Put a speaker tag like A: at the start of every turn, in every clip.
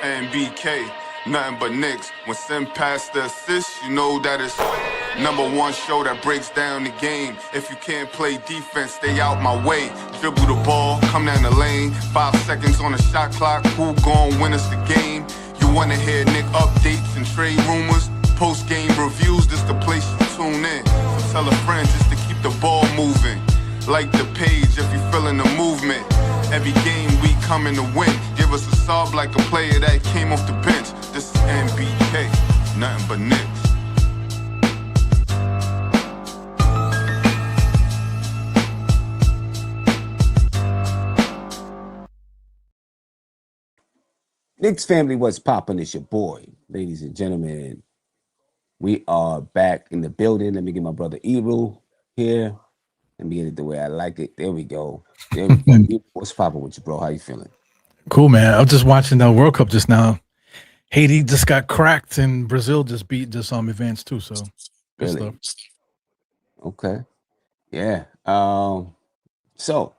A: NBK, nothing but Knicks. When Sim passed the assist, you know that it's #1 show that breaks down the game. If you can't play defense, stay out my way. Dribble the ball, come down the lane. 5 seconds on the shot clock, who gon' win us the game? You wanna hear Nick updates and trade rumors? Post-game reviews, this the place you tune in. So tell a friend just to keep the ball moving. Like the page if you feeling the movement. Every game we coming to win. Give us a sob like a player that came off the bench. This is NBK, nothing but Knicks.
B: Knicks family, what's poppin'? It's your boy, ladies and gentlemen. We are back in the building. Let me get my brother Eru here. Let me get it the way I like it. There we go. There we go. Eru, what's poppin' with you, bro? How you feeling?
C: Cool, man. I was just watching the World Cup just now. Haiti just got cracked, and Brazil just beat just advanced too. So good
B: Really?
C: stuff.
B: Okay. Yeah. So,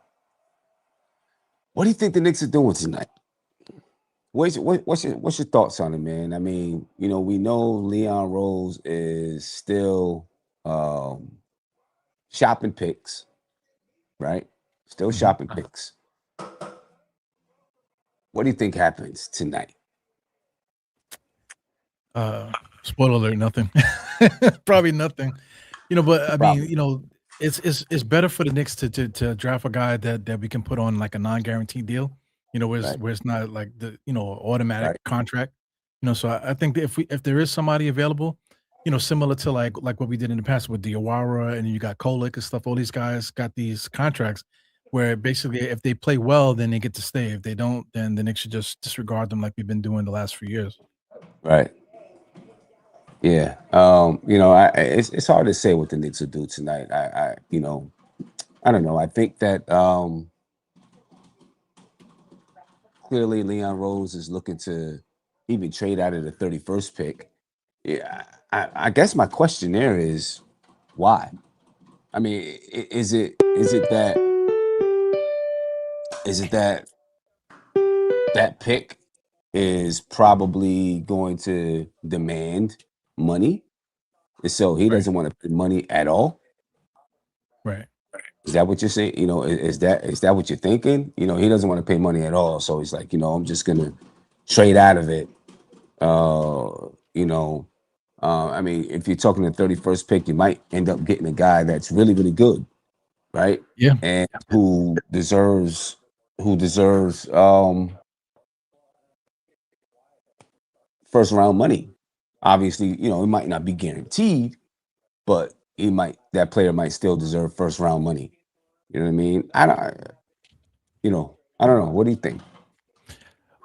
B: what do you think the Knicks are doing tonight? What's your thoughts on it, man? I mean, you know, we know Leon Rose is still shopping picks, right? Still shopping picks. What do you think happens tonight?
C: Spoiler alert, nothing. Probably nothing. You know, but I mean, you know, it's better for the Knicks to draft a guy that we can put on like a non-guaranteed deal. You know, where it's not like the automatic contract. You know, so I think that if there is somebody available, you know, similar to like what we did in the past with Diawara and you got Kolek and stuff, all these guys got these contracts where basically if they play well, then they get to stay. If they don't, then the Knicks should just disregard them like we've been doing the last few years.
B: Right. Yeah. You know, it's hard to say what the Knicks will do tonight. You know, I don't know. I think that clearly Leon Rose is looking to even trade out of the 31st pick. Yeah, I guess my question there is why? I mean, is it that pick is probably going to demand money, so he doesn't want to pay money at all?
C: Right.
B: Is that what you're saying? You know, is that what you're thinking? You know, he doesn't want to pay money at all, so he's like, you know, I'm just gonna trade out of it. You know, I mean, if you're talking the 31st pick, you might end up getting a guy that's really, really good, right?
C: Yeah.
B: And who deserves first round money. Obviously, you know, it might not be guaranteed, but that player might still deserve first round money. You know what I mean? I don't know. What do you think?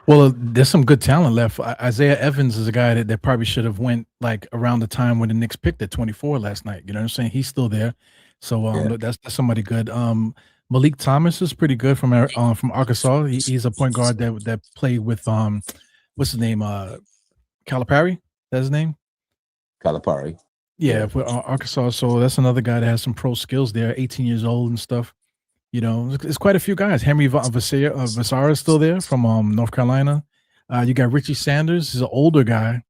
C: Well, there's some good talent left. Isaiah Evans is a guy that probably should have went like around the time when the Knicks picked at 24 last night. You know what I'm saying? He's still there. So
B: Yeah.
C: that's somebody good. Malik Thomas is pretty good from Arkansas. He's a point guard that played with what's his name? Calipari? That's his name?
B: Calipari.
C: Yeah, for Arkansas. So that's another guy that has some pro skills there, 18 years old and stuff. You know, it's quite a few guys. Henry Vasara is still there from North Carolina. You got Richie Sanders. He's an older guy.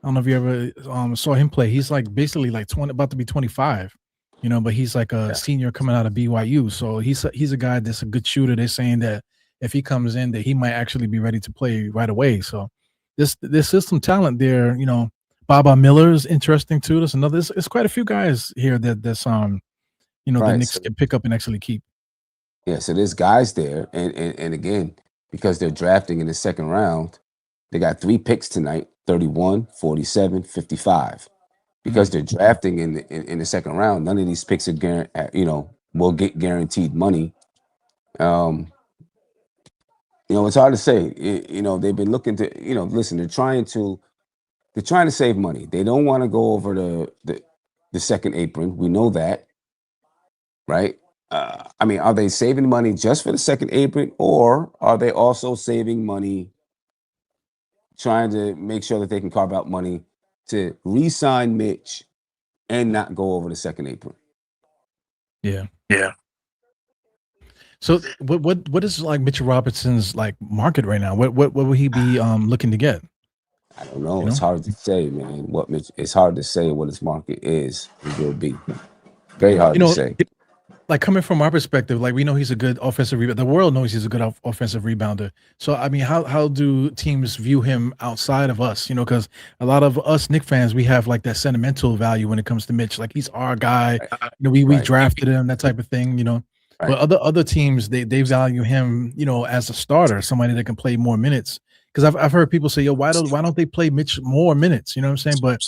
C: I don't know if you ever saw him play. He's like basically like 20, about to be 25. You know, but he's like a senior coming out of BYU. So he's a guy that's a good shooter. They're saying that if he comes in, that he might actually be ready to play right away. So this is some talent there. You know, Baba Miller is interesting too. There's another. It's quite a few guys here that's you know, the Knicks can pick up and actually keep.
B: Yeah, so there's guys there, and again, because they're drafting in the second round, they got 3 picks tonight: 31, 47, 55. Because they're drafting in the second round, none of these picks are will get guaranteed money. You know, it's hard to say. You know, they've been looking to, you know, listen, they're trying to save money. They don't want to go over the second apron. We know that, right? I mean, are they saving money just for the second apron, or are they also saving money trying to make sure that they can carve out money to re-sign Mitch and not go over the second apron?
C: Yeah.
A: Yeah.
C: So what is like Mitchell Robinson's like market right now? What will he be looking to get?
B: I don't know.
C: You
B: It's
C: know?
B: hard to say, man. It's hard to say what his market is and will be. Very hard
C: You
B: to
C: know,
B: say.
C: like coming from our perspective, like we know he's a good offensive rebounder. The world knows he's a good offensive rebounder. So I mean, how do teams view him outside of us? You know, because a lot of us Knick fans, we have like that sentimental value when it comes to Mitch. Like he's our guy.
B: Right.
C: You know, we
B: Right.
C: drafted him, that type of thing. You know, but
B: Right.
C: other teams they value him. You know, as a starter, somebody that can play more minutes. Because I've heard people say, yo, why don't they play Mitch more minutes? You know what I'm saying? But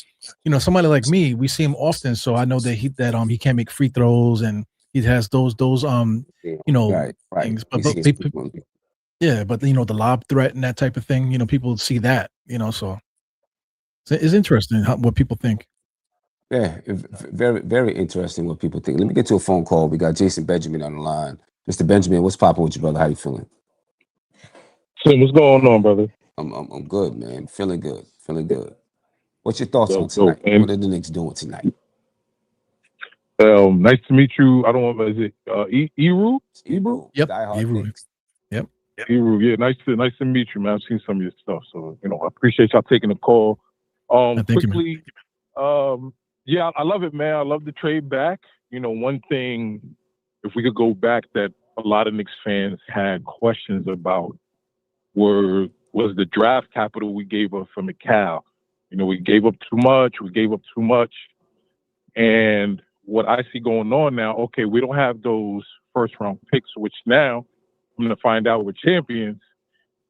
C: you know, somebody like me, we see him often, so I know that he can't make free throws and he has those
B: Yeah.
C: you know
B: Right. Right.
C: things,
B: You see his
C: people,
B: frequency.
C: yeah, but you know the lob threat and that type of thing, you know, people see that, you know, so it's interesting what people think.
B: Yeah, very, very interesting what people think. Let me get to a phone call. We got Jason Benjamin on the line. Mr. Benjamin, what's popping with you, brother? How you feeling?
D: Tim, what's going on, brother?
B: I'm good, man. Feeling good. Feeling good. What's your thoughts on
D: Dope, dope.
B: tonight?
D: And
B: What are the Knicks doing tonight?
D: nice to meet you. I don't know, is it Eru?
B: It's Ebro,
C: Yep.
B: diehard Knicks.
C: Yep.
D: Eru, yeah. Nice to meet you, man. I've seen some of your stuff, so I appreciate y'all taking the call.
C: Thank you, man.
D: Quickly, yeah, I love it, man. I love the trade back. One thing, if we could go back, that a lot of Knicks fans had questions about was the draft capital we gave up for McCall. We gave up too much. And what I see going on now, okay, we don't have those first round picks, which now I'm going to find out we're champions.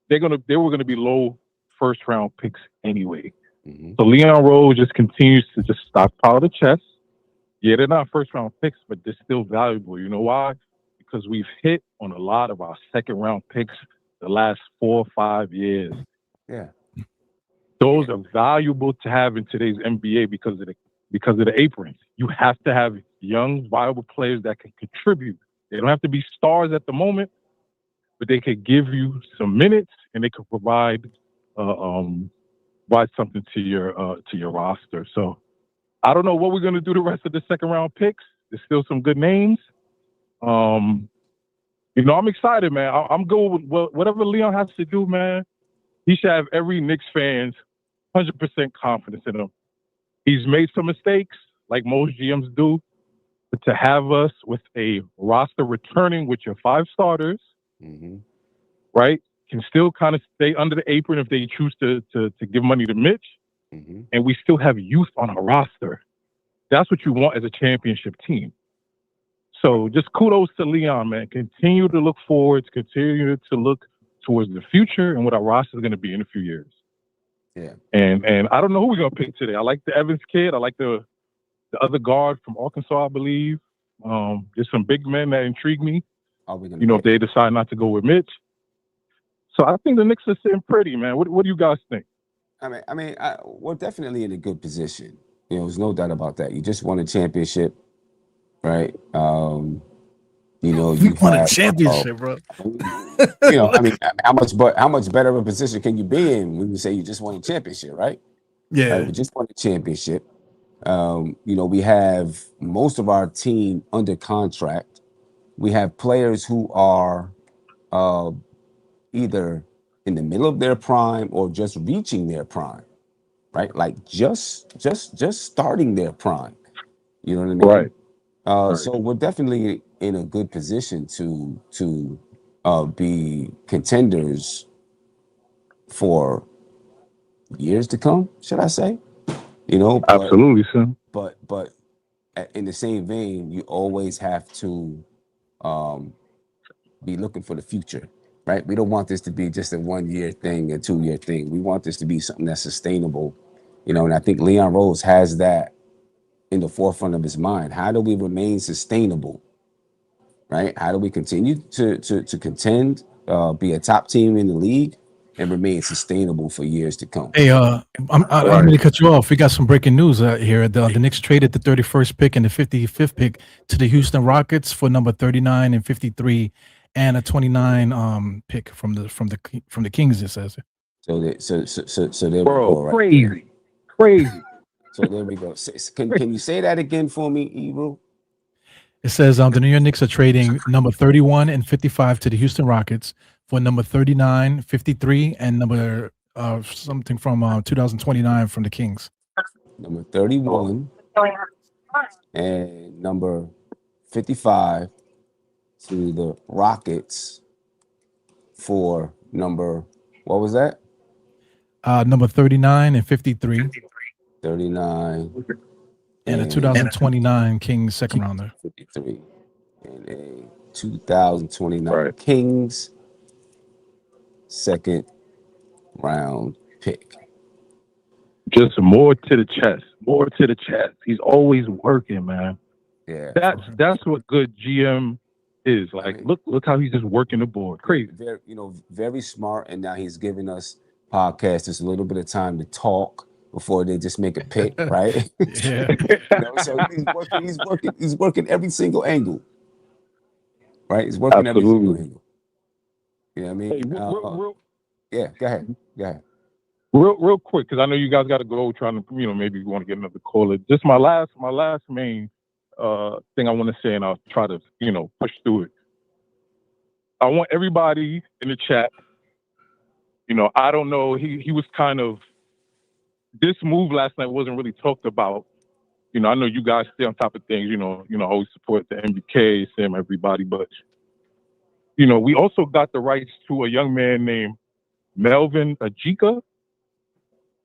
D: They were going to be low first round picks anyway.
B: Mm-hmm.
D: So Leon Rose just continues to just stockpile the chest. Yeah, they're not first round picks, but they're still valuable. You know why? Because we've hit on a lot of our second round picks the last 4 or 5 years.
B: Yeah.
D: Those are valuable to have in today's NBA because of the aprons. You have to have young, viable players that can contribute. They don't have to be stars at the moment, but they could give you some minutes and they could provide something to your roster. So I don't know what we're gonna do the rest of the second round picks. There's still some good names. I'm excited, man. I'm good with whatever Leon has to do, man. He should have every Knicks fan's 100% confidence in him. He's made some mistakes, like most GMs do, but to have us with a roster returning with your 5 starters,
B: Mm-hmm.
D: right, can still kind of stay under the apron if they choose to give money to Mitch,
B: Mm-hmm.
D: and we still have youth on our roster. That's what you want as a championship team. So just kudos to Leon, man. Continue to look forward, continue to look towards the future and what our roster is going to be in a few years.
B: Yeah.
D: And I don't know who we're going to pick today. I like the Evans kid. I like the other guard from Arkansas, I believe. There's some big men that intrigue me.
B: Are we gonna
D: if they decide not to go with Mitch. So I think the Knicks are sitting pretty, man. What do you guys think?
B: we're definitely in a good position. There's no doubt about that. You just won a championship, right?
C: We
B: You
C: won a
B: have,
C: championship, bro.
B: how much better of a position can you be in when you say you just won a championship, right?
C: Yeah.
B: Right, we just won a championship. We have most of our team under contract. We have players who are either in the middle of their prime or just reaching their prime, right? Like just starting their prime. You know what I mean?
D: Right.
B: So we're definitely in a good position to be contenders for years to come, should I say?
D: Absolutely, son.
B: But in the same vein, you always have to be looking for the future, right? We don't want this to be just a 1-year thing, a 2-year thing. We want this to be something that's sustainable, and I think Leon Rose has that in the forefront of his mind. How do we remain sustainable, right? How do we continue to contend, be a top team in the league, and remain sustainable for years to come?
C: Hey, I don't mean to cut you off. We got some breaking news here. The Knicks traded the 31st pick and the 55th pick to the Houston Rockets for number 39 and 53, and a 29 pick from the Kings. It says.
B: So there we
D: Bro,
B: go. Right?
D: Crazy.
B: So there we go. Can you say that again for me, Ebro?
C: It says the New York Knicks are trading number 31 and 55 to the Houston Rockets for number 39, 53, and number something from 2029 from the Kings.
B: Number 31 and number 55 to the Rockets for number, what was that?
C: Number 39 and 53.
B: 39
C: and a 2029 Kings second rounder.
B: 53 and a 2029
D: Right.
B: Kings second round pick.
D: Just more to the chest. More to the chest. He's always working, man.
B: Yeah.
D: That's what good GM is. Like,
B: I mean,
D: look how he's just working the board. Crazy.
B: Very, very smart. And now he's giving us podcasters a little bit of time to talk before they just make a pick, right?
C: Yeah.
B: So he's working every single angle. Right? He's working every single
D: Absolutely.
B: angle. You know what I mean?
D: Hey,
B: yeah, go ahead.
D: Real quick, because I know you guys got to go. Trying to, maybe you want to get another caller. Just my last main thing I want to say, and I'll try to, push through it. I want everybody in the chat. I don't know. He was kind of, this move last night wasn't really talked about. I know you guys stay on top of things. Always support the MBK, Sam, everybody, but we also got the rights to a young man named Melvin Ajika.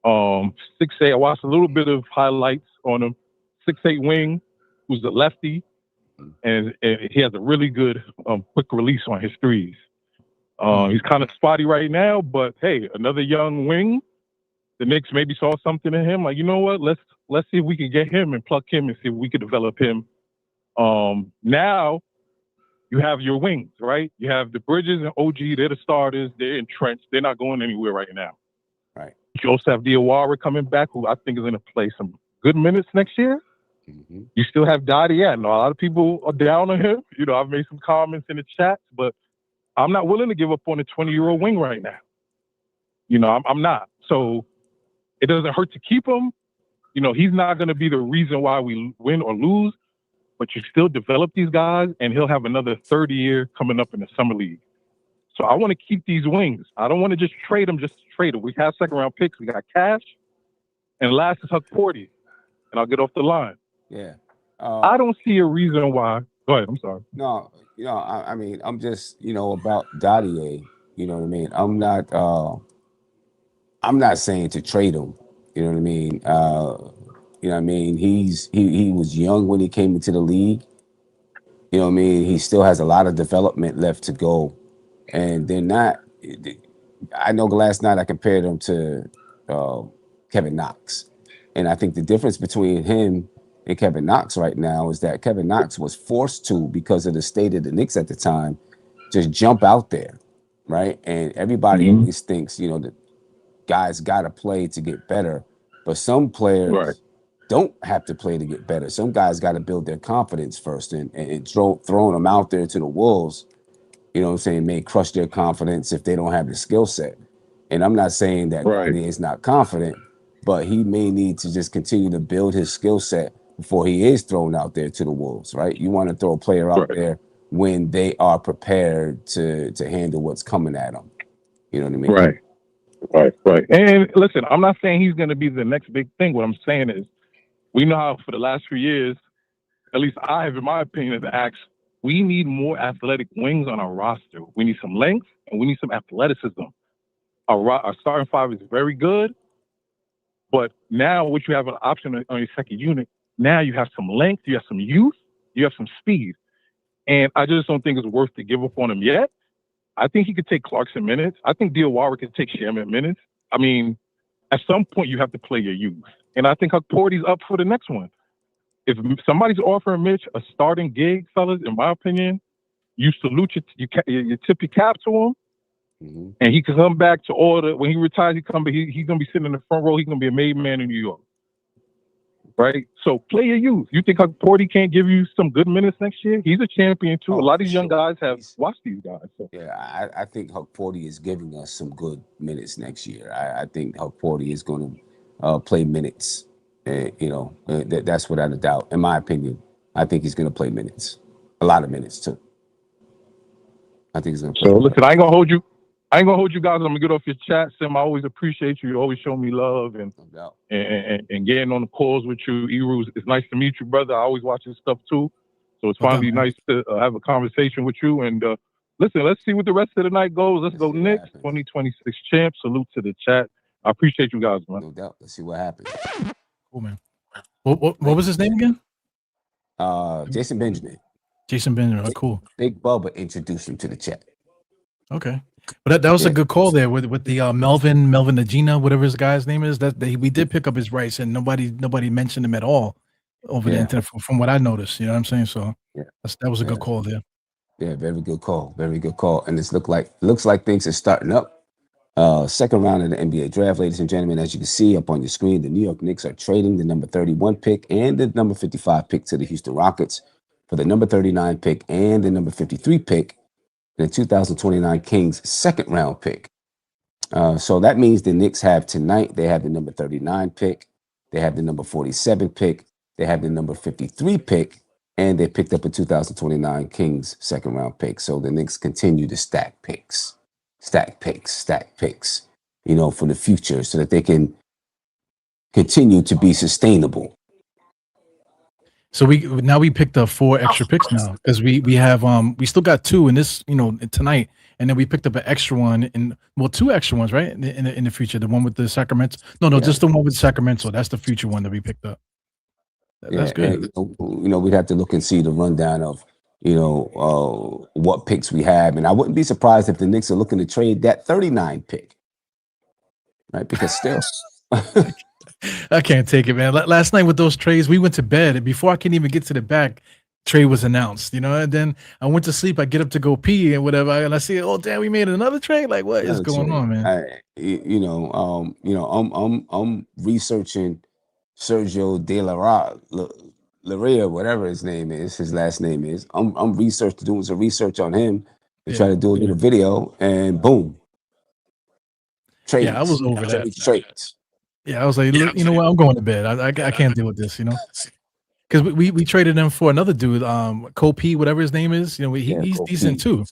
D: 6'8". I watched a little bit of highlights on him. 6'8" wing, who's a lefty, and he has a really good quick release on his threes. He's kind of spotty right now, but hey, another young wing. The Knicks maybe saw something in him. Like, you know what? Let's see if we can get him and pluck him and see if we can develop him. Now you have your wings, right? You have the Bridges and OG. They're the starters. They're entrenched. They're not going anywhere right now.
B: Right.
D: You also have Diawara coming back, who I think is going to play some good minutes next year.
B: Mm-hmm.
D: You still have Dottie. Yeah, no, a lot of people are down on him. I've made some comments in the chat, but I'm not willing to give up on a 20-year-old wing right now. I'm not. So it doesn't hurt to keep him. He's not going to be the reason why we win or lose, but you still develop these guys, and he'll have another 30 year coming up in the summer league. So I want to keep these wings. I don't want to just trade them just to trade them. We have second round picks. We got cash. And last is Huck Porty. And I'll get off the line.
B: Yeah.
D: I don't see a reason why. Go ahead. I'm sorry.
B: No, I mean, I'm just, about Dottie. You know what I mean? I'm not saying to trade him. You know what I mean? He was young when he came into the league. You know what I mean? He still has a lot of development left to go. And they're not. I know last night I compared him to Kevin Knox, and I think the difference between him and Kevin Knox right now is that Kevin Knox was forced to, because of the state of the Knicks at the time, just jump out there, right? And everybody always thinks, the guys got to play to get better, but some players don't have to play to get better. Some guys got to build their confidence first, and throwing them out there to the wolves, may crush their confidence if they don't have the skill set. And I'm not saying that Kanye is not confident, but he may need to just continue to build his skill set before he is thrown out there to the wolves, right? You want to throw a player out there when they are prepared to handle what's coming at them. You know what I mean?
D: Right. And listen, I'm not saying he's going to be the next big thing. What I'm saying is, we know how for the last few years, at least I have, in my opinion, asked, we need more athletic wings on our roster. We need some length and we need some athleticism. Our starting five is very good, but now what you have an option on your second unit, now you have some length, you have some youth, you have some speed. And I just don't think it's worth to give up on him yet. I think he could take Clarkson minutes. I think Diawara could take Sherman minutes. I mean, at some point you have to play your youth. And I think Huck Porty's up for the next one. If somebody's offering Mitch a starting gig, fellas, in my opinion, you salute you tip your cap to him, and he can come back to order. When he retires, he's gonna be sitting in the front row. He's gonna be a made man in New York, right? So play your youth. You think Huck Porty can't give you some good minutes next year? He's a champion too. A lot of these young guys have watched these guys. So.
B: Yeah, I think Huck Porty is giving us some good minutes next year. I think Huck Porty is going to play minutes. That's without a doubt. In my opinion, I think he's going to play minutes. a lot of minutes too. I think he's gonna play.
D: So listen, I ain't gonna hold you guys. I'm gonna get off your chat, Sim. I always appreciate you. You always show me love and getting on the calls with you. Eru, it's nice to meet you, brother. I always watch your stuff too. So it's finally nice to have a conversation with you. And listen, let's see what the rest of the night goes. Let's go Knicks, 2026 champ. Salute to the chat. I appreciate you guys, man.
B: No doubt. Let's see what happens.
C: Cool, man. What was his name again?
B: Jason Benjamin.
C: Jason Benjamin. Cool.
B: Big Bubba introduced him to the chat.
C: Okay. But that was a good call there with the Melvin Nagina, whatever his guy's name is. We did pick up his rights, and nobody mentioned him at all over the internet from what I noticed. You know what I'm saying? So that was a good call there.
B: Yeah, very good call. Very good call. And looks like things are starting up. Second round of the NBA draft, ladies and gentlemen. As you can see up on your screen, the New York Knicks are trading the number 31 pick and the number 55 pick to the Houston Rockets for the number 39 pick and the number 53 pick, the 2029 Kings second round pick. So that means the Knicks have tonight, they have the number 39 pick, they have the number 47 pick, they have the number 53 pick, and they picked up a 2029 Kings second round pick. So the Knicks continue to stack picks, you know, for the future so that they can continue to be sustainable.
C: So we picked up 4 extra picks now because we have we still got 2 in this, you know, tonight, and then we picked up an extra one in 2 extra ones, right? In the future, the one with the Sacramento. No, just the one with Sacramento. That's the future one that we picked up. That's good.
B: And, you know, we'd have to look and see the rundown of, you know, what picks we have, and I wouldn't be surprised if the Knicks are looking to trade that 39 pick, right? Because still.
C: I can't take it, man. Last night with those trades, we went to bed, and before I can even get to the back, trade was announced, you know. And then I went to sleep. I get up to go pee and whatever, and I see, oh damn, we made another trade. Like, what is going on, man?
B: I'm researching Sergio De Larea, whatever his name is, his last name is. I'm doing some research on him to try to do a little video, and boom, trades.
C: Yeah, I was over that.
B: Trades.
C: Yeah, I was like, look, you know what? I'm going to bed. I can't deal with this, you know. Because we traded him for another dude, Kopi, whatever his name is. You know, he's decent too.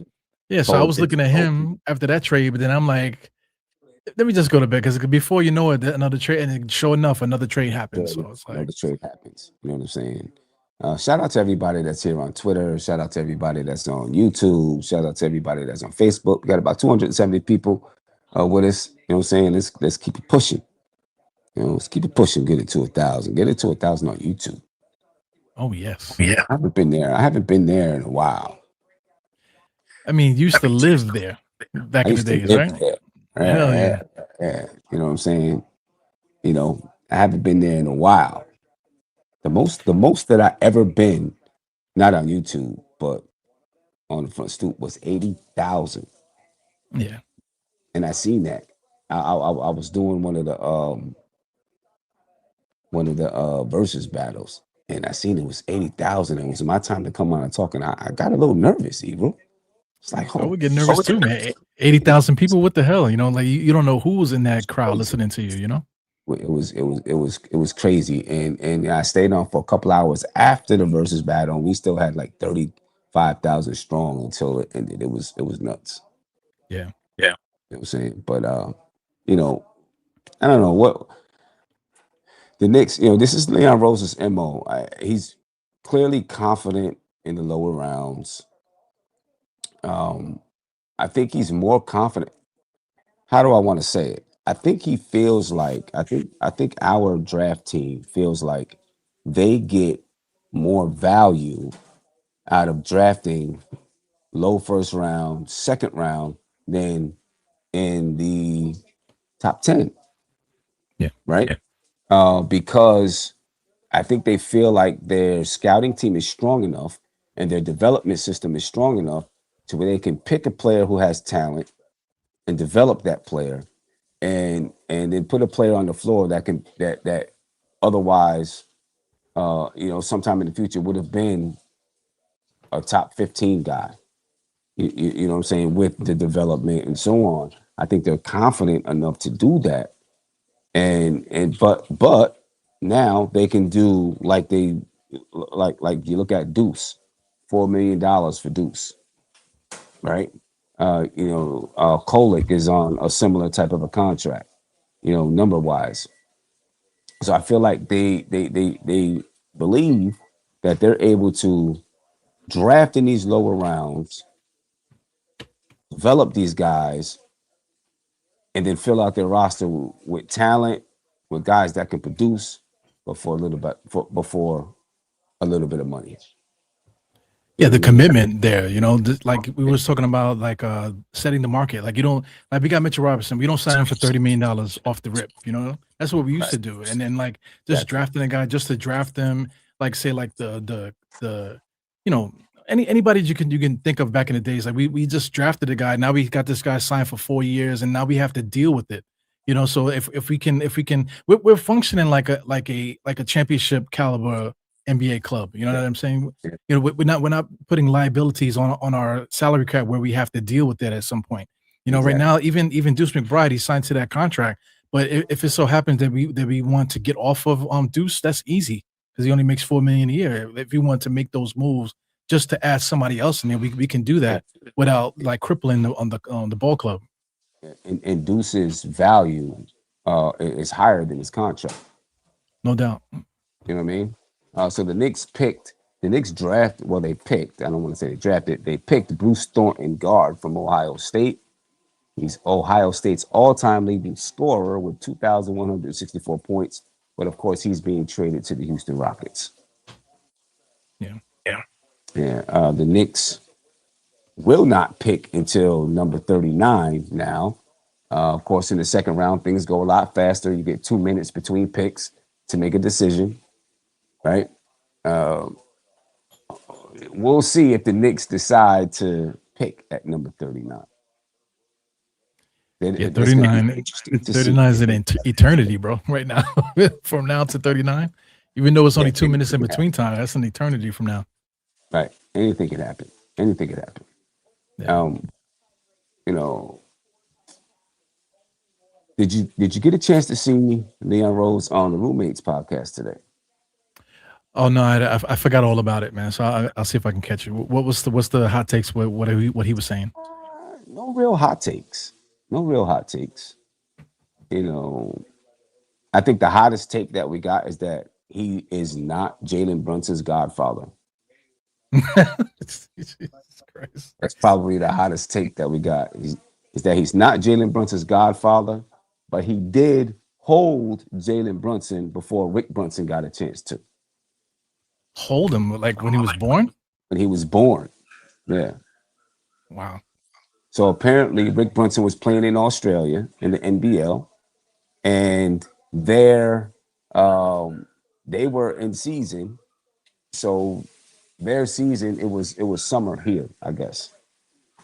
C: Yeah, so I was looking at him after that trade, but then I'm like, let me just go to bed because before you know it, another trade, and sure enough, another trade happens. So it's like
B: another trade happens. You know what I'm saying? Shout out to everybody that's here on Twitter. Shout out to everybody that's on YouTube. Shout out to everybody that's on Facebook. We got about 270 people with us. You know what I'm saying? Let's keep it pushing. You know, let's keep it pushing. Get it to 1,000. Get it to 1,000 on YouTube.
C: Oh yes.
B: Yeah. I haven't been there in a while.
C: I mean, you used to live there back in the days, right? Hell yeah.
B: Yeah. You know what I'm saying? You know, I haven't been there in a while. The most that I ever been, not on YouTube, but on the front stoop, was 80,000.
C: Yeah.
B: And I seen that. I was doing one of the versus battles, and I seen it was 80,000. It was my time to come on and talk, and I got a little nervous, Ebro. It's like,
C: we get nervous too, man. 80,000 people, what the hell? You know, like you don't know who's in that crowd listening to you, you know?
B: It was crazy. And I stayed on for a couple hours after the versus battle, and we still had like 35,000 strong until it ended. It was nuts.
C: Yeah.
B: You know what I'm saying? But you know, I don't know what the Knicks, you know, this is Leon Rose's MO. He's clearly confident in the lower rounds. I think he's more confident. How do I want to say it? I think he feels like I think our draft team feels like they get more value out of drafting low first round, second round than in the top 10.
C: Yeah.
B: Right. Yeah. Because I think they feel like their scouting team is strong enough and their development system is strong enough to where they can pick a player who has talent and develop that player and then put a player on the floor that otherwise you know, sometime in the future would have been a top 15 guy. You know what I'm saying, with the development and so on. I think they're confident enough to do that. But now they can do like you look at Deuce. $4 million for Deuce, right? Kolick is on a similar type of a contract, number wise. So I feel like they believe that they're able to draft in these lower rounds, develop these guys, and then fill out their roster with talent, with guys that can produce, but for before a little bit of money.
C: Yeah, the commitment there, like we was talking about, like setting the market. Like, you don't, like, we got Mitchell Robinson. We don't sign him for $30 million off the rip. That's what we used to do. And then, like, just drafting a guy just to draft them, like, say, like the anybody you can think of back in the days. Like, we just drafted a guy. Now we got this guy signed for 4 years, and now we have to deal with it. So if we can, we're functioning like a championship caliber NBA club. You know what I'm saying? We're not putting liabilities on our salary cap where we have to deal with that at some point. Right now, even Deuce McBride, he signed to that contract. But if it so happens that we want to get off of Deuce, that's easy because he only makes $4 million a year. If you want to make those moves just to add somebody else in there, we can do that without like crippling on the ball club.
B: And Deuce's value is higher than his contract.
C: No doubt.
B: You know what I mean? So the Knicks draft. Well, they picked. I don't want to say they drafted. They picked Bruce Thornton, guard from Ohio State. He's Ohio State's all-time leading scorer with 2,164 points. But of course, he's being traded to the Houston Rockets. Yeah. The Knicks will not pick until number 39 now. Of course, in the second round, things go a lot faster. You get 2 minutes between picks to make a decision, right? We'll see if the Knicks decide to pick at number 39.
C: 39 is an eternity, bro, right now. From now to 39, even though it's only 2 minutes in between time, that's an eternity from now.
B: Right. Anything can happen. Yeah. Did you get a chance to see Leon Rose on the Roommates podcast today?
C: Oh no, I forgot all about it, man. So I'll see if I can catch it. What's the hot takes? What he was saying?
B: No real hot takes. I think the hottest take that we got is that he is not Jalen Brunson's godfather.
C: Jesus Christ.
B: That's probably the hottest take that we got. Is that he's not Jalen Brunson's godfather, but he did hold Jalen Brunson before Rick Brunson got a chance to.
C: Hold him like when he was born?
B: When he was born. Yeah.
C: Wow.
B: So apparently Rick Brunson was playing in Australia in the NBL, and there they were in season. So their season, it was summer here, I guess.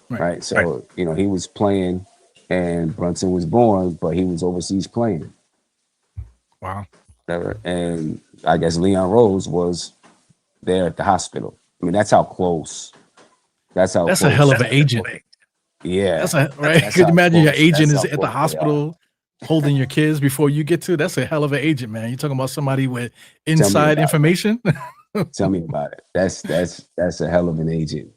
B: Right. So, he was playing and Brunson was born, but he was overseas playing.
C: Wow.
B: And I guess Leon Rose was there at the hospital. I mean, that's how close. That's close.
C: A hell of an agent.
B: Yeah.
C: Could you imagine your agent is at the hospital holding your kids before you get to? That's a hell of an agent, man. You're talking about somebody with inside information.
B: Tell me about it. That's a hell of an agent.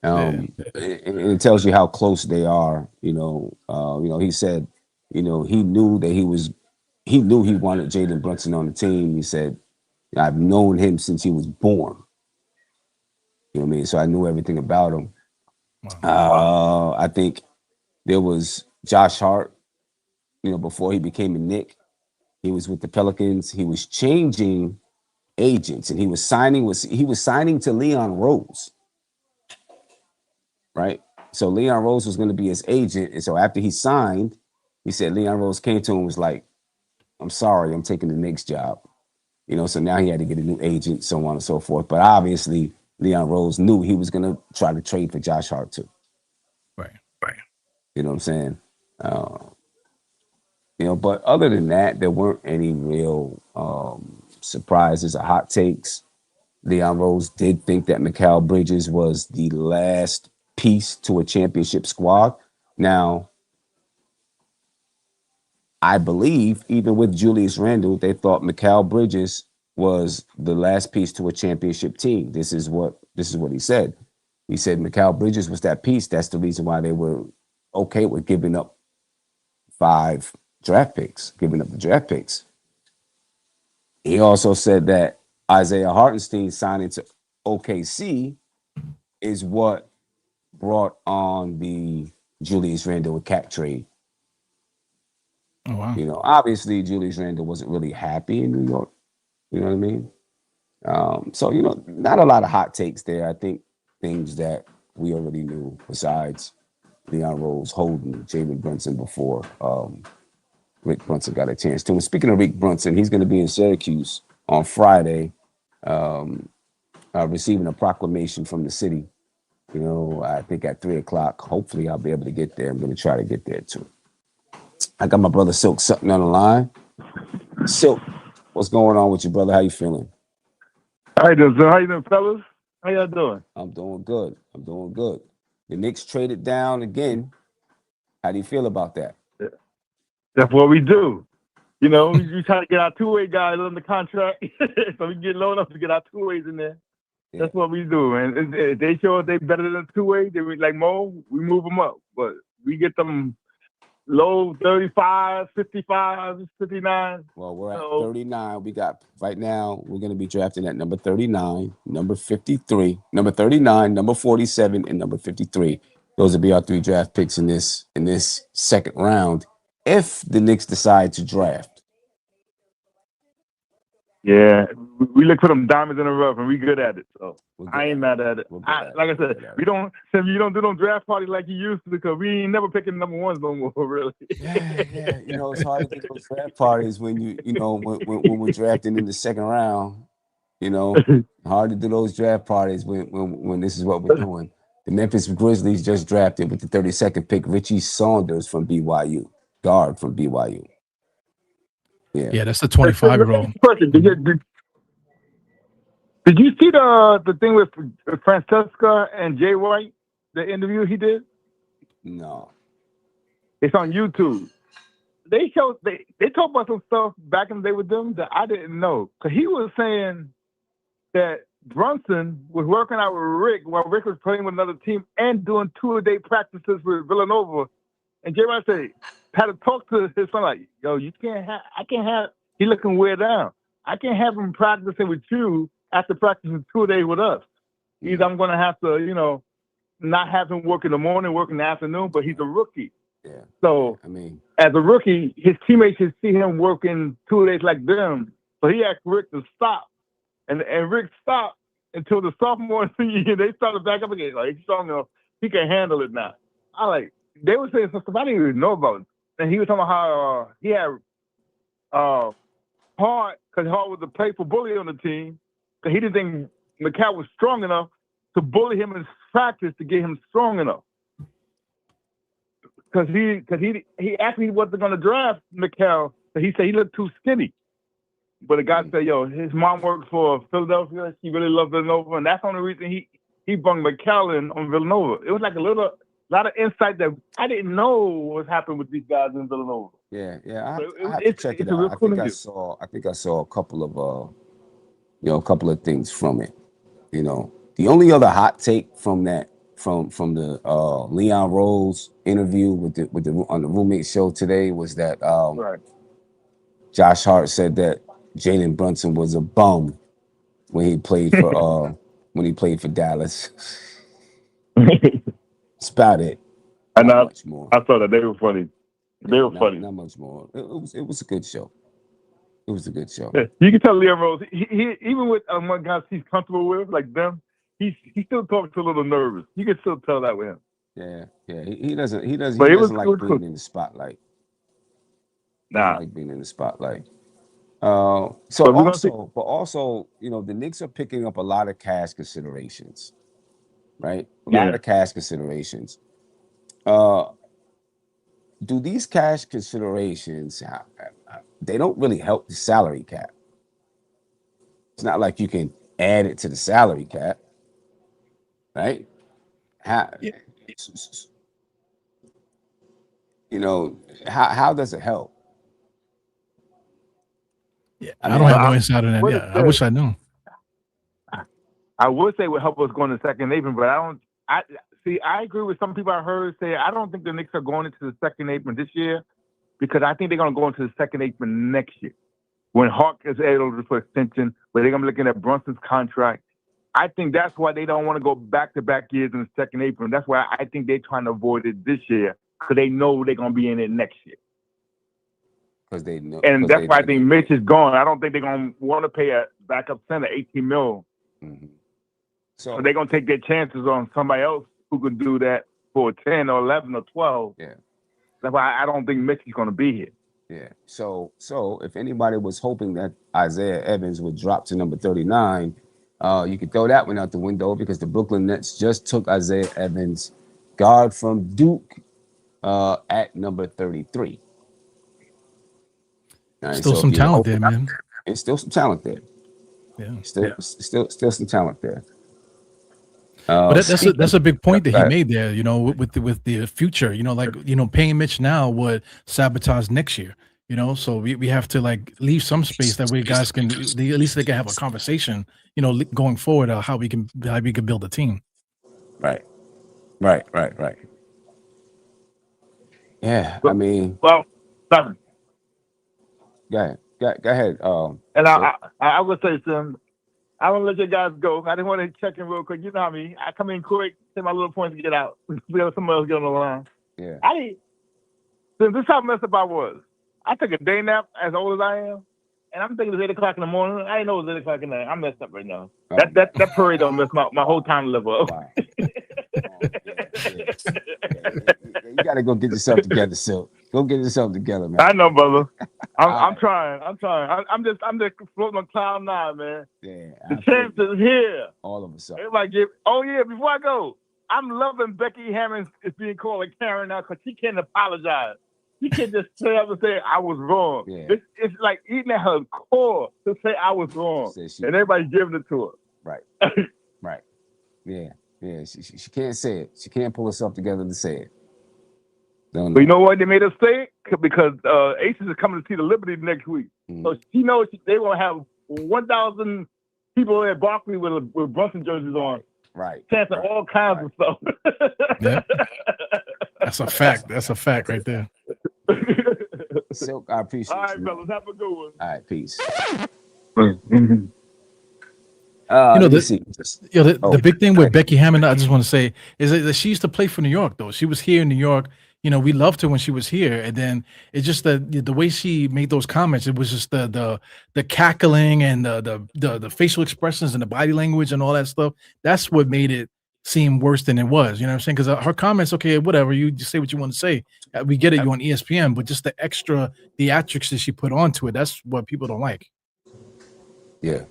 B: It tells you how close they are. He said, he knew that he wanted Jalen Brunson on the team. He said, I've known him since he was born. You know what I mean? So I knew everything about him. Wow. I think there was Josh Hart, before he became a Knick. He was with the Pelicans. He was changing agents and he was signing to Leon Rose. Right? So Leon Rose was going to be his agent. And so after he signed, he said Leon Rose came to him and was like, I'm sorry, I'm taking the Knicks job. So now he had to get a new agent, so on and so forth. But obviously, Leon Rose knew he was going to try to trade for Josh Hart too.
C: Right.
B: You know what I'm saying? But other than that, there weren't any real surprises or hot takes. Leon Rose did think that Mikal Bridges was the last piece to a championship squad. Now, I believe even with Julius Randle, they thought Mikal Bridges was the last piece to a championship team. This is what This is what he said. He said Mikal Bridges was that piece. That's the reason why they were okay with giving up 5 draft picks, giving up the draft picks. He also said that Isaiah Hartenstein signing to OKC is what brought on the Julius Randle with Cat trade.
C: Oh wow.
B: You know, obviously Julius Randle wasn't really happy in New York. You know what I mean? So, you know, not a lot of hot takes there. I think things that we already knew besides Leon Rose holding Jalen Brunson before Rick Brunson got a chance to. And speaking of Rick Brunson, he's going to be in Syracuse on Friday, receiving a proclamation from the city. You know, I think at 3:00. Hopefully, I'll be able to get there. I'm going to try to get there too. I got my brother Silk Sutton on the line. Silk, what's going on with you, brother? How you feeling?
E: How you doing, How you doing, fellas? How y'all doing?
B: I'm doing good. The Knicks traded down again. How do you feel about that?
E: That's what we do. You know, we try to get our two-way guys on the contract, so we can get low enough to get our two-ways in there. Yeah. That's what we do, man. If they show us they better than two-way, they like Mo, we move them up. But we get them low 35, 55, 59.
B: Well, we're at 39. We got right now, we're going to be drafting at number 39, number 53, number 39, number 47, and number 53. Those will be our 3 draft picks in this second round if the Knicks decide to draft.
E: Yeah, we look for them diamonds in the rough, and we good at it. So I ain't mad at it. Like I said, you don't do no draft party like you used to, because we ain't never picking number ones no more, really.
B: Yeah. You know, it's hard to get those draft parties when when we're drafting in the second round. You know, hard to do those draft parties when this is what we're doing. The Memphis Grizzlies just drafted with the 32nd pick Richie Saunders from BYU, guard from BYU.
C: Yeah, that's the 25-year-old.
E: Did you see the thing with Francesca and Jay White, the interview he did?
B: No.
E: It's on YouTube. They talk about some stuff back in the day with them that I didn't know. Because he was saying that Brunson was working out with Rick while Rick was playing with another team and doing 2-a-day practices with Villanova. And Jay White said, had to talk to his son like, yo, I can't have, he looking weird down. I can't have him practicing with you after practicing 2 days with us. Either I'm going to have to, not have him work in the morning, work in the afternoon, but he's a rookie.
B: Yeah.
E: So, as a rookie, his teammates should see him working 2 days like them. So he asked Rick to stop. And Rick stopped until the sophomore and senior year. They started back up again. Like, he's strong enough. He can handle it now. They were saying some stuff I didn't even know about. And he was talking about how he had Hart, because Hart was a playful bully on the team, because he didn't think Mikal was strong enough to bully him in practice to get him strong enough. Because he actually wasn't going to draft Mikal, but he said he looked too skinny. But the guy said, yo, his mom worked for Philadelphia. She really loved Villanova, and that's the only reason he brought Mikal in on Villanova. It was like a lot of insight that I didn't know was happening with these guys in Villanova.
B: Yeah. I have to check it out. I think I saw a couple of things from it. You know, the only other hot take from that from the Leon Rose interview with the on the Roommate show today was that Josh Hart said that Jalen Brunson was a bum when he played for Dallas. That's about it. Not much more.
E: I saw that. They were funny. Funny.
B: Not much more. It was a good show. It was a good show.
E: Yeah. You can tell Leon Rose, he even with one guys he's comfortable with, like them, he still talks a little nervous. You can still tell that with him.
B: Yeah. He doesn't like being in the spotlight.
E: Nah.
B: Like being in the spotlight. But also, the Knicks are picking up a lot of cash considerations, right? A lot of cash considerations. Do these cash considerations, they don't really help the salary cap. It's not like you can add it to the salary cap, right? How does it help?
C: Yeah, I don't have no insight on that. Yeah, I wish I knew.
E: I would say would help us go in the second apron, but I don't. I agree with some people I heard say I don't think the Knicks are going into the second apron this year because I think they're going to go into the second apron next year when Hawk is eligible for extension, where they're going to be looking at Brunson's contract. I think that's why they don't want to go back-to-back years in the second apron. That's why I think they're trying to avoid it this year because they know they're going to be in it next year.
B: Because they know,
E: and that's why I think Mitch is gone. I don't think they're going to want to pay a backup center $18 million.
B: Mm-hmm.
E: So they're going to take their chances on somebody else who could do that for 10 or 11 or 12.
B: Yeah.
E: That's why I don't think Mitch is going to be here.
B: Yeah. So if anybody was hoping that Isaiah Evans would drop to number 39, you could throw that one out the window because the Brooklyn Nets just took Isaiah Evans, guard from Duke, at number 33. Right,
C: still some talent there, man.
B: It's still some talent there.
C: Yeah.
B: Still some talent there.
C: But that's a big point that he made there. You know, with the future. You know, like paying Mitch now would sabotage next year. You know, so we have to like leave some space that way guys can at least they can have a conversation. You know, going forward, how we can build a team.
B: Right. Yeah, I mean,
E: well,
B: go ahead.
E: And I would say something. I want to let you guys go. I didn't want to check in real quick. You know how me. I come in quick, say my little points to get out. We have somebody else get on the line.
B: Yeah.
E: This is how messed up I was. I took a day nap as old as I am, and I'm thinking it's 8 o'clock in the morning. I didn't know it was 8 o'clock in the night. I'm messed up right now. That parade don't mess my whole time level up.
B: Wow. You got to go get yourself together, Silk. Go get yourself together, man.
E: I know, brother. I'm trying. I'm just floating on cloud 9, man.
B: Yeah,
E: the chance is here.
B: All of a sudden.
E: Everybody before I go, I'm loving Becky Hammond is being called a Karen now because she can't apologize. She can't just straight up and say I was wrong.
B: Yeah.
E: It's like eating at her core to say I was wrong, and everybody's giving it to her.
B: Right. Right. Yeah. She can't say it. She can't pull herself together to say it.
E: But you know what? They made her say it because Aces is coming to see the Liberty next week, so she knows they're gonna have 1,000 people at Barkley with Brunson jerseys on.
B: Right.
E: Chance of all kinds of stuff.
C: Yeah. That's a fact. That's a fact right there.
B: Silk, I appreciate
E: you. All right,
B: you.
E: fellas, have a good one.
B: All right, peace.
C: The big thing with Becky Hammond, I just want to say, is that she used to play for New York, though. She was here in New York. You know, we loved her when she was here, and then it's just the way she made those comments. It was just the cackling and the facial expressions and the body language and all that stuff. That's what made it seem worse than it was. You know what I'm saying? Because her comments, okay, whatever, you just say what you want to say. We get it, you on ESPN, but just the extra theatrics that she put onto it, that's what people don't like.
B: Yeah.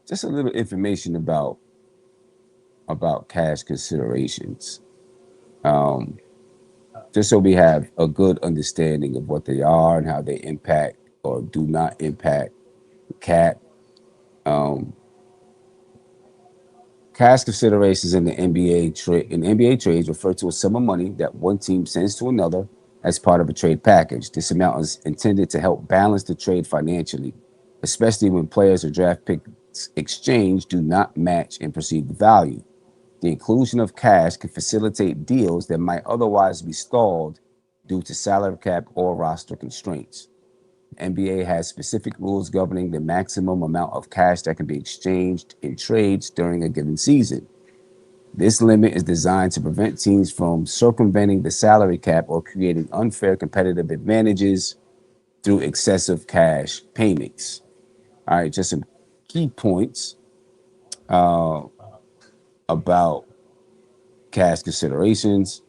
B: Just a little information about cash considerations. Just so we have a good understanding of what they are and how they impact or do not impact cap. Cash considerations in the NBA trades refer to a sum of money that one team sends to another as part of a trade package. This amount is intended to help balance the trade financially, especially when players or draft picks exchanged do not match in perceived value. The inclusion of cash can facilitate deals that might otherwise be stalled due to salary cap or roster constraints. The NBA has specific rules governing the maximum amount of cash that can be exchanged in trades during a given season. This limit is designed to prevent teams from circumventing the salary cap or creating unfair competitive advantages through excessive cash payments. All right, just some key points about cash considerations.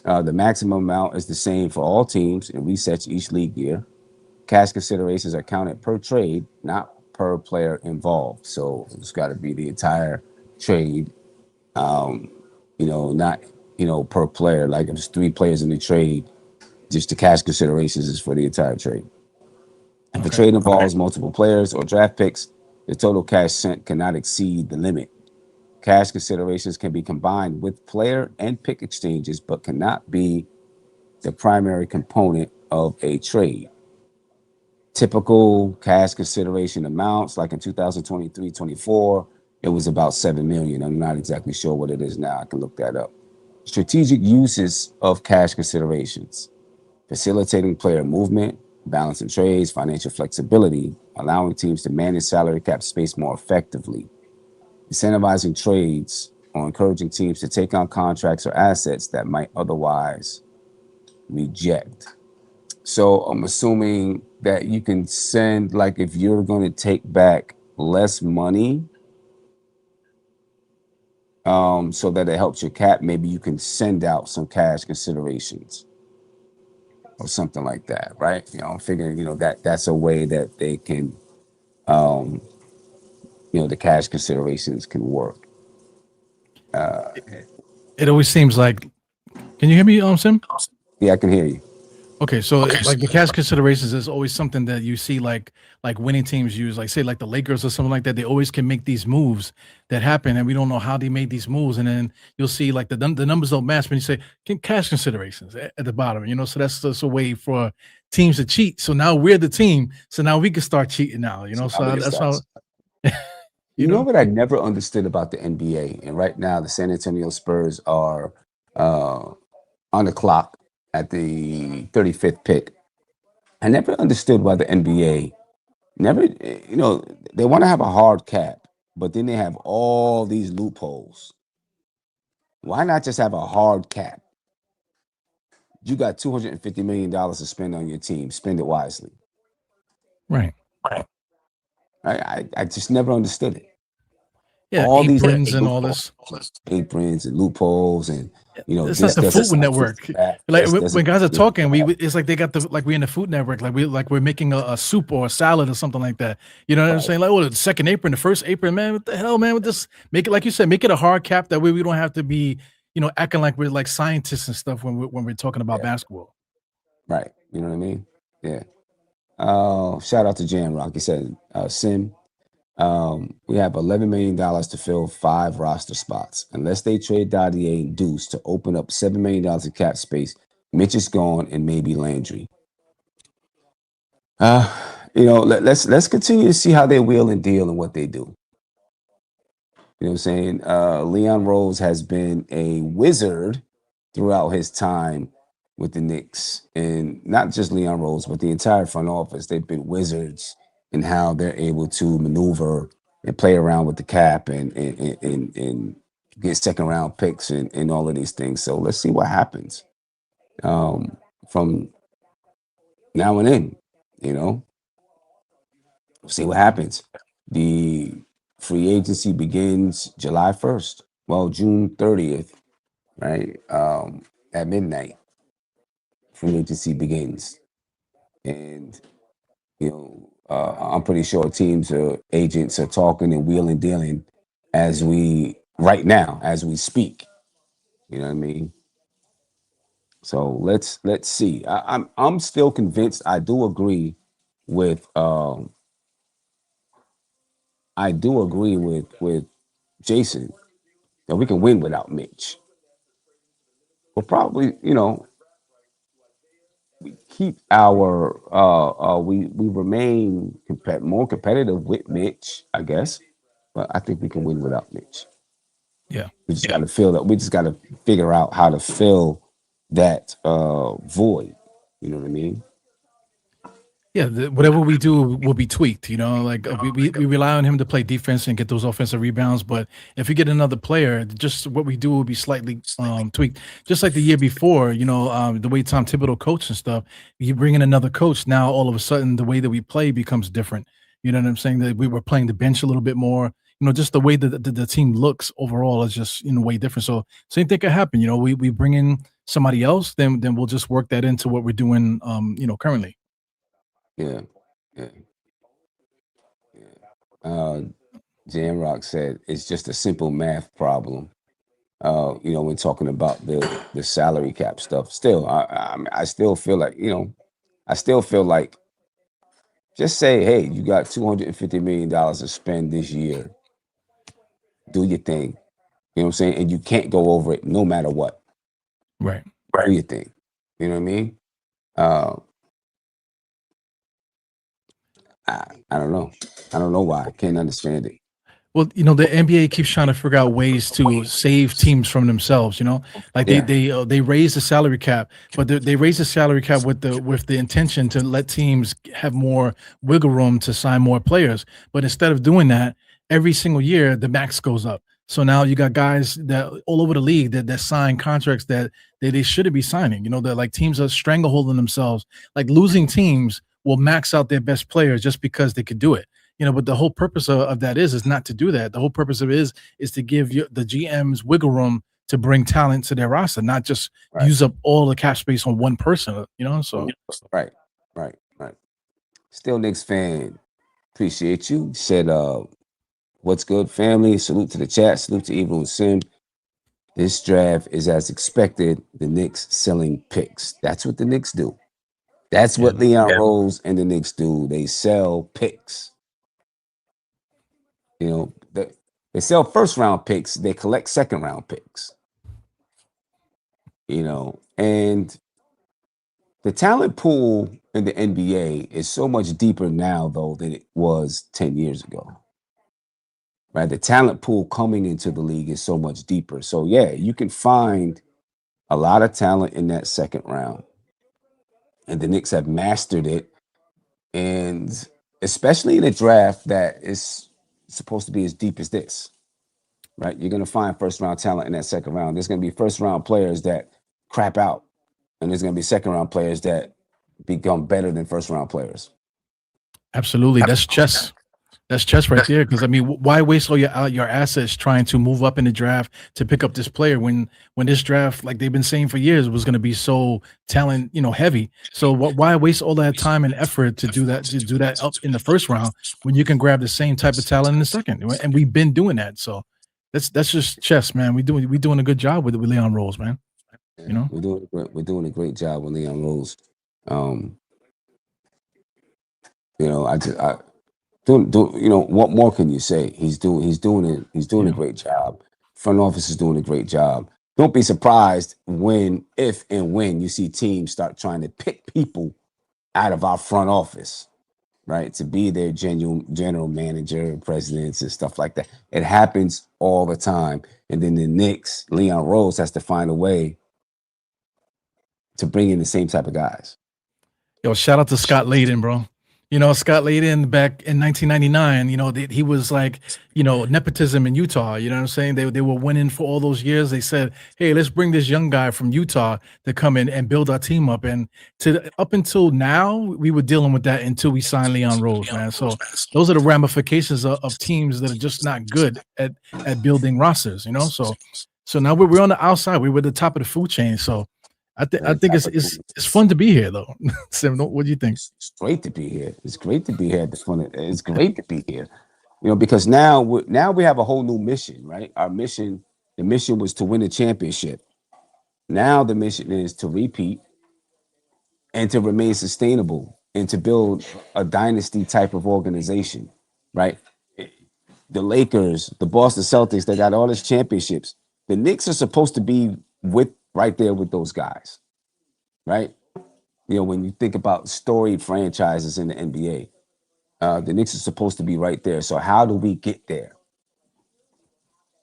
B: The maximum amount is the same for all teams and resets each league year. Cash considerations are counted per trade, not per player involved. So it's got to be the entire trade, not, per player. Like if there's 3 players in the trade, just the cash considerations is for the entire trade. If the trade involves multiple players or draft picks, the total cash sent cannot exceed the limit. Cash considerations can be combined with player and pick exchanges, but cannot be the primary component of a trade. Typical cash consideration amounts, like in 2023-24, it was about $7 million. I'm not exactly sure what it is now. I can look that up. Strategic uses of cash considerations: facilitating player movement, balancing trades, financial flexibility, allowing teams to manage salary cap space more effectively, incentivizing trades, or encouraging teams to take on contracts or assets that might otherwise reject. So I'm assuming that you can send, like, if you're going to take back less money, so that it helps your cap, maybe you can send out some cash considerations or something like that, right? I'm figuring, that's a way that they can, the cash considerations can work.
C: It always seems like. Can you hear me, Sim?
B: Yeah, I can hear you.
C: Okay, so like the cash considerations is always something that you see like winning teams use, like say like the Lakers or something like that. They always can make these moves that happen, and we don't know how they made these moves. And then you'll see like the numbers don't match when you say cash considerations at the bottom. So that's just a way for teams to cheat. So now we're the team, so now we can start cheating now. So that's how.
B: You know what I never understood about the NBA, and right now the San Antonio Spurs are on the clock at the 35th pick. I never understood why the NBA never, they want to have a hard cap, but then they have all these loopholes. Why not just have a hard cap? You got $250 million to spend on your team. Spend it wisely.
C: Right.
B: I just never understood it.
C: Yeah,
B: All these
C: aprons and all this.
B: aprons and loopholes, and
C: It's like the Food Network. Like when guys are talking, it's like they got we're in the Food Network, like we're making a soup or a salad or something like that. You know what I'm saying? Like, the second apron, the first apron, man. What the hell, man? With this, make it like you said, make it a hard cap. That way we don't have to be, acting like we're like scientists and stuff when we're talking about basketball.
B: Right. You know what I mean? Yeah. Shout out to Jan Rock. He said, Sim, we have $11 million to fill 5 roster spots. Unless they trade Dadier and Deuce to open up $7 million in cap space, Mitch is gone and maybe Landry. Let's continue to see how they wheel and deal and what they do. You know what I'm saying? Leon Rose has been a wizard throughout his time with the Knicks, and not just Leon Rose, but the entire front office. They've been wizards in how they're able to maneuver and play around with the cap and get second round picks and all of these things. So let's see what happens from now and then. We'll see what happens. The free agency begins July 1st. Well, June 30th, right? At midnight, free agency begins. And, I'm pretty sure teams or agents are talking and wheeling and dealing right now, as we speak. You know what I mean? So let's see. I'm still convinced. I do agree with Jason that we can win without Mitch. But probably, we keep we remain more competitive with Mitch, I guess. But I think we can win without Mitch.
C: Yeah.
B: We just got to feel that. We just got to figure out how to fill that void. You know what I mean?
C: Yeah, whatever we do will be tweaked. Like we rely on him to play defense and get those offensive rebounds. But if we get another player, just what we do will be slightly tweaked. Just like the year before, the way Tom Thibodeau coached and stuff. You bring in another coach, now all of a sudden the way that we play becomes different. You know what I'm saying? That we were playing the bench a little bit more. Just the way that the team looks overall is just way different. So same thing could happen. We bring in somebody else, then we'll just work that into what we're doing. Currently.
B: Yeah. Jan Rock said it's just a simple math problem. When talking about the salary cap stuff. Still, I still feel like, just say, hey, you got $250 million to spend this year. Do your thing. You know what I'm saying? And you can't go over it no matter what.
C: Right.
B: Do your thing. You know what I mean? I don't know. I don't know why. I can't understand it.
C: Well, the NBA keeps trying to figure out ways to save teams from themselves. Like
B: Yeah.
C: they raise the salary cap, but they raise the salary cap with the intention to let teams have more wiggle room to sign more players. But instead of doing that, every single year the max goes up. So now you got guys that all over the league that sign contracts that they shouldn't be signing. That like teams are strangleholding themselves. Like losing teams will max out their best players just because they could do it. But the whole purpose of that is not to do that. The whole purpose of it is to give the GMs wiggle room to bring talent to their roster, not just
B: Right.
C: use up all the cap space on one person. So
B: Right. Still Knicks fan. Appreciate you. Said, what's good, family? Salute to the chat. Salute to Evil and Sim. This draft is as expected. The Knicks selling picks. That's what the Knicks do. That's what Leon Rose and the Knicks do. They sell picks. They sell first round picks. They collect second round picks. And the talent pool in the NBA is so much deeper now, though, than it was 10 years ago. Right? The talent pool coming into the league is so much deeper. So, yeah, you can find a lot of talent in that second round. And the Knicks have mastered it. And especially in a draft that is supposed to be as deep as this, right? You're going to find first round talent in that second round. There's going to be first round players that crap out, and there's going to be second round players that become better than first round players.
C: Absolutely. That's chess. That's chess right there. Because why waste all your assets trying to move up in the draft to pick up this player when this draft, like they've been saying for years, was going to be so talent heavy. So why waste all that time and effort to do that up in the first round when you can grab the same type of talent in the second? And we've been doing that. So that's just chess, man. We're doing a good job with Leon Rose, man.
B: We're doing a great job with Leon Rose. What more can you say? He's doing a great job. Front office is doing a great job. Don't be surprised if and when you see teams start trying to pick people out of our front office, right, to be their general manager, presidents, and stuff like that. It happens all the time. And then the Knicks, Leon Rose has to find a way to bring in the same type of guys.
C: Yo, shout out to Scott Layden, bro. Scott Layden back in 1999, he was like, nepotism in Utah. You know what I'm saying? They were winning for all those years. They said, hey, let's bring this young guy from Utah to come in and build our team up. And up until now, we were dealing with that until we signed Leon Rose, man. So those are the ramifications of teams that are just not good at building rosters, So now we're on the outside. We're at the top of the food chain. So I think it's fun to be here, though. Sim, what do you think?
B: It's great to be here. It's great to be here. It's great to be here. Because now we have a whole new mission, right? The mission was to win a championship. Now the mission is to repeat and to remain sustainable and to build a dynasty type of organization, right? The Lakers, the Boston Celtics, they got all these championships. The Knicks are supposed to be right there with those guys, right? When you think about storied franchises in the NBA, the Knicks are supposed to be right there. So how do we get there?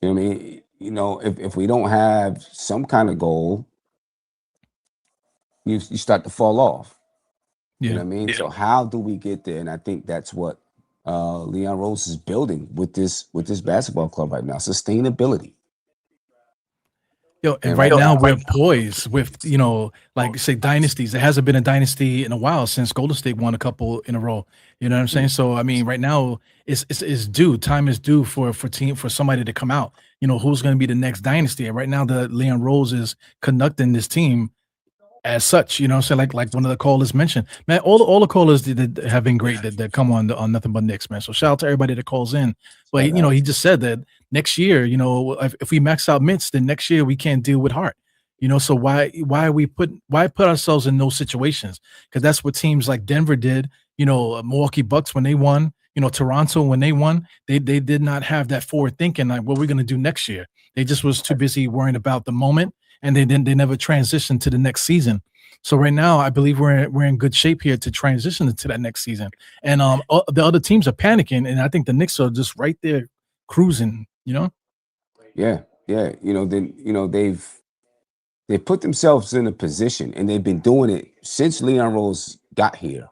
B: You know what I mean? If we don't have some kind of goal, you start to fall off. You know what I mean? Yeah. So how do we get there? And I think that's what Leon Rose is building with this basketball club right now. Sustainability.
C: And right now we're poised with, like say dynasties. There hasn't been a dynasty in a while since Golden State won a couple in a row. You know what I'm saying? So right now it's due. Time is due for somebody to come out. Who's going to be the next dynasty? And right now the Leon Rose is conducting this team as such. So like one of the callers mentioned, man, all the callers that have been great that come on Nothing But Knicks, man. So shout out to everybody that calls in. But he just said that next year, if we max out mints, then next year we can't deal with Hart. So why put ourselves in those situations? Because that's what teams like Denver did. Milwaukee Bucks when they won. Toronto when they won, they did not have that forward thinking like what we're going to do next year. They just was too busy worrying about the moment, and they never transitioned to the next season. So right now, I believe we're in good shape here to transition into that next season. And the other teams are panicking, and I think the Knicks are just right there cruising.
B: Yeah, yeah. They put themselves in a position, and they've been doing it since Leon Rose got here,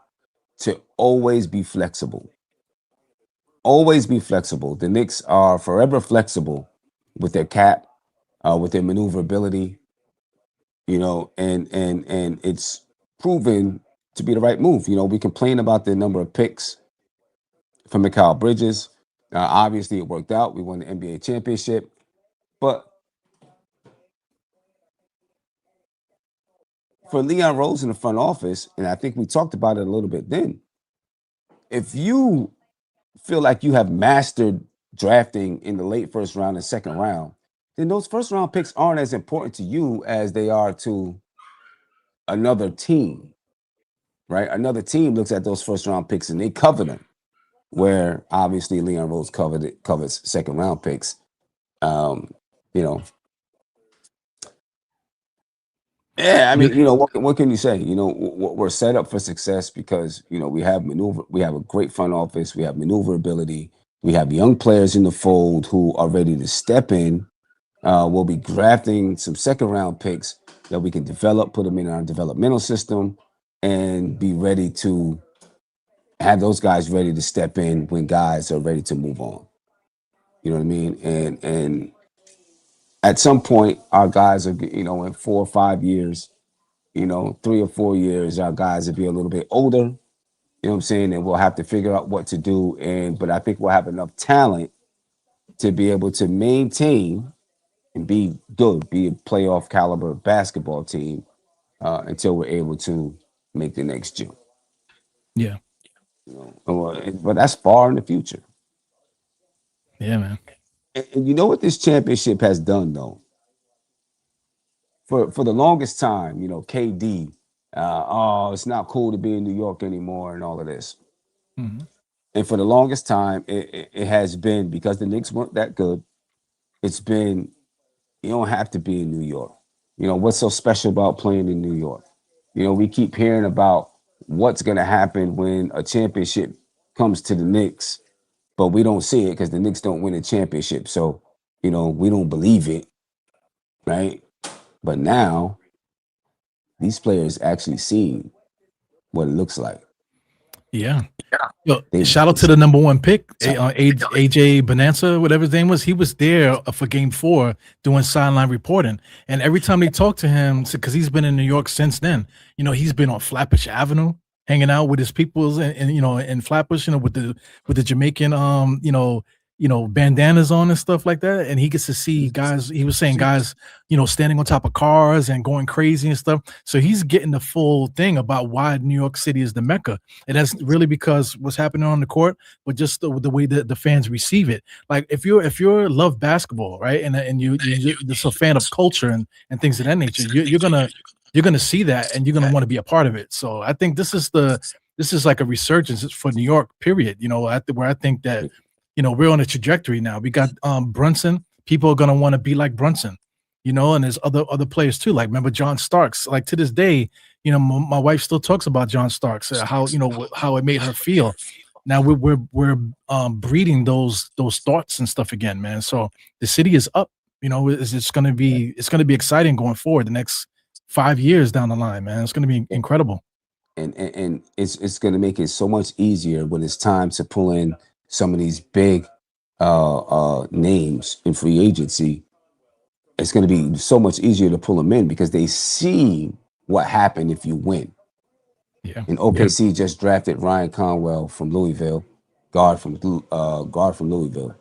B: to always be flexible. Always be flexible. The Knicks are forever flexible with their cap, with their maneuverability, and it's proven to be the right move. We complain about the number of picks from Mikal Bridges. Obviously, it worked out. We won the NBA championship, but for Leon Rose in the front office, and I think we talked about it a little bit then, if you feel like you have mastered drafting in the late first round and second round, then those first round picks aren't as important to you as they are to another team, right? Another team looks at those first round picks and they cover them, where obviously Leon Rose covers second round picks. You know, Yeah, I mean, what can you say? We're set up for success because we have a great front office, we have maneuverability, we have young players in the fold who are ready to step in. We'll be drafting some second round picks that we can develop, put them in our developmental system, and be ready to have those guys ready to step in when guys are ready to move on. You know what I mean? And at some point, our guys are in 4 or 5 years. 3 or 4 years, our guys will be a little bit older, you know what I'm saying? And we'll have to figure out what to do. But I think we'll have enough talent to be able to maintain and be good, be a playoff caliber basketball team until we're able to make the next jump.
C: Yeah.
B: But that's far in the future.
C: Yeah, man.
B: And you know what this championship has done, though? For the longest time, KD, it's not cool to be in New York anymore and all of this.
C: Mm-hmm.
B: And for the longest time, it has been because the Knicks weren't that good. It's been, you don't have to be in New York. What's so special about playing in New York? We keep hearing about what's going to happen when a championship comes to the Knicks, but we don't see it because the Knicks don't win a championship. So, we don't believe it, right? But now, these players actually see what it looks like.
C: Yeah. Yo, shout out to the number 1 pick, AJ Bonanza, whatever his name was. He was there for Game 4 doing sideline reporting, and every time they talk to him, because he's been in New York since then, he's been on Flatbush Avenue, hanging out with his peoples, and in Flatbush, with the Jamaican, bandanas on and stuff like that, and he gets to see guys. He was saying guys, standing on top of cars and going crazy and stuff. So he's getting the full thing about why New York City is the Mecca. And that's really because what's happening on the court, but just the way that the fans receive it. Like if you're love basketball, right, and you're just a fan of culture and things of that nature, you're gonna see that and you're gonna want to be a part of it. So I think this is like a resurgence for New York, period. Where I think that we're on a trajectory now. We got Brunson. People are gonna want to be like Brunson, and there's other players too. Like remember John Starks. Like to this day, my wife still talks about John Starks, how how it made her feel. Now we're breeding those thoughts and stuff again, man. So the city is up. It's gonna be exciting going forward the next 5 years down the line, man. It's gonna be incredible.
B: And it's going to make it so much easier when it's time to pull in some of these big names in free agency. It's going to be so much easier to pull them in because they see what happened if you win.
C: Yeah.
B: And OKC just drafted Ryan Conwell from Louisville, guard from Louisville,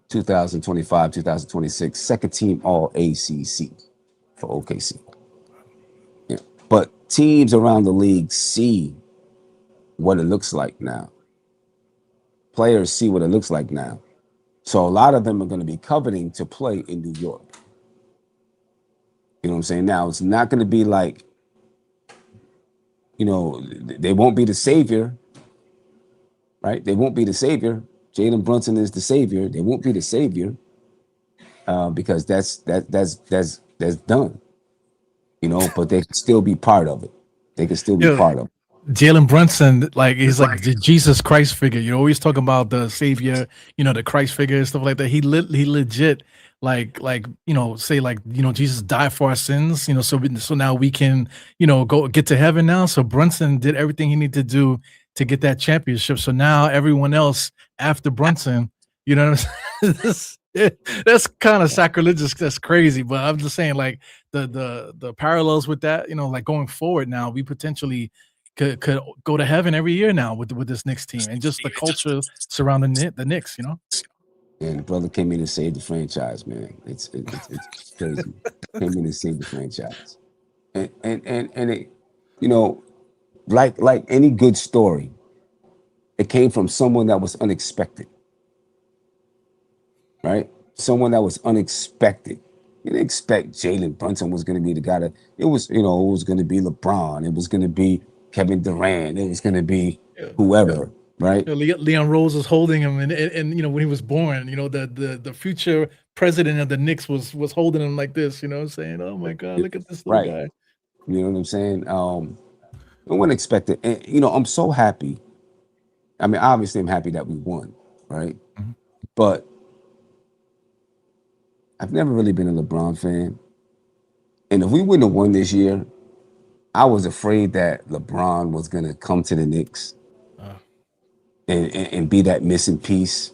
B: 2025, 2026, second team All ACC for OKC. Yeah. But teams around the league see what it looks like now. Players see what it looks like now. So a lot of them are going to be coveting to play in New York. You know what I'm saying? Now, it's not going to be like, they won't be the savior, right? They won't be the savior. Jalen Brunson is the savior. They won't be the savior because that's done. but they could still be part of it. They could still be
C: Yeah.
B: part of it.
C: Jalen Brunson, like he's like the Jesus Christ figure. You always talk about the Savior, the Christ figure and stuff like that. He legit like say like Jesus died for our sins. So now we can go get to heaven now. So Brunson did everything he needed to do to get that championship. So now everyone else after Brunson, what I'm saying? That's kind of sacrilegious. That's crazy. But I'm just saying like the parallels with that. Like going forward now, we potentially could go to heaven every year now with this Knicks team and just the culture surrounding the Knicks.
B: And the brother came in and saved the franchise, man. It's crazy. Came in and saved the franchise, and it, like any good story, it came from someone that was unexpected, right? Someone that was unexpected. You didn't expect Jalen Brunson was going to be the guy that it was. It was going to be LeBron. It was going to be Kevin Durant. It was going to be whoever, right?
C: Leon Rose was holding him, and when he was born, the future president of the Knicks was holding him like this, saying, "Oh my God, look at this little guy."
B: You know what I'm saying? No one expected, and I'm so happy. I mean, obviously, I'm happy that we won, right?
C: Mm-hmm.
B: But I've never really been a LeBron fan, and if we wouldn't have won this year, I was afraid that LeBron was going to come to the Knicks and be that missing piece.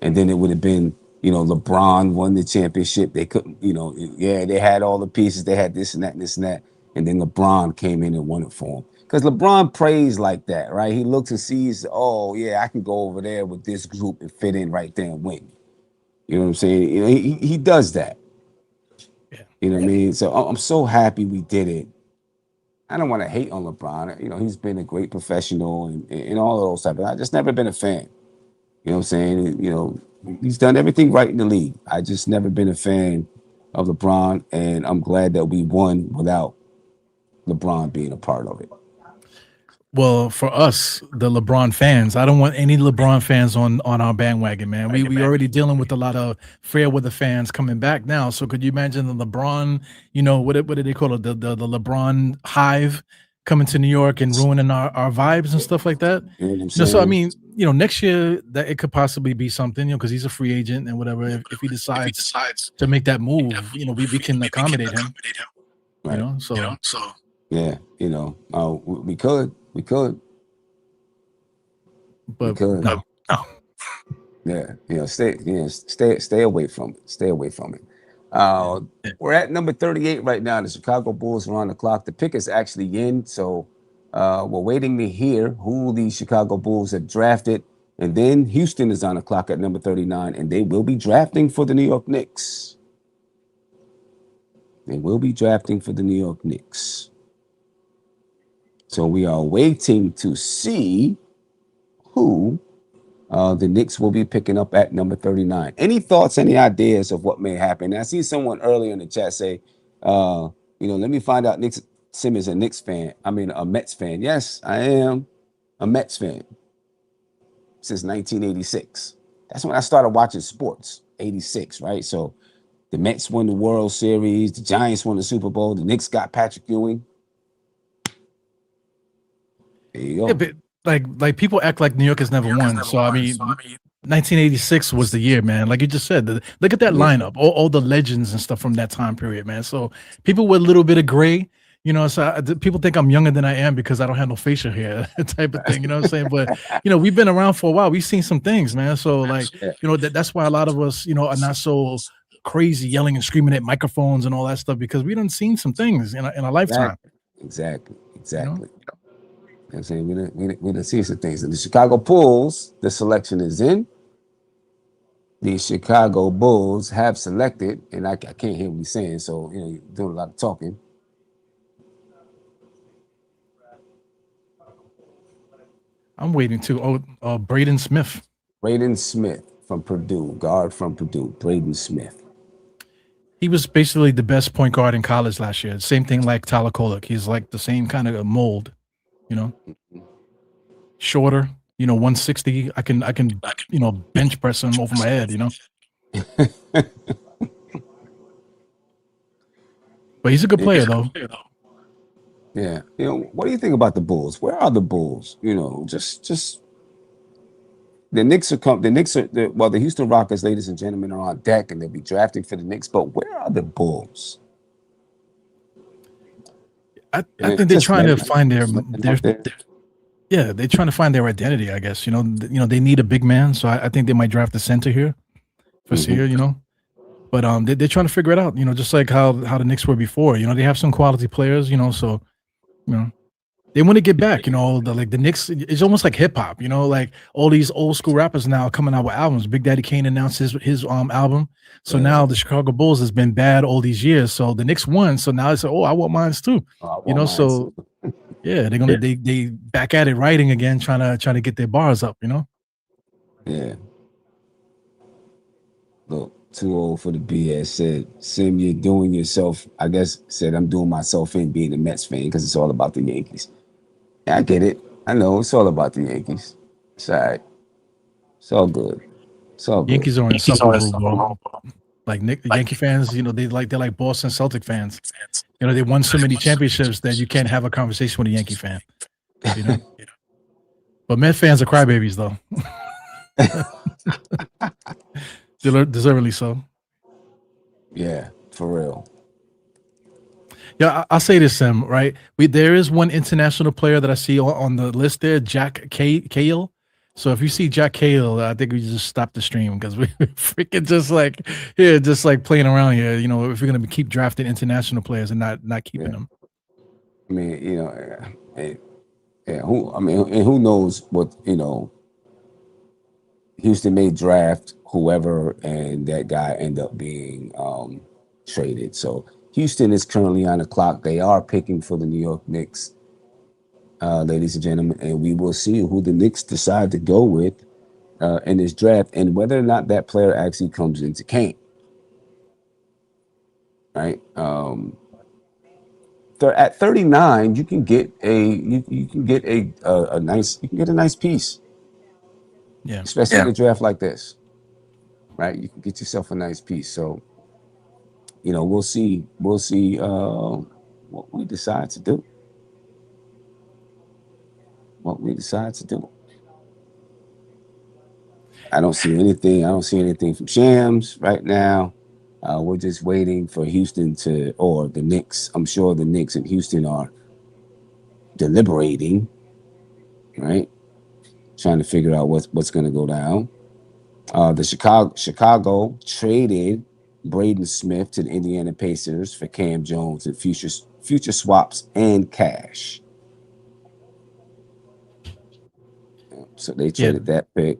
B: And then it would have been, LeBron won the championship. They couldn't, they had all the pieces. They had this and that and this and that. And then LeBron came in and won it for him. Because LeBron prays like that, right? He looks and sees, oh, yeah, I can go over there with this group and fit in right there and win. You know what I'm saying? He does that.
C: Yeah.
B: You know what I mean? So I'm so happy we did it. I don't want to hate on LeBron. He's been a great professional and all of those stuff. But I just never been a fan. You know what I'm saying? He's done everything right in the league. I just never been a fan of LeBron, and I'm glad that we won without LeBron being a part of it.
C: Well, for us, the LeBron fans, I don't want any LeBron fans on our bandwagon, man. We already dealing with a lot of fair weather fans coming back now. So could you imagine the LeBron, what do they call it? The LeBron hive coming to New York and ruining our vibes and stuff like that.
B: You know what I'm saying?
C: So I mean, next year that it could possibly be something, because he's a free agent and whatever. If he decides to make that move, we can accommodate him.
B: Right.
C: So
B: yeah, we could.
C: But
B: we could.
C: no.
B: Yeah, stay away from it. Stay away from it. We're at number 38 right now. The Chicago Bulls are on the clock. The pick is actually in, so we're waiting to hear who the Chicago Bulls have drafted. And then Houston is on the clock at number 39, and they will be drafting for the New York Knicks. So we are waiting to see who the Knicks will be picking up at number 39. Any thoughts, any ideas of what may happen? I see someone earlier in the chat say, let me find out Sim is a Knicks fan. I mean, a Mets fan. Yes, I am a Mets fan since 1986. That's when I started watching sports, 86, right? So the Mets won the World Series. The Giants won the Super Bowl. The Knicks got Patrick Ewing. There you go.
C: Yeah, but like people act like New York has never won. So I mean, 1986 was the year, man. Like you just said, look at that lineup, all the legends and stuff from that time period, man. So people with a little bit of gray, so people think I'm younger than I am because I don't have no facial hair type of thing. You know what I'm saying? But we've been around for a while. We've seen some things, man. So like, that's why a lot of us, are not so crazy yelling and screaming at microphones and all that stuff, because we done seen some things in a lifetime.
B: Exactly. You know what I'm saying? We done see some things. And the Chicago Bulls, the selection is in. The Chicago Bulls have selected, and I can't hear what he's saying, so you're doing a lot of talking.
C: I'm waiting too. Braden Smith.
B: Braden Smith from Purdue, guard from Purdue, Braden Smith.
C: He was basically the best point guard in college last year. Same thing like Tyler Kolek. He's like the same kind of mold, shorter, 160. I can bench press him over my head, But he's a good player, though.
B: Yeah. What do you think about the Bulls? Where are the Bulls? Just the Knicks the Houston Rockets, ladies and gentlemen, are on deck and they'll be drafting for the Knicks. But where are the Bulls?
C: I think they're trying to find their they're trying to find their identity, I guess. They need a big man, so I think they might draft a center here for Sear, But they're trying to figure it out, just like how the Knicks were before. They have some quality players, so they want to get back, the Knicks. It's almost like hip hop, like all these old school rappers now coming out with albums. Big Daddy Kane announced his album, so now the Chicago Bulls has been bad all these years. So the Knicks won, so now it's I want mine too, So yeah, they're gonna they back at it writing again, trying to get their bars up,
B: Yeah. Look, too old for the BS. Said, Sim, you're doing yourself. I guess said I'm doing myself in being a Mets fan because it's all about the Yankees. Yeah, I get it. I know it's all about the Yankees. It's all right. It's all good. It's all good.
C: Yankees are insufferable, bro. Like Yankee fans, they're like Boston Celtic fans. They won so many championships that you can't have a conversation with a Yankee fan. But Met fans are crybabies, though. Deservedly so.
B: Yeah, for real.
C: Yeah, I'll say this, Sam. Right, there is one international player that I see on the list there, Jack Kayil. So if you see Jack Kayil, I think we just stop the stream because we're freaking just like playing around here. If we're gonna keep drafting international players and not keeping them.
B: I mean, who knows what Houston may draft whoever, and that guy end up being traded. So Houston is currently on the clock. They are picking for the New York Knicks, ladies and gentlemen, and we will see who the Knicks decide to go with in this draft and whether or not that player actually comes into camp. Right? At 39, you can get a nice piece.
C: Yeah,
B: especially in a draft like this, right? You can get yourself a nice piece. So, we'll see what we decide to do. I don't see anything from Shams right now. We're just waiting for Houston or the Knicks. I'm sure the Knicks and Houston are deliberating, right? Trying to figure out what's going to go down. The Chicago traded Braden Smith to the Indiana Pacers for Cam Jones and future swaps and cash. So they traded that pick.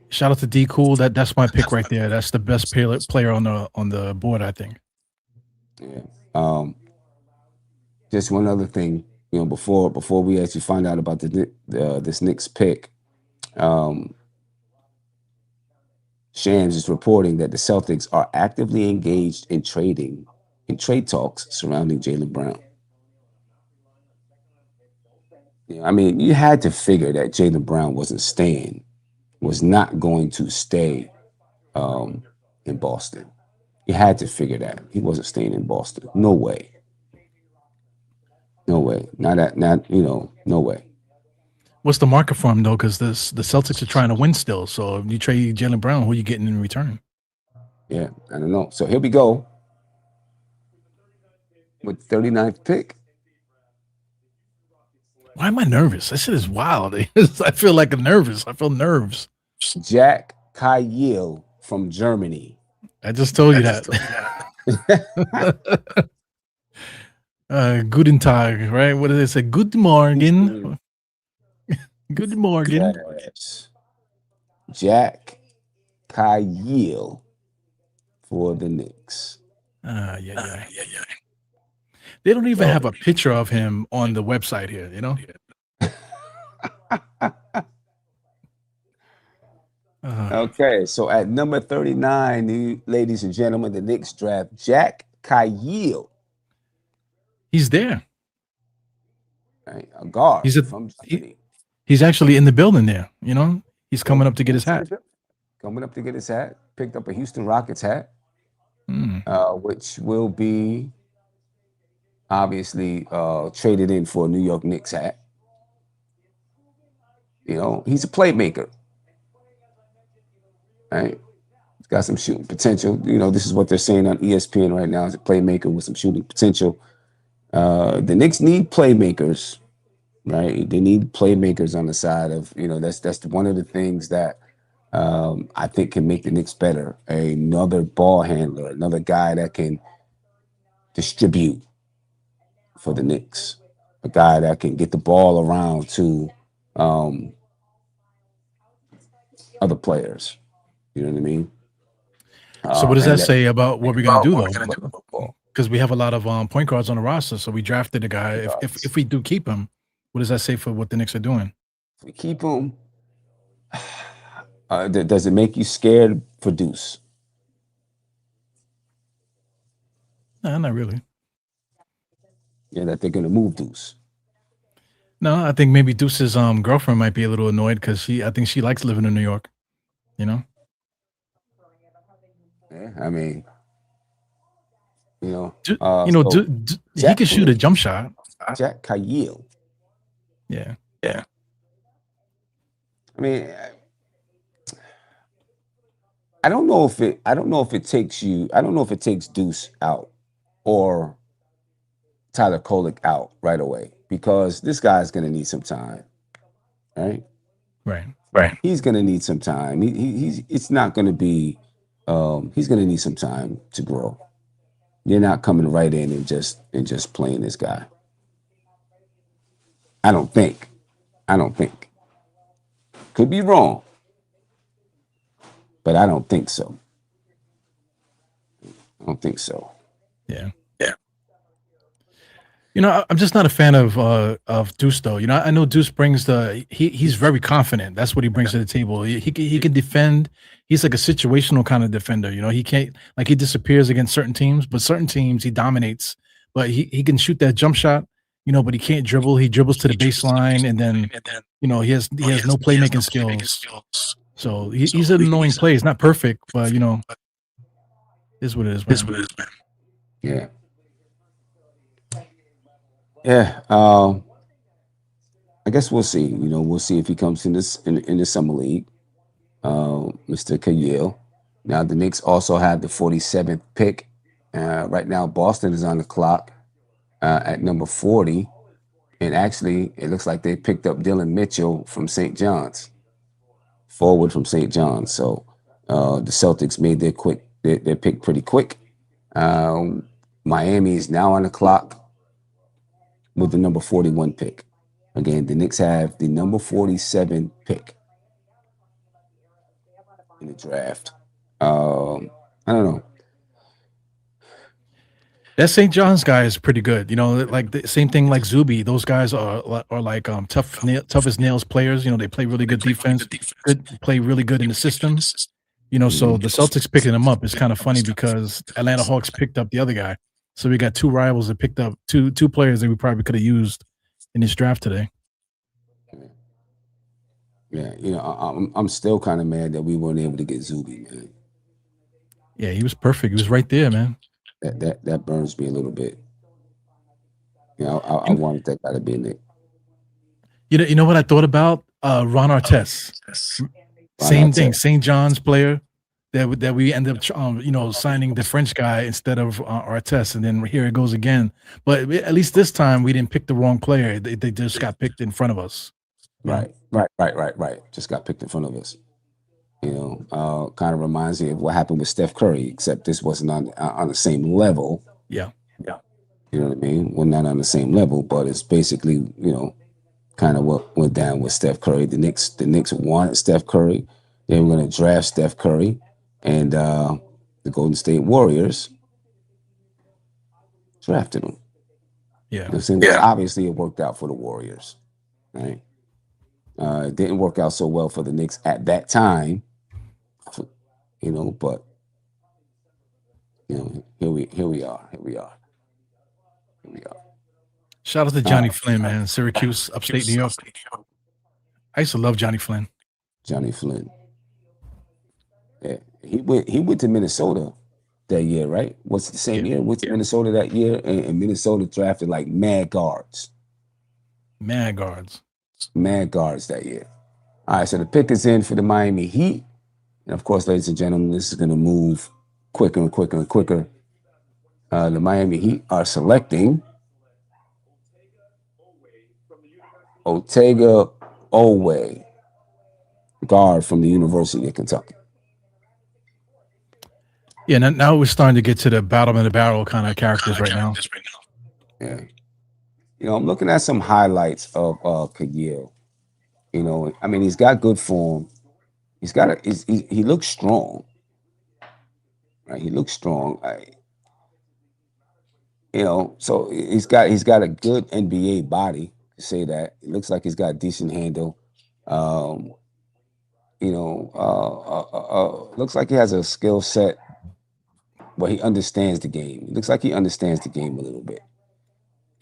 C: Shout out to D Cool. That's my pick right there. That's the best player on the board, I think.
B: Yeah. Just one other thing, before we actually find out about this Knicks pick. Shams is reporting that the Celtics are actively engaged in trade talks surrounding Jaylen Brown. I mean, you had to figure that Jaylen Brown was not going to stay in Boston. You had to figure that he wasn't staying in Boston. No way. No way. No way.
C: What's the market for him, though? Because the Celtics are trying to win still. So if you trade Jaylen Brown, who are you getting in return?
B: Yeah, I don't know. So here we go with 39th pick.
C: Why am I nervous? That shit is wild. I feel like I'm nervous. I feel nerves.
B: Jack Kayil from Germany.
C: I just told you that. Guten Tag, right? What do they say? Good morning. Good morning.
B: Yes. Jack Kayil for the Knicks.
C: Yeah. They don't even have a picture of him on the website here,
B: Okay, so at number 39, ladies and gentlemen, the Knicks draft Jack Kayil.
C: He's there.
B: Right, a guard from Germany.
C: He's actually in the building there, He's coming up to get his hat.
B: Picked up a Houston Rockets hat, which will be obviously traded in for a New York Knicks hat. You know, he's a playmaker. Right? He's got some shooting potential. You know, this is what they're saying on ESPN right now. He's a playmaker with some shooting potential. The Knicks need playmakers, right? They need playmakers on the side of, you know, that's one of the things that I think can make the Knicks better. Another ball handler, another guy that can distribute for the Knicks, a guy that can get the ball around to other players. You know what I mean?
C: So what does
B: And
C: that say about what we're gonna do though?
B: football.
C: Because we have a lot of point guards on the roster, so we drafted a guy. If we do keep him, what does that say for what the Knicks are doing?
B: If we keep him, does it make you scared for Deuce?
C: No, not really.
B: Yeah, that they're gonna move Deuce.
C: No, I think maybe Deuce's girlfriend might be a little annoyed because I think she likes living in New York. You know.
B: Yeah, I mean, you know,
C: he
B: Jack
C: can shoot a jump shot.
B: Jack Kayil.
C: Yeah.
B: I mean, I don't know if it takes you. I don't know if it takes Deuce out or Tyler Kolek out right away because this guy's gonna need some time, right?
C: Right.
B: He's gonna need some time. He's it's not gonna be. He's gonna need some time to grow. You're not coming right in and just playing this guy. I don't think. Could be wrong, but I don't think so.
C: Yeah. You know, I'm just not a fan of Deuce though. You know, I know Deuce brings he's very confident. That's what he brings to the table. He can defend. He's like a situational kind of defender. You know, he can't like he disappears against certain teams, but certain teams he dominates. But he can shoot that jump shot. You know, but he can't dribble. He dribbles to the baseline, and then you know he has no playmaking skills. So he's an annoying player. He's not perfect, but you know, is what it is, man.
B: Yeah. Yeah. I guess we'll see. You know, we'll see if he comes in the summer league. Mr. Kayil. Now the Knicks also have the 47th pick. Right now, Boston is on the clock at number 40, and actually, it looks like they picked up Dylan Mitchell from St. John's, forward from St. John's. So the Celtics made their pick pretty quick. Miami is now on the clock with the number 41 pick. Again, the Knicks have the number 47 pick in the draft. I don't know.
C: That St. John's guy is pretty good. You know, like the same thing like Zuby. Those guys are like tough as nails players. You know, they play really good defense, play really good in the system. You know, so the Celtics picking them up is kind of funny because Atlanta Hawks picked up the other guy. So we got two rivals that picked up two players that we probably could have used in this draft today.
B: Yeah, you know, I'm still kind of mad that we weren't able to get Zuby, man.
C: Yeah, he was perfect. He was right there, man.
B: That burns me a little bit. You know, I wanted that guy to be in there.
C: You know what I thought about? Ron Artest. Same thing. St. John's player that we ended up signing the French guy instead of Artest, and then here it goes again. But at least this time we didn't pick the wrong player. They just got picked in front of us.
B: Right. Just got picked in front of us. You know, kind of reminds me of what happened with Steph Curry, except this wasn't on the same level.
C: Yeah.
B: You know what I mean? We're not on the same level, but it's basically, you know, kind of what went down with Steph Curry. The Knicks wanted Steph Curry. They were going to draft Steph Curry, and the Golden State Warriors drafted him.
C: Yeah.
B: You know what I'm saying? Obviously, it worked out for the Warriors, right? It didn't work out so well for the Knicks at that time, you know. But you know, here we are.
C: Shout out to Johnny Flynn, man. Syracuse, upstate New York. I used to love Johnny Flynn.
B: Johnny Flynn. Yeah, he went to Minnesota that year, right? What's the same year? What's Minnesota that year? And Minnesota drafted like mad guards.
C: Mad guards.
B: Mad guards that year. All right, so the pick is in for the Miami Heat. And of course, ladies and gentlemen, this is going to move quicker and quicker and quicker. The Miami Heat are selecting Otega Oweh, guard from the University of Kentucky.
C: Yeah, now we're starting to get to the bottom of the barrel kind of characters right now.
B: Yeah. I'm looking at some highlights of Kayil. I mean, he's got good form. He looks strong. Right? He looks strong. So he's got a good NBA body, to say that. It looks like he's got a decent handle. Looks like he has a skill set where he understands the game. It looks like he understands the game a little bit.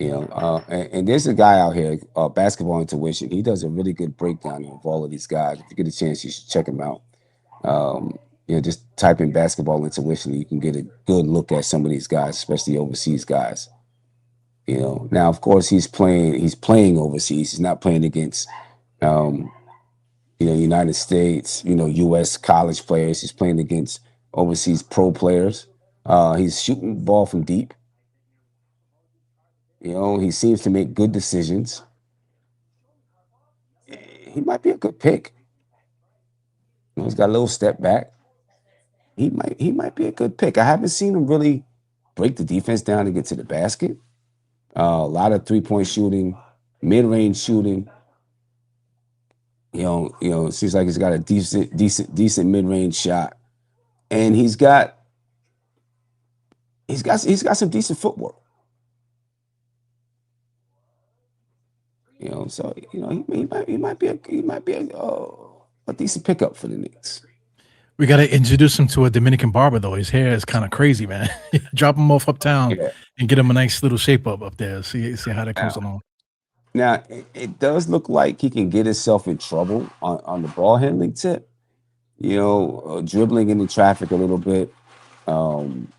B: And there's a guy out here, Basketball Intuition. He does a really good breakdown of all of these guys. If you get a chance, you should check him out. Just type in Basketball Intuition. You can get a good look at some of these guys, especially overseas guys. Now of course he's playing overseas. He's not playing against, United States, U.S. college players. He's playing against overseas pro players. He's shooting the ball from deep. He seems to make good decisions. He might be a good pick. He's got a little step back. He might be a good pick. I haven't seen him really break the defense down to get to the basket. A lot of 3-point shooting, mid-range shooting. It seems like he's got a decent mid-range shot, and he's got some decent footwork. So he might be a decent pickup for the Knicks.
C: We got to introduce him to a Dominican barber, though. His hair is kind of crazy, man. Drop him off uptown and get him a nice little shape up there. See how that goes along.
B: Now, it does look like he can get himself in trouble on the ball handling tip. Dribbling into traffic a little bit, and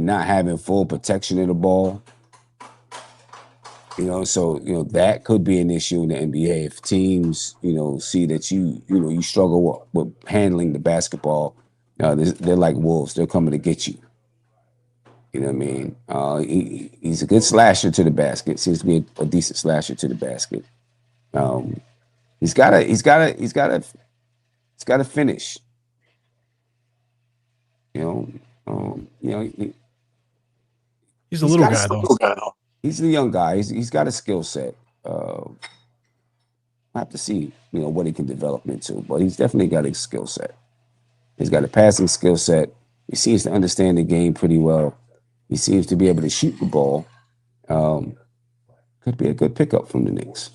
B: not having full protection of the ball. So that could be an issue in the NBA if teams see that you struggle with handling the basketball. They're like wolves. They're coming to get you. You know what I mean? He's a good slasher to the basket. Seems to be a decent slasher to the basket. He's got to finish.
C: He's a little guy though.
B: He's a young guy. He's got a skill set. I have to see, what he can develop into, but he's definitely got a skill set. He's got a passing skill set. He seems to understand the game pretty well. He seems to be able to shoot the ball. Could be a good pickup from the Knicks.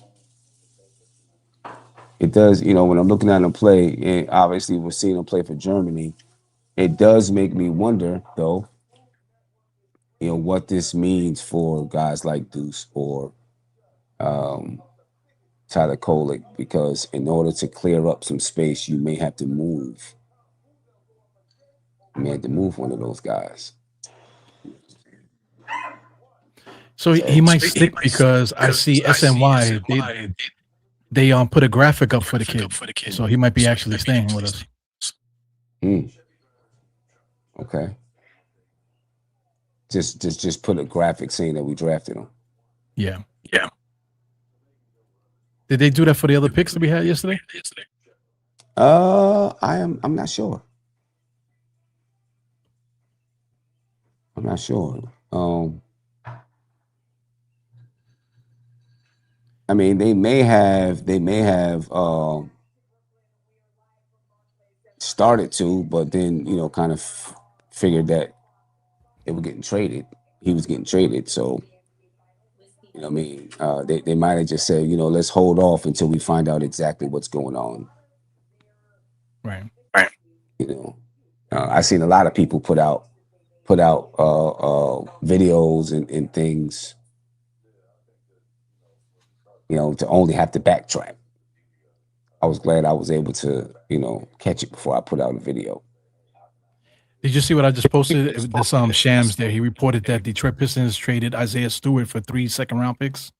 B: It does, when I'm looking at him play, and obviously we're seeing him play for Germany, it does make me wonder, though, what this means for guys like Deuce or Tyler Kolick, because in order to clear up some space, you may have to move. You may have to move one of those guys.
C: So he might stick because I see SNY. They put a graphic up for the kid, so he might be actually staying with us.
B: Okay. Just put a graphic saying that we drafted him.
C: Yeah. Did they do that for the other picks that we had yesterday?
B: I'm not sure. I'm not sure. I mean, they may have started to, but then kind of figured that they were getting traded. He was getting traded, so they might have just said, let's hold off until we find out exactly what's going on.
C: Right.
B: I've seen a lot of people put out videos and things, to only have to backtrack. I was glad I was able to, catch it before I put out a video.
C: Did you see what I just posted? This Shams there. He reported that Detroit Pistons traded Isaiah Stewart for 3 second-round picks.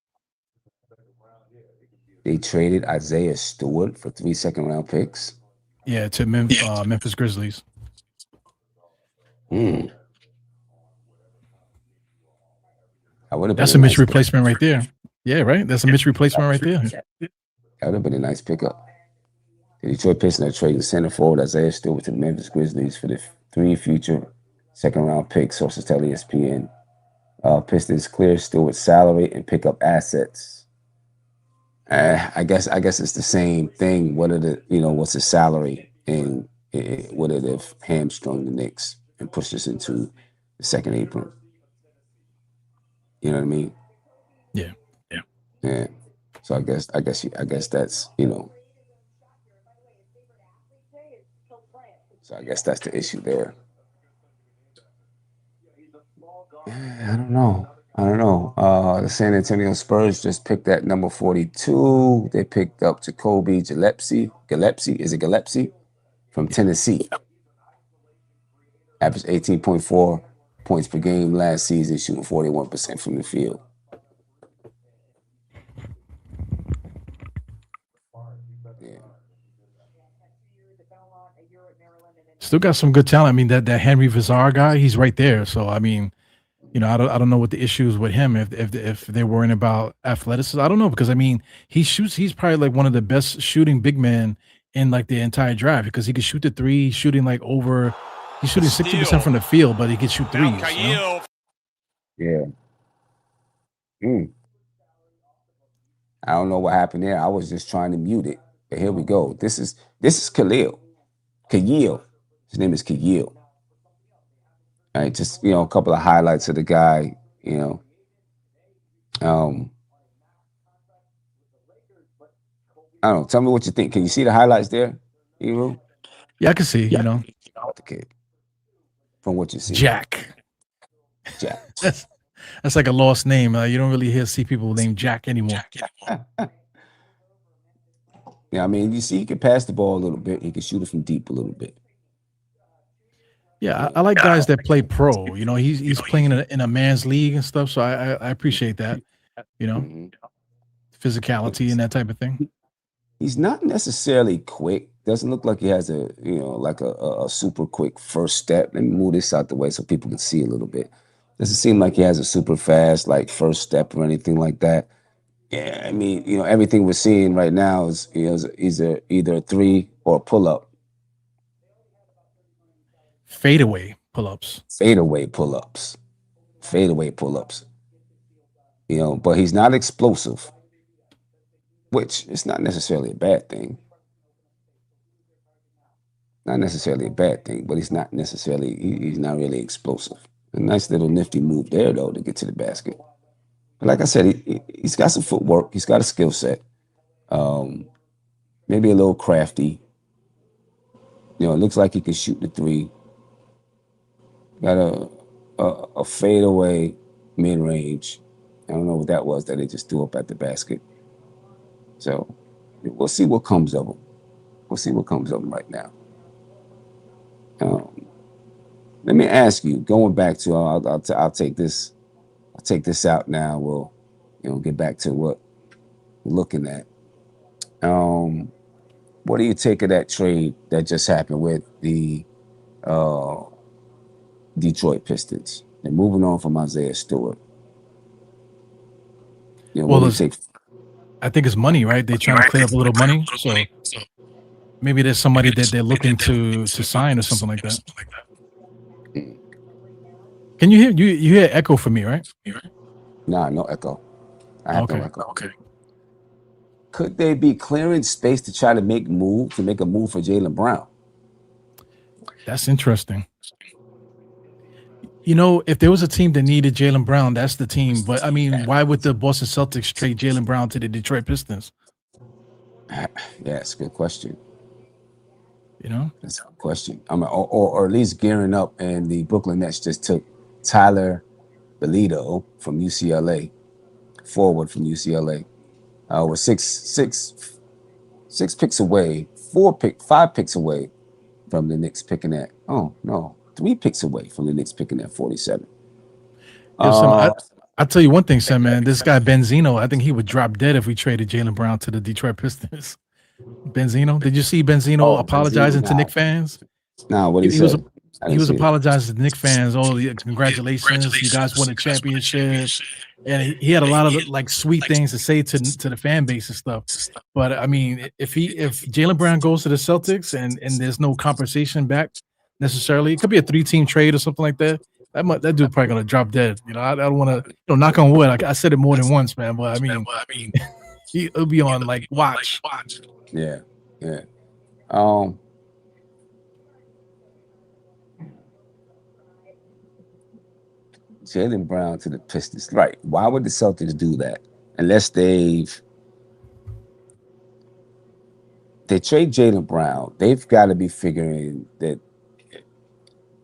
B: They traded Isaiah Stewart for 3 second-round picks.
C: Yeah, to Memphis Grizzlies.
B: I would have.
C: That's a Mitch replacement right there. Yeah, right. That's a Mitch replacement right there.
B: That would have been a nice pickup. The Detroit Pistons are trading center forward Isaiah Stewart to the Memphis Grizzlies for the 3 future second-round picks. Sources tell ESPN. Pistons clear Stewart's salary and pick up assets. I guess it's the same thing. What's his salary, and would it have hamstrung the Knicks and pushed us into the second apron? You know what I mean?
C: Yeah.
B: So I guess that's So I guess that's the issue there. I don't know. The San Antonio Spurs just picked that number 42. They picked up Jacoby Gillespie. Is it Gillespie? From Tennessee. Averaged 18.4 points per game last season, shooting 41% from the field.
C: Still got some good talent. I mean, that Henry Vizar guy, he's right there. So I mean, I don't know what the issue is with him. If they're worrying about athleticism, I don't know, because I mean, he's probably like one of the best shooting big men in like the entire draft, because he can shoot the three. He's shooting 60% from the field, but he can shoot threes.
B: Yeah. I don't know what happened there. I was just trying to mute it, but here we go. This is Kayil. His name is Kayil. All right, just a couple of highlights of the guy. I don't know. Tell me what you think. Can you see the highlights there, Eru?
C: Yeah, I can see. The
B: kid. From what you see,
C: Jack. That's like a lost name. You don't really see people named Jack anymore.
B: Yeah, I mean, you see, he can pass the ball a little bit. He can shoot it from deep a little bit.
C: Yeah, I like guys that play pro. He's playing in a man's league and stuff. So I appreciate that. Physicality and that type of thing.
B: He's not necessarily quick. Doesn't look like he has a super quick first step. Let me move this out the way so people can see a little bit. Doesn't seem like he has a super fast first step or anything like that. Yeah, I mean, everything we're seeing right now is either a three or a pull up.
C: Fadeaway pull-ups.
B: But he's not explosive, which is not necessarily a bad thing. But he's not really explosive. A nice little nifty move there, though, to get to the basket. But like I said, he's got some footwork. He's got a skill set. Maybe a little crafty. It looks like he can shoot the three. Got a fadeaway mid-range. I don't know what that was that they just threw up at the basket. So we'll see what comes of him. Right now. Let me ask you, going back to I'll take this out now. We'll get back to what we're looking at. What do you take of that trade that just happened with the Detroit Pistons? They're moving on from Isaiah Stewart.
C: I think it's money, right? They're trying to clear up a little money. So maybe there's somebody that they're looking to sign or something like that. Can you hear you hear echo from me, right?
B: Nah, no echo. I have no echo.
C: Okay.
B: Could they be clearing space to try to make a move for Jaylen Brown?
C: That's interesting. If there was a team that needed Jaylen Brown, that's the team. But I mean, why would the Boston Celtics trade Jaylen Brown to the Detroit Pistons?
B: Yeah, it's a good question.
C: That's
B: a good question. I mean, or at least gearing up, and the Brooklyn Nets just took Tyler Belito from UCLA, forward from UCLA. We're six picks away, 5 picks away from the Knicks picking at 3 picks away from the Knicks picking at 47.
C: Yo, Sam, I'll tell you one thing, Sam, man. This guy Benzino, I think he would drop dead if we traded Jaylen Brown to the Detroit Pistons. Benzino, did you see Benzino apologizing to Knicks fans?
B: Nah, what
C: He,
B: he
C: he was
B: said?
C: he was apologizing to Knicks fans. Oh, yeah, congratulations, you guys won a championship, and he had a lot of like sweet things to say to the fan base and stuff. But I mean, if Jaylen Brown goes to the Celtics and there's no compensation back necessarily, it could be a 3-team trade or something like that. That dude probably gonna drop dead. You know, I don't want to knock on wood. I said it more than once, man. But I mean, he'll be on like watch.
B: Yeah. Jaylen Brown to the Pistons. Right. Why would the Celtics do that? Unless they trade Jaylen Brown, they've got to be figuring that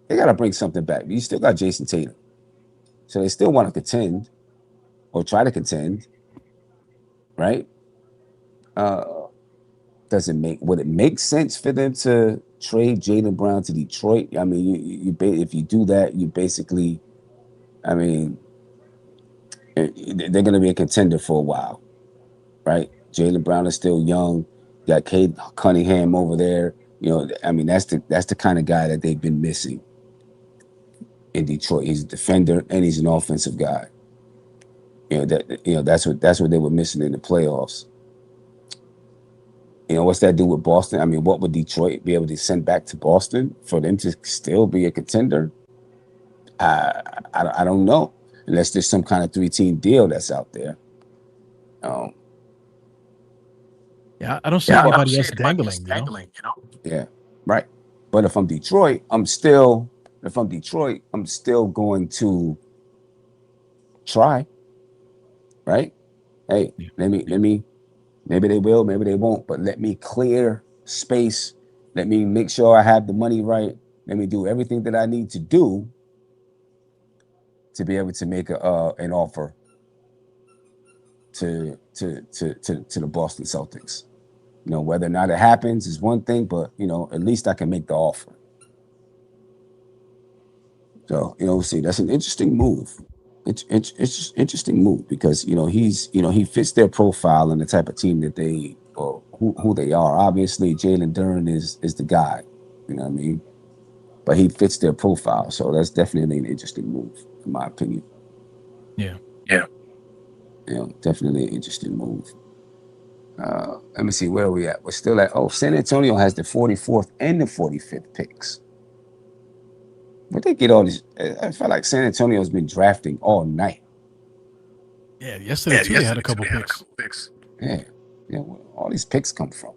B: they got to bring something back. You still got Jason Tatum. So they still want to contend or try to contend, right? Would it make sense for them to trade Jaylen Brown to Detroit? I mean, if you do that, you basically, I mean, they're going to be a contender for a while, right? Jaylen Brown is still young. You got Cade Cunningham over there. You know, I mean, that's the kind of guy that they've been missing in Detroit. He's a defender and he's an offensive guy. That's what they were missing in the playoffs. You know, what's that do with Boston? I mean, what would Detroit be able to send back to Boston for them to still be a contender? I don't know, unless there's some kind of 3-team deal that's out there.
C: Yeah, I don't see anybody else dangling. You know?
B: Yeah, right. But if I'm Detroit, I'm still going to try. Right? Hey, let me. Maybe they will, maybe they won't. But let me clear space. Let me make sure I have the money right. Let me do everything that I need to do to be able to make an offer to the Boston Celtics. You know, whether or not it happens is one thing, but you know, at least I can make the offer. So, you know, see, that's an interesting move. It's interesting move because, you know, he fits their profile and the type of team that they or who they are. Obviously, Jalen Duren is the guy, you know what I mean? But he fits their profile. So that's definitely an interesting move, in my opinion.
C: Yeah.
B: You know, definitely an interesting move. Let me see, where are we at? We're still at, San Antonio has the 44th and the 45th picks. But they get all this. I feel like San Antonio's been drafting all night.
C: Yeah, yesterday too, they had a couple picks.
B: Yeah, you know, where all these picks come from.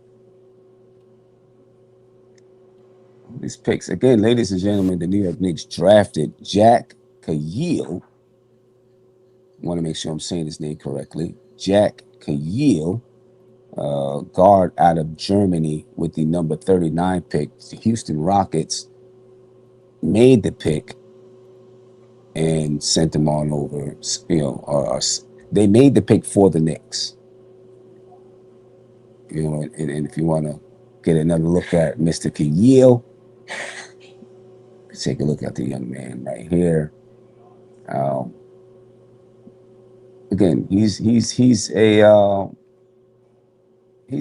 B: All these picks. Again, ladies and gentlemen, the New York Knicks drafted Jack Kayil. I want to make sure I'm saying his name correctly. Jack Kayil, guard out of Germany with the number 39 pick. The Houston Rockets made the pick and sent them on over. You know, they made the pick for the Knicks. You know, and if you want to get another look at Mr. Kayil, take a look at the young man right here. Again, he's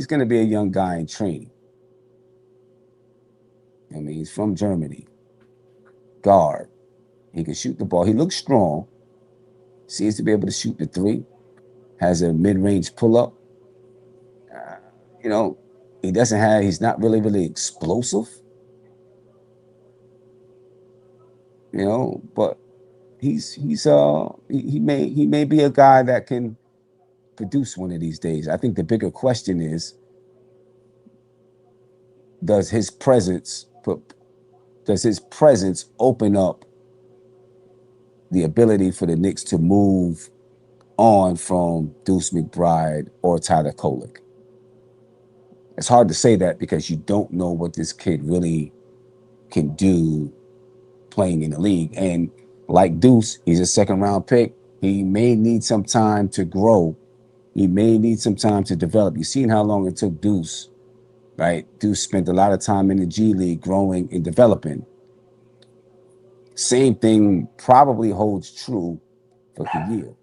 B: going to be a young guy in training. I mean, he's from Germany. Guard. He can shoot the ball. He looks strong. Seems to be able to shoot the 3. Has a mid-range pull-up. You know, he's not really explosive. You know, but he may be a guy that can produce one of these days. I think the bigger question is, does his presence open up the ability for the Knicks to move on from Deuce McBride or Tyler Kolek? It's hard to say that because you don't know what this kid really can do playing in the league. And like Deuce, he's a second-round pick. He may need some time to grow. He may need some time to develop. You've seen how long it took Deuce, right? Deuce spent a lot of time in the G League growing and developing. Same thing probably holds true for Kayil,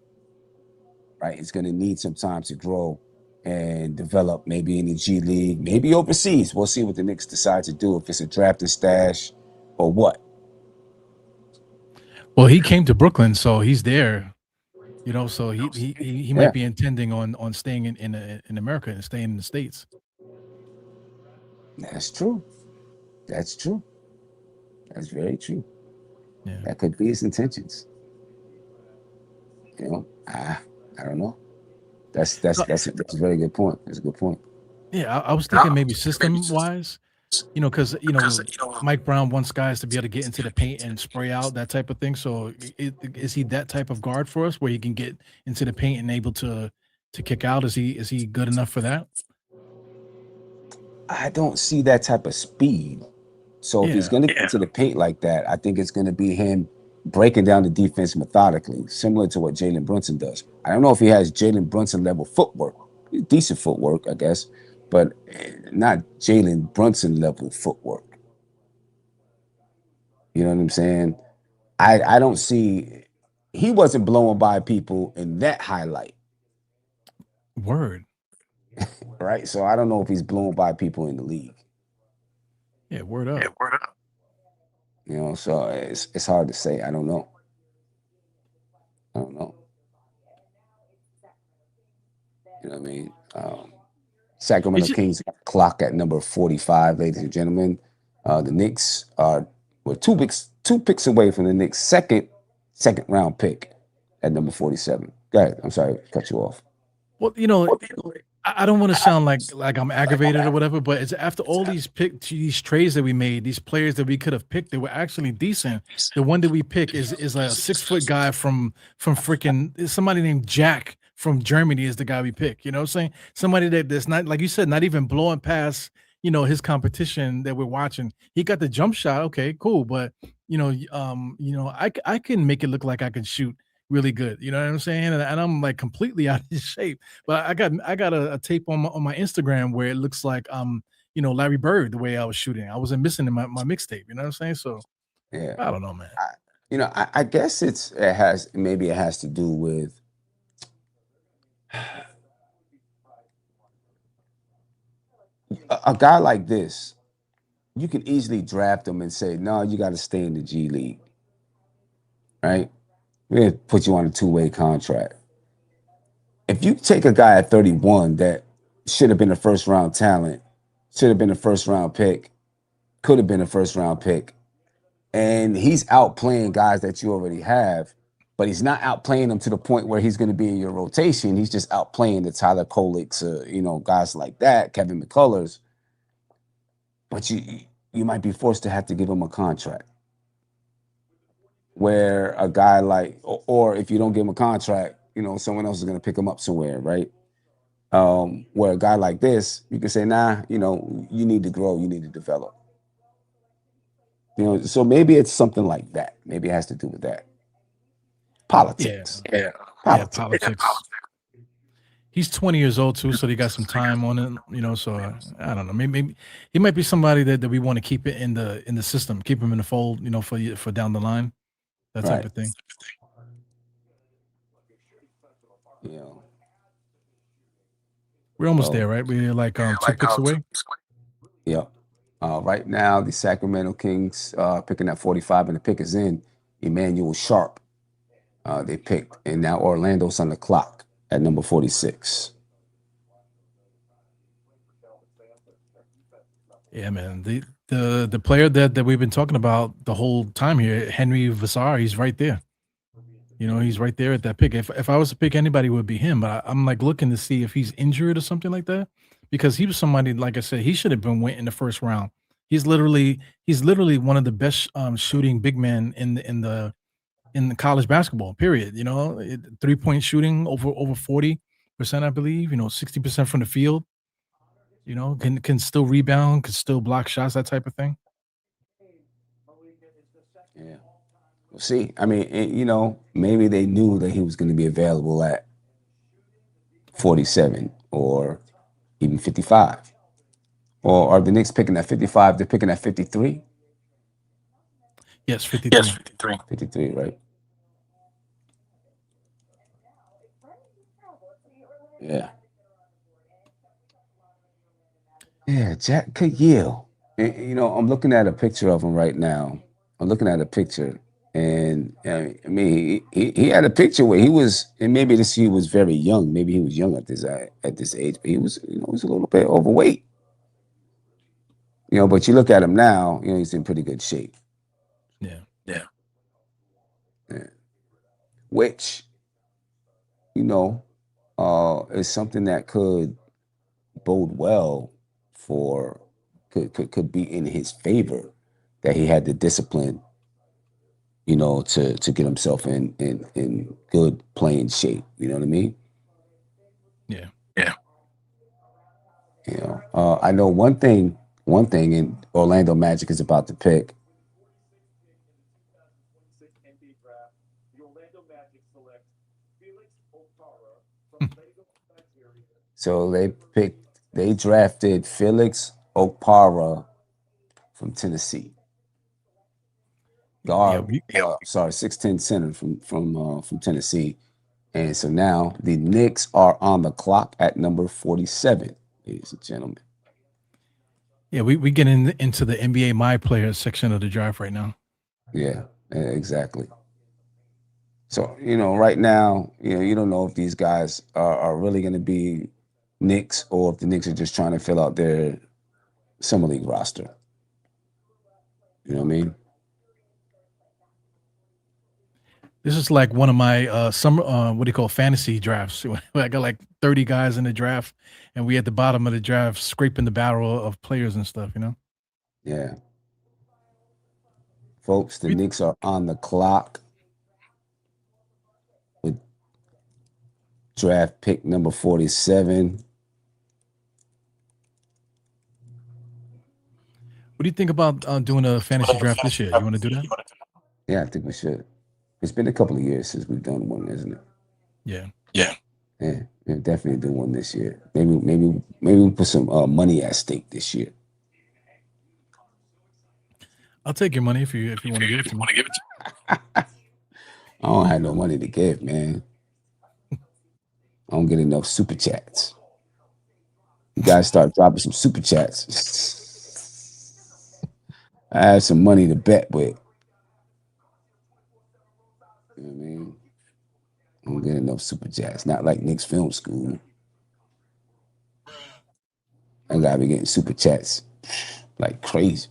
B: right? It's going to need some time to grow and develop, maybe in the G League, maybe overseas. We'll see what the Knicks decide to do, if it's a draft and stash or what.
C: Well, he came to Brooklyn, so he's there. So he might
B: Yeah.
C: be intending on staying in America and staying in the States.
B: That's true. That's true. That's very true.
C: Yeah.
B: That could be his intentions. I don't know. That's a very good point. That's a good point.
C: Yeah, I was thinking maybe system wise, because Mike Brown wants guys to be able to get into the paint and spray out, that type of thing. So is he that type of guard for us, where he can get into the paint and able to kick out? Is he good enough for that?
B: I don't see that type of speed. So if he's going to get to the paint like that, I think it's going to be him breaking down the defense methodically, similar to what Jalen Brunson does. I don't know if he has Jalen Brunson level footwork, decent footwork, I guess, but not Jalen Brunson level footwork. You know what I'm saying? I don't see, he wasn't blowing by people in that highlight.
C: Word.
B: Right? So I don't know if he's blowing by people in the league.
C: Yeah, word up.
B: So it's hard to say. I don't know. You know what I mean? Sacramento Kings clock at number 45, ladies and gentlemen. The Knicks were two picks away from the Knicks' second round pick at number 47. Go ahead. I'm sorry, cut you off.
C: Well, I don't want to sound like I'm aggravated or whatever, but it's after all these trades that we made, these players that we could have picked, they were actually decent. The one that we pick is a 6-foot guy from freaking somebody named Jack from Germany is the guy we pick. You know what I'm saying? Somebody that's not, like you said, not even blowing past his competition that we're watching. He got the jump shot. Okay, cool, but I can make it look like I can shoot really good. You know what I'm saying? And I'm like completely out of shape. But I got a tape on my Instagram where it looks like Larry Bird, the way I was shooting. I wasn't missing in my mixtape. You know what I'm saying? So
B: yeah,
C: I don't know, man.
B: I guess it has to do with a guy like this. You can easily draft him and say, no, you got to stay in the G League. Right? We're going to put you on a 2-way contract. If you take a guy at 31 that should have been a first-round talent, should have been a first-round pick, could have been a first-round pick, and he's outplaying guys that you already have, but he's not outplaying them to the point where he's going to be in your rotation. He's just outplaying the Tyler Koliks, guys like that, Kevin McCullers. But you might be forced to have to give him a contract. Where a guy like, or if you don't give him a contract, someone else is going to pick him up somewhere, right? Where a guy like this, you can say, nah, you need to grow, you need to develop. So maybe it's something like that. Maybe it has to do with that. Politics.
C: Yeah, politics. He's 20 years old too, so he got some time on it, so I don't know. Maybe he might be somebody that we want to keep it in the system, keep him in the fold, for down the line. That type of thing. We're almost there, right? We're like 2 picks away.
B: Yeah. Right now, the Sacramento Kings picking at 45, and the pick is in. Emmanuel Sharp. They picked, and now Orlando's on the clock at number 46.
C: Yeah, man. The player that we've been talking about the whole time here, Henry Vassar, he's right there. He's right there at that pick. If I was to pick anybody, it would be him. But I'm like looking to see if he's injured or something like that, because he was somebody, like I said, he should have been went in the first round. He's literally one of the best shooting big men in the college basketball. Period. 3-point shooting over 40%, I believe. 60% from the field. Can still rebound, can still block shots, that type of thing.
B: Yeah. We'll see. I mean, maybe they knew that he was going to be available at 47 or even 55. Or are the Knicks picking at 55? They're picking at 53?
C: Yes, 53.
B: 53, right? Yeah. Yeah, Jack Kayil. You know, I'm looking at a picture of him right now. I'm looking at a picture, and I mean, he had a picture where he was, and maybe this he was very young. Maybe he was young at this age, but he was, you know, he was a little bit overweight. You know, but you look at him now, you know, he's in pretty good shape.
C: Yeah.
B: Yeah. Which, you know, is something that could bode well for could be in his favor that he had the discipline, you know, to get himself in good playing shape. You know what I mean?
C: Yeah.
B: You know, I know one thing, and Orlando Magic is about to pick. So they drafted Felix Okpara from Tennessee.
C: Yeah.
B: Guard, sorry, 6'10" center from Tennessee. And so now the Knicks are on the clock at number 47, ladies and gentlemen.
C: Yeah, we get into the NBA My Players section of the draft right now.
B: Yeah, exactly. So, you know, right now, you know, you don't know if these guys are really going to be Knicks or if the Knicks are just trying to fill out their summer league roster. You know what I mean?
C: This is like one of my summer what do you call fantasy drafts. I got like 30 guys in the draft, and we at the bottom of the draft scraping the barrel of players and stuff. You know.
B: Yeah. Folks, the Knicks are on the clock with draft pick number 47.
C: What do you think about doing a fantasy draft this year? You want to do that?
B: Yeah, I think we should. It's been a couple of years since we've done one, isn't it?
C: Yeah.
B: Yeah, we'll definitely do one this year. Maybe we put some money at stake this year.
C: I'll take your money if you want to give it to me.
B: I don't have no money to give, man. I don't get enough super chats. You guys start dropping some super chats. I have some money to bet with. You know what I mean? I don't get enough super chats. Not like Knicks Film School. I gotta be getting super chats like crazy.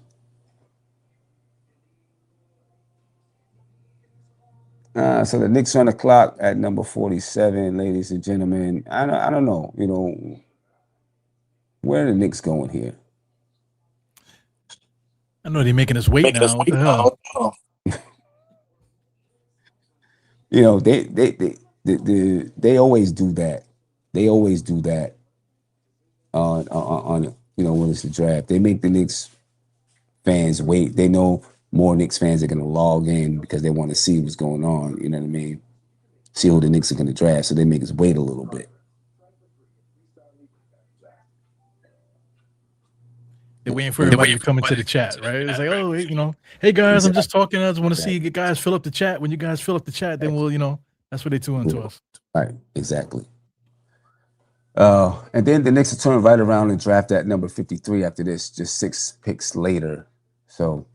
B: So the Knicks on the clock at number 47, ladies and gentlemen. I don't know. You know, where are the Knicks going here?
C: I know they're making us wait now. What the hell?
B: You know, they always do that. They always do that on you know when it's the draft. They make the Knicks fans wait. They know more Knicks fans are gonna log in because they want to see what's going on. You know what I mean? See who the Knicks are gonna draft, so they make us wait a little bit.
C: They're waiting for everybody to come into the chat, right? It's like, oh, you know, hey guys, I'm just talking. I just want to see you guys fill up the chat. When you guys fill up the chat, then we'll, you know, that's what they tune into us.
B: Right, exactly. And then the Knicks will turn right around and draft at number 53 after this, just 6 picks later. So,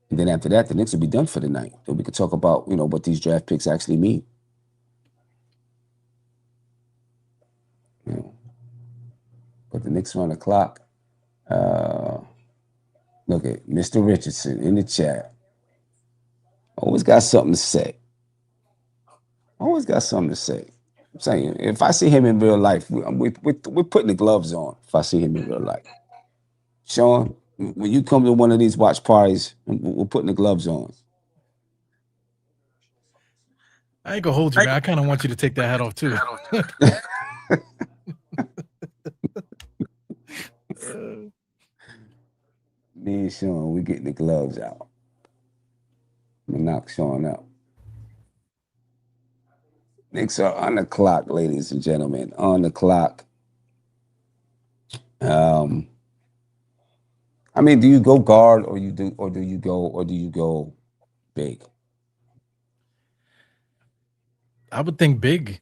B: and then after that, the Knicks will be done for the night. So we could talk about, you know, what these draft picks actually mean. You know, but the Knicks are on the clock. Look at Mr. Richardson in the chat. Always got something to say. Always got something to say. I'm saying, if I see him in real life, we're putting the gloves on. If I see him in real life, Sean, when you come to one of these watch parties, we're putting the gloves on.
C: I ain't gonna hold you, man. I kind of want you to take that hat off too.
B: Me and Sean, we getting the gloves out. I'm gonna knock Sean out. Knicks are on the clock, ladies and gentlemen. On the clock. I mean, do you go guard or do you go big?
C: I would think big.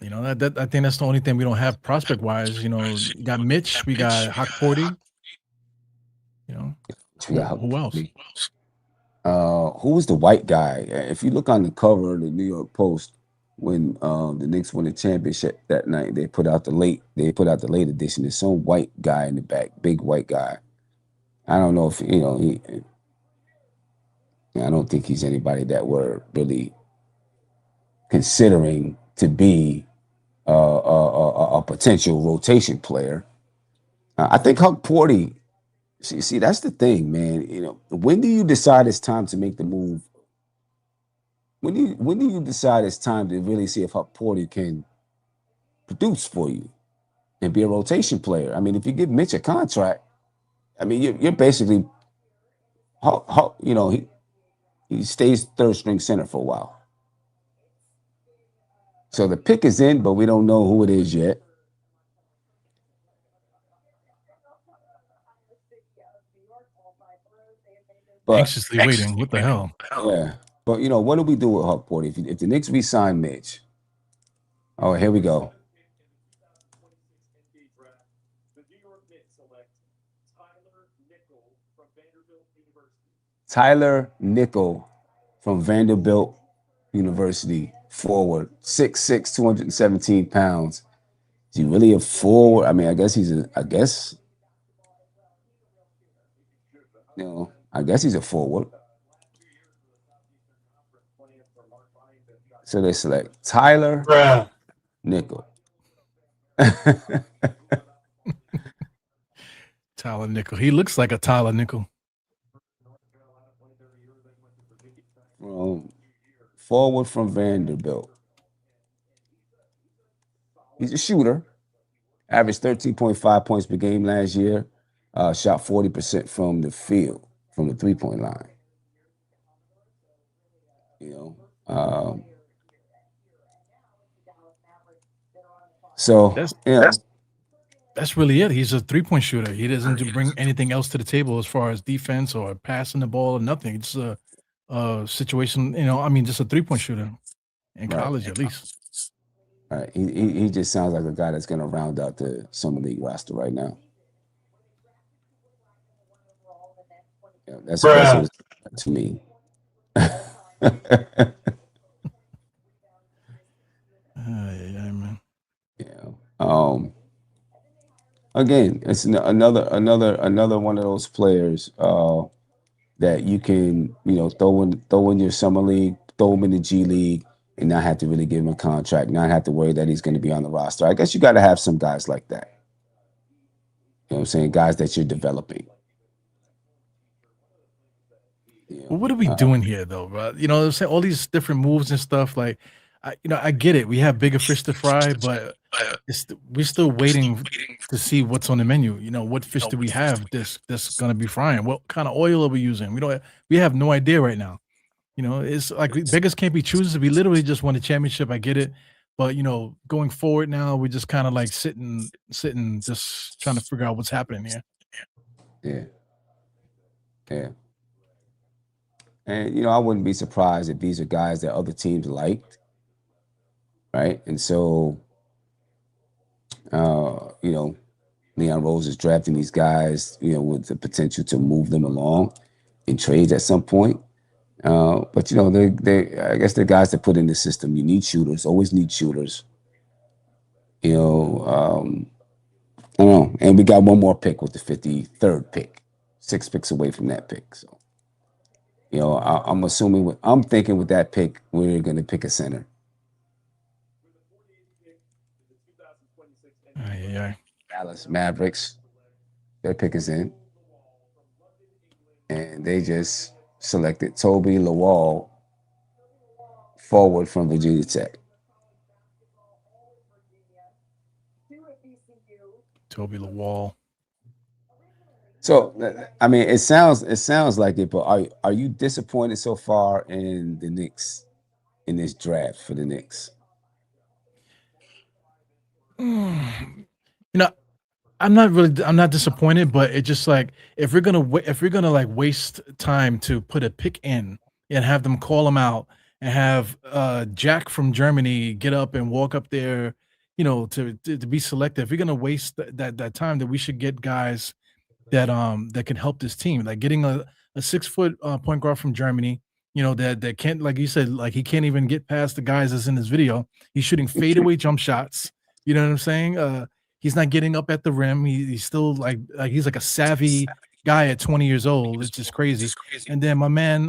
C: You know, that I think that's the only thing we don't have prospect wise. You know, you got Mitch, we got Hawk Porty. You know,
B: We got
C: who else?
B: who was the white guy? If you look on the cover of the New York Post, when the Knicks won the championship that night, they put out the late edition. There's some white guy in the back, big white guy. I don't know if I don't think he's anybody that we're really considering to be a potential rotation player. I think Huck Porty. See, that's the thing, man. You know, when do you decide it's time to make the move? When do you decide it's time to really see if Huck Porty can produce for you and be a rotation player? I mean, if you give Mitch a contract, I mean, you're basically, you know, he stays third string center for a while. So the pick is in, but we don't know who it is yet.
C: But anxiously waiting. What the hell?
B: Yeah. But, you know, what do we do with Huck Porty? If the Knicks re-sign Mitch, oh, here we go. Tyler Nickel from Vanderbilt University, forward, 6'6", 217 pounds. Is he really a forward? I mean, I guess he's a forward. So they select Tyler Nickel.
C: Tyler Nickel. He looks like a Tyler Nickel.
B: Forward from Vanderbilt. He's a shooter. Averaged 13.5 points per game last year. Shot 40% from the field, from the three-point line. You know, so
C: that's really it. He's a three-point shooter. He doesn't bring anything else to the table as far as defense or passing the ball or nothing. It's a situation, you know, I mean, just a three-point shooter in college at least.
B: All right. He just sounds like a guy that's going to round out the summer league roster right now. Yeah, that's what it's to me.
C: Yeah, man.
B: Yeah. Again, it's another one of those players that you can, you know, throw in your summer league, throw him in the G League, and not have to really give him a contract, not have to worry that he's going to be on the roster. I guess you got to have some guys like that. You know what I'm saying? Guys that you're developing.
C: Well, what are we doing here, though, bro? You know, all these different moves and stuff. Like, I get it. We have bigger fish to fry, but we're still waiting to see what's on the menu. You know, what fish do we have that's gonna be frying? What kind of oil are we using? We have no idea right now. You know, it's like beggars can't be choosers. We literally just won the championship. I get it, but you know, going forward now, we're just kind of like sitting, just trying to figure out what's happening here.
B: Yeah. And, you know, I wouldn't be surprised if these are guys that other teams liked, right? And so, you know, Leon Rose is drafting these guys, you know, with the potential to move them along in trades at some point. But, you know, I guess they're guys that put in the system. You need shooters, always need shooters. You know, I don't know. And we got one more pick with the 53rd pick, 6 picks away from that pick. So. You know, I'm thinking with that pick, we're going to pick a center. Dallas Mavericks, their pick is in. And they just selected Toby Lawal, forward from Virginia Tech.
C: Toby Lawal.
B: So, I mean, it sounds like it, but are you disappointed so far in the Knicks, in this draft for the Knicks?
C: You know, I'm not disappointed, but it just like if we're gonna like waste time to put a pick in and have them call them out and have Jack from Germany get up and walk up there, to be selected. If we're gonna waste that time, that we should get guys that can help this team. Like getting a 6 foot point guard from Germany, that can't, like you said, like he can't even get past the guys that's in this video. He's shooting fadeaway jump shots. You know what I'm saying? He's not getting up at the rim. He's still like he's like a savvy guy at 20 years old. It's just crazy. And then my man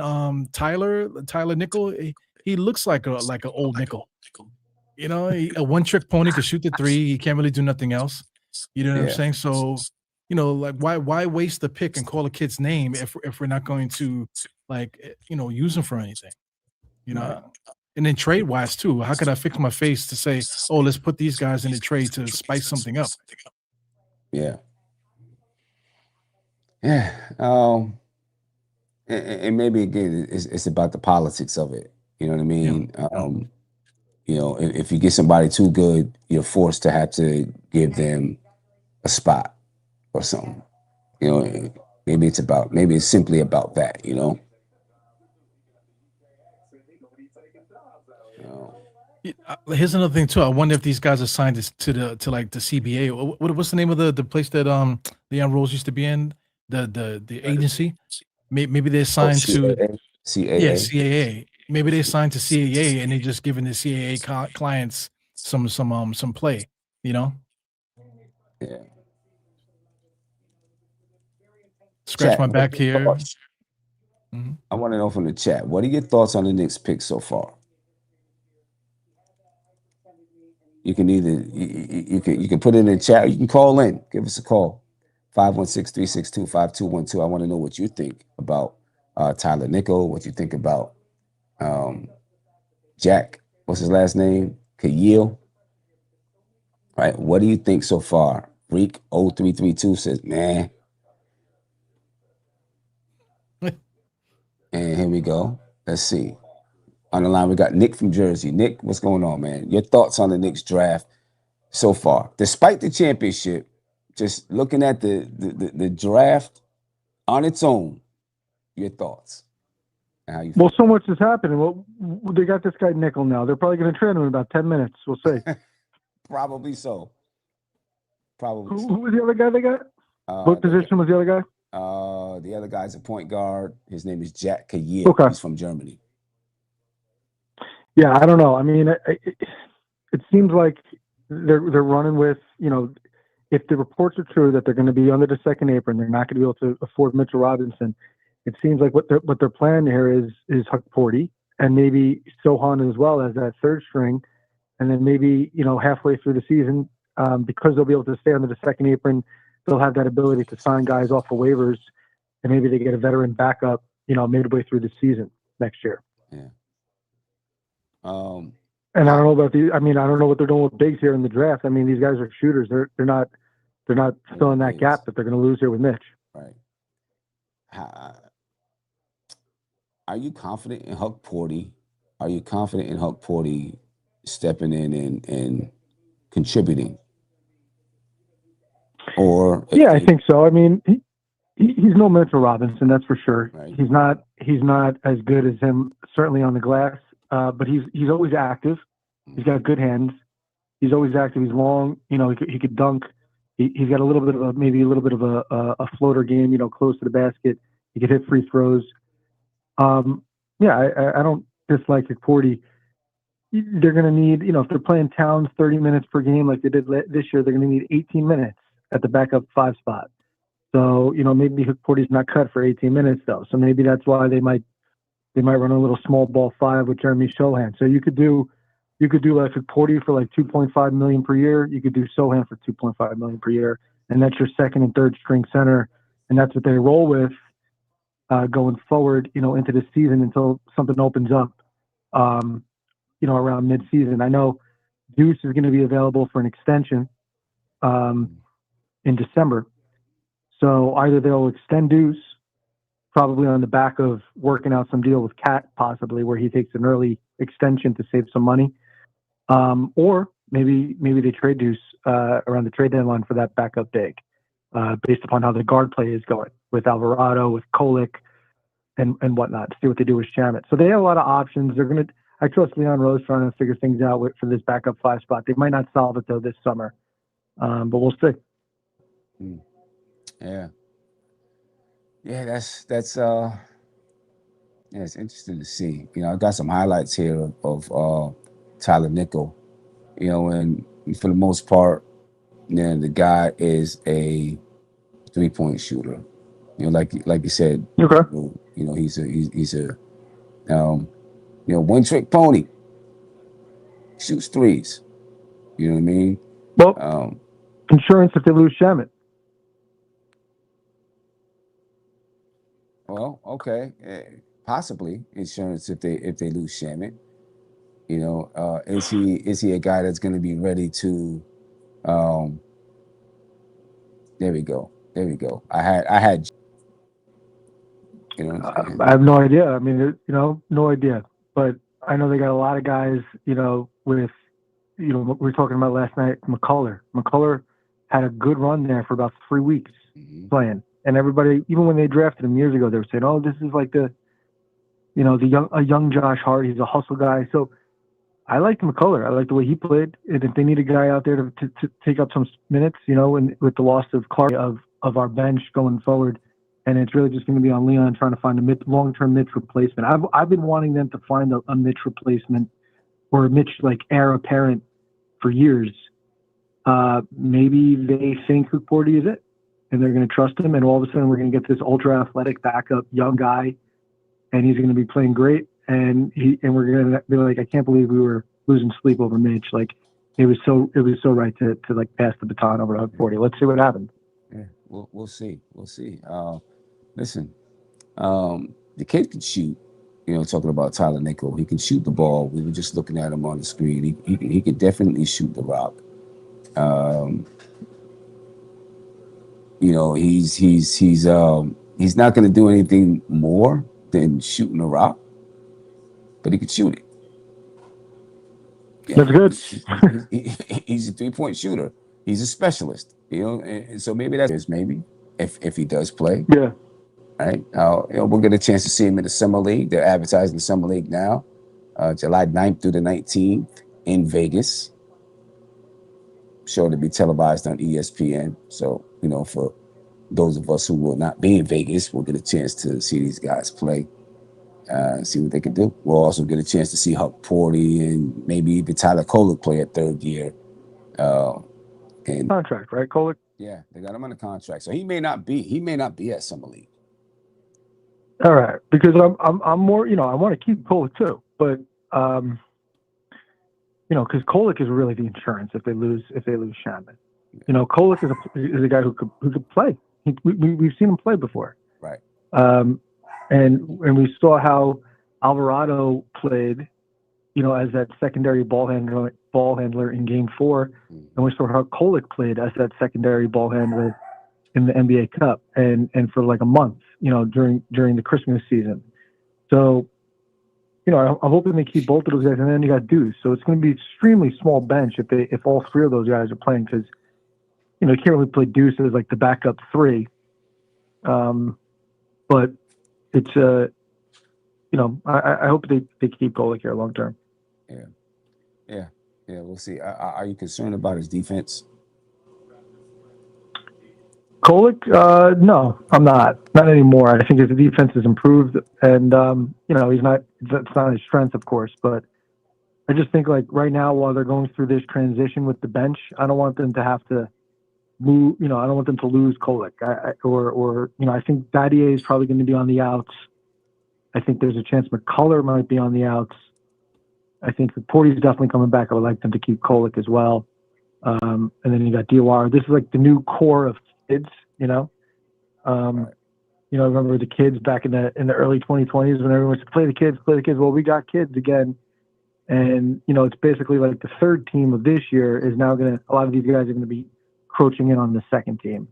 C: Tyler Nickel, he looks like an old nickel. A one trick pony, could shoot the three. He can't really do nothing else. You know what I'm
B: Yeah.
C: saying? So, like why waste the pick and call a kid's name if we're not going to use him for anything?
B: Right.
C: And then trade wise too. How could I fix my face to say, oh, let's put these guys in a trade to spice something up?
B: Yeah. Yeah. And maybe again, it's about the politics of it. You know what I mean? If you get somebody too good, you're forced to have to give them a spot or something. Maybe it's simply about that.
C: Here's another thing too. I wonder if these guys are signed to the CBA. What's the name of the place that Leon Rose used to be in? The agency. Maybe they're signed to
B: CAA.
C: CAA. Maybe they signed to CAA and they're just giving the CAA clients some play.
B: Yeah.
C: Scratch
B: Chat,
C: my back here.
B: I want to know from the chat, what are your thoughts on the Knicks pick so far? You can either you can put it in the chat, or you can call in. Give us a call. 516-362-5212. I want to know what you think about Tyler Nickel, what you think about Jack. What's his last name? Kayil. Right. What do you think so far? Reek 0332 says, man. And here we go. Let's see. On the line, we got Nick from Jersey. Nick, what's going on, man? Your thoughts on the Knicks draft so far, despite the championship? Just looking at the draft on its own, your thoughts? And how you feel?
F: Well, so much is happening. Well, they got this guy Nickel now. They're probably going to trade him in about 10 minutes. We'll see.
B: Probably so. Probably.
F: Who was the other guy they got? What position was the other guy?
B: The other guy's a point guard. His name is Jack Kayil.
F: Okay.
B: He's from Germany.
F: Yeah, I don't know. I mean, it seems like they're running with, if the reports are true that they're going to be under the second apron, they're not going to be able to afford Mitchell Robinson. It seems like what they're planning here is Huck Porty and maybe Sohan as well as that third string, and then maybe halfway through the season, because they'll be able to stay under the second apron, they'll have that ability to sign guys off of waivers, and maybe they get a veteran backup, midway through the season next year.
B: Yeah.
F: And I don't know about I don't know what they're doing with bigs here in the draft. I mean, these guys are shooters. They're not filling that gap that they're going to lose here with Mitch.
B: Right. Are you confident in Huck Porty? Are you confident in Huck Porty stepping in and contributing? Or
F: yeah, I think so. I mean, he's no Mitchell Robinson, that's for sure.
B: Right.
F: He's not as good as him, certainly on the glass. But he's always active. He's got good hands. He's always active. He's long. He could dunk. He's got a little bit of a floater game. Close to the basket. He could hit free throws. I don't dislike Porty. They're going to need, if they're playing Towns 30 minutes per game like they did this year, they're going to need 18 minutes at the backup 5 spot. So maybe Porty's not cut for 18 minutes though. So maybe that's why they might run a little small ball 5 with Jeremy Sohan. So you could do like Porty for like $2.5 million per year. You could do Sohan for $2.5 million per year, and that's your second and third string center, and that's what they roll with going forward. Into the season until something opens up. Around mid-season. I know Deuce is going to be available for an extension in December. So either they'll extend Deuce, probably on the back of working out some deal with Cat, possibly where he takes an early extension to save some money, or maybe they trade Deuce around the trade deadline for that backup big, based upon how the guard play is going with Alvarado, with Kolick, and whatnot, to see what they do with Shamet. So they have a lot of options. I trust Leon Rose trying to figure things out for this backup 5 spot. They might not solve it though this summer, but we'll see.
B: Yeah. Yeah, that's yeah, it's interesting to see. I got some highlights here of Tyler Nickel. And for the most part, the guy is a 3-point shooter. Like you said,
F: Okay.
B: he's a one-trick pony. Shoots threes. You know what I mean?
F: Well, insurance if they lose Shamet.
B: Well, okay, possibly insurance if they lose Shamet. Is he a guy that's going to be ready to? There we go. I had.
F: I have no idea. I mean, no idea. But I know they got a lot of guys. With what we were talking about last night, McCullough. McCullough had a good run there for about 3 weeks playing, and everybody, even when they drafted him years ago, they were saying, "Oh, this is like a young Josh Hart. He's a hustle guy." So I liked McCullough. I liked the way he played, and if they need a guy out there to take up some minutes, and with the loss of Clark of our bench going forward. And it's really just going to be on Leon trying to find a long-term Mitch replacement. I've been wanting them to find a Mitch replacement or a Mitch like heir apparent for years. Maybe they think Hukporty is it, and they're going to trust him. And all of a sudden, we're going to get this ultra-athletic backup young guy, and he's going to be playing great. And we're going to be like, I can't believe we were losing sleep over Mitch. Like it was so right to like pass the baton over to Hukporty. Let's see what happens.
B: Yeah, we'll see. Listen, the kid can shoot. Talking about Tyler Nickel, he can shoot the ball. We were just looking at him on the screen. He could definitely shoot the rock. He's not going to do anything more than shooting the rock, but he could shoot it. Yeah,
F: that's good.
B: He's a 3-point shooter. He's a specialist. And so maybe that's if he does play.
F: Yeah.
B: Right. We'll get a chance to see him in the Summer League. They're advertising the Summer League now, July 9th through the 19th in Vegas. Sure to be televised on ESPN. So, for those of us who will not be in Vegas, we'll get a chance to see these guys play, see what they can do. We'll also get a chance to see Hukporty and maybe even Tyler Kolick play at third year. And
F: contract, right, Kolick?
B: Yeah, they got him on a contract. So he may not be at Summer League.
F: All right, because I'm more, I want to keep Kolick too, but because Kolick is really the insurance if they lose Shamet. Kolick is a guy who could play. We've seen him play before,
B: right?
F: And we saw how Alvarado played, as that secondary ball handler in Game 4, and we saw how Kolick played as that secondary ball handler in the NBA Cup and for like a month, during the Christmas season. So, I'm hoping they keep both of those guys, and then you got Deuce. So it's going to be extremely small bench if all three of those guys are playing, because you can't really play Deuce as like the backup 3. But it's I hope they keep Kolick here long term.
B: Yeah. We'll see. Are you concerned about his defense?
F: Kolick, no, I'm not anymore. I think his defense has improved, and that's not his strength, of course, but I just think like right now, while they're going through this transition with the bench, I don't want them to have to move. I don't want them to lose Kolick. I think Battier is probably going to be on the outs. I think there's a chance McCullough might be on the outs. I think Porty's definitely coming back. I would like them to keep Kolick as well. And then you got Diawara. This is like the new core of kids, remember the kids back in the early 2020s when everyone was play the kids. Well, we got kids again. And, it's basically like the third team of this year is now a lot of these guys are going to be encroaching in on the second team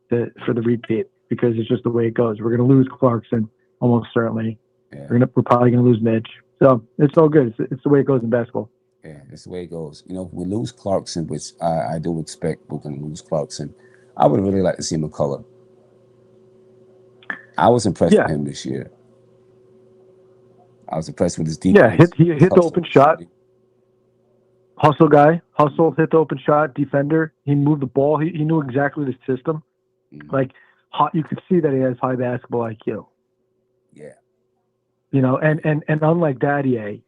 F: for the repeat, because it's just the way it goes. We're going to lose Clarkson almost certainly.
B: Yeah.
F: We're probably going to lose Mitch. So it's all good. It's the way it goes in basketball.
B: Yeah, that's the way it goes. You know, if we lose Clarkson, which I do expect we're going to lose Clarkson, I would really like to see McCullough. I was impressed
F: Yeah.
B: with him this year. I was impressed with his
F: Yeah,
B: defense.
F: he hit the open shot. Hustle guy, hustle, hit the open shot, defender. He moved the ball. He knew exactly the system. Like, you could see that he has high basketball IQ.
B: Yeah.
F: You know, and unlike Daddier,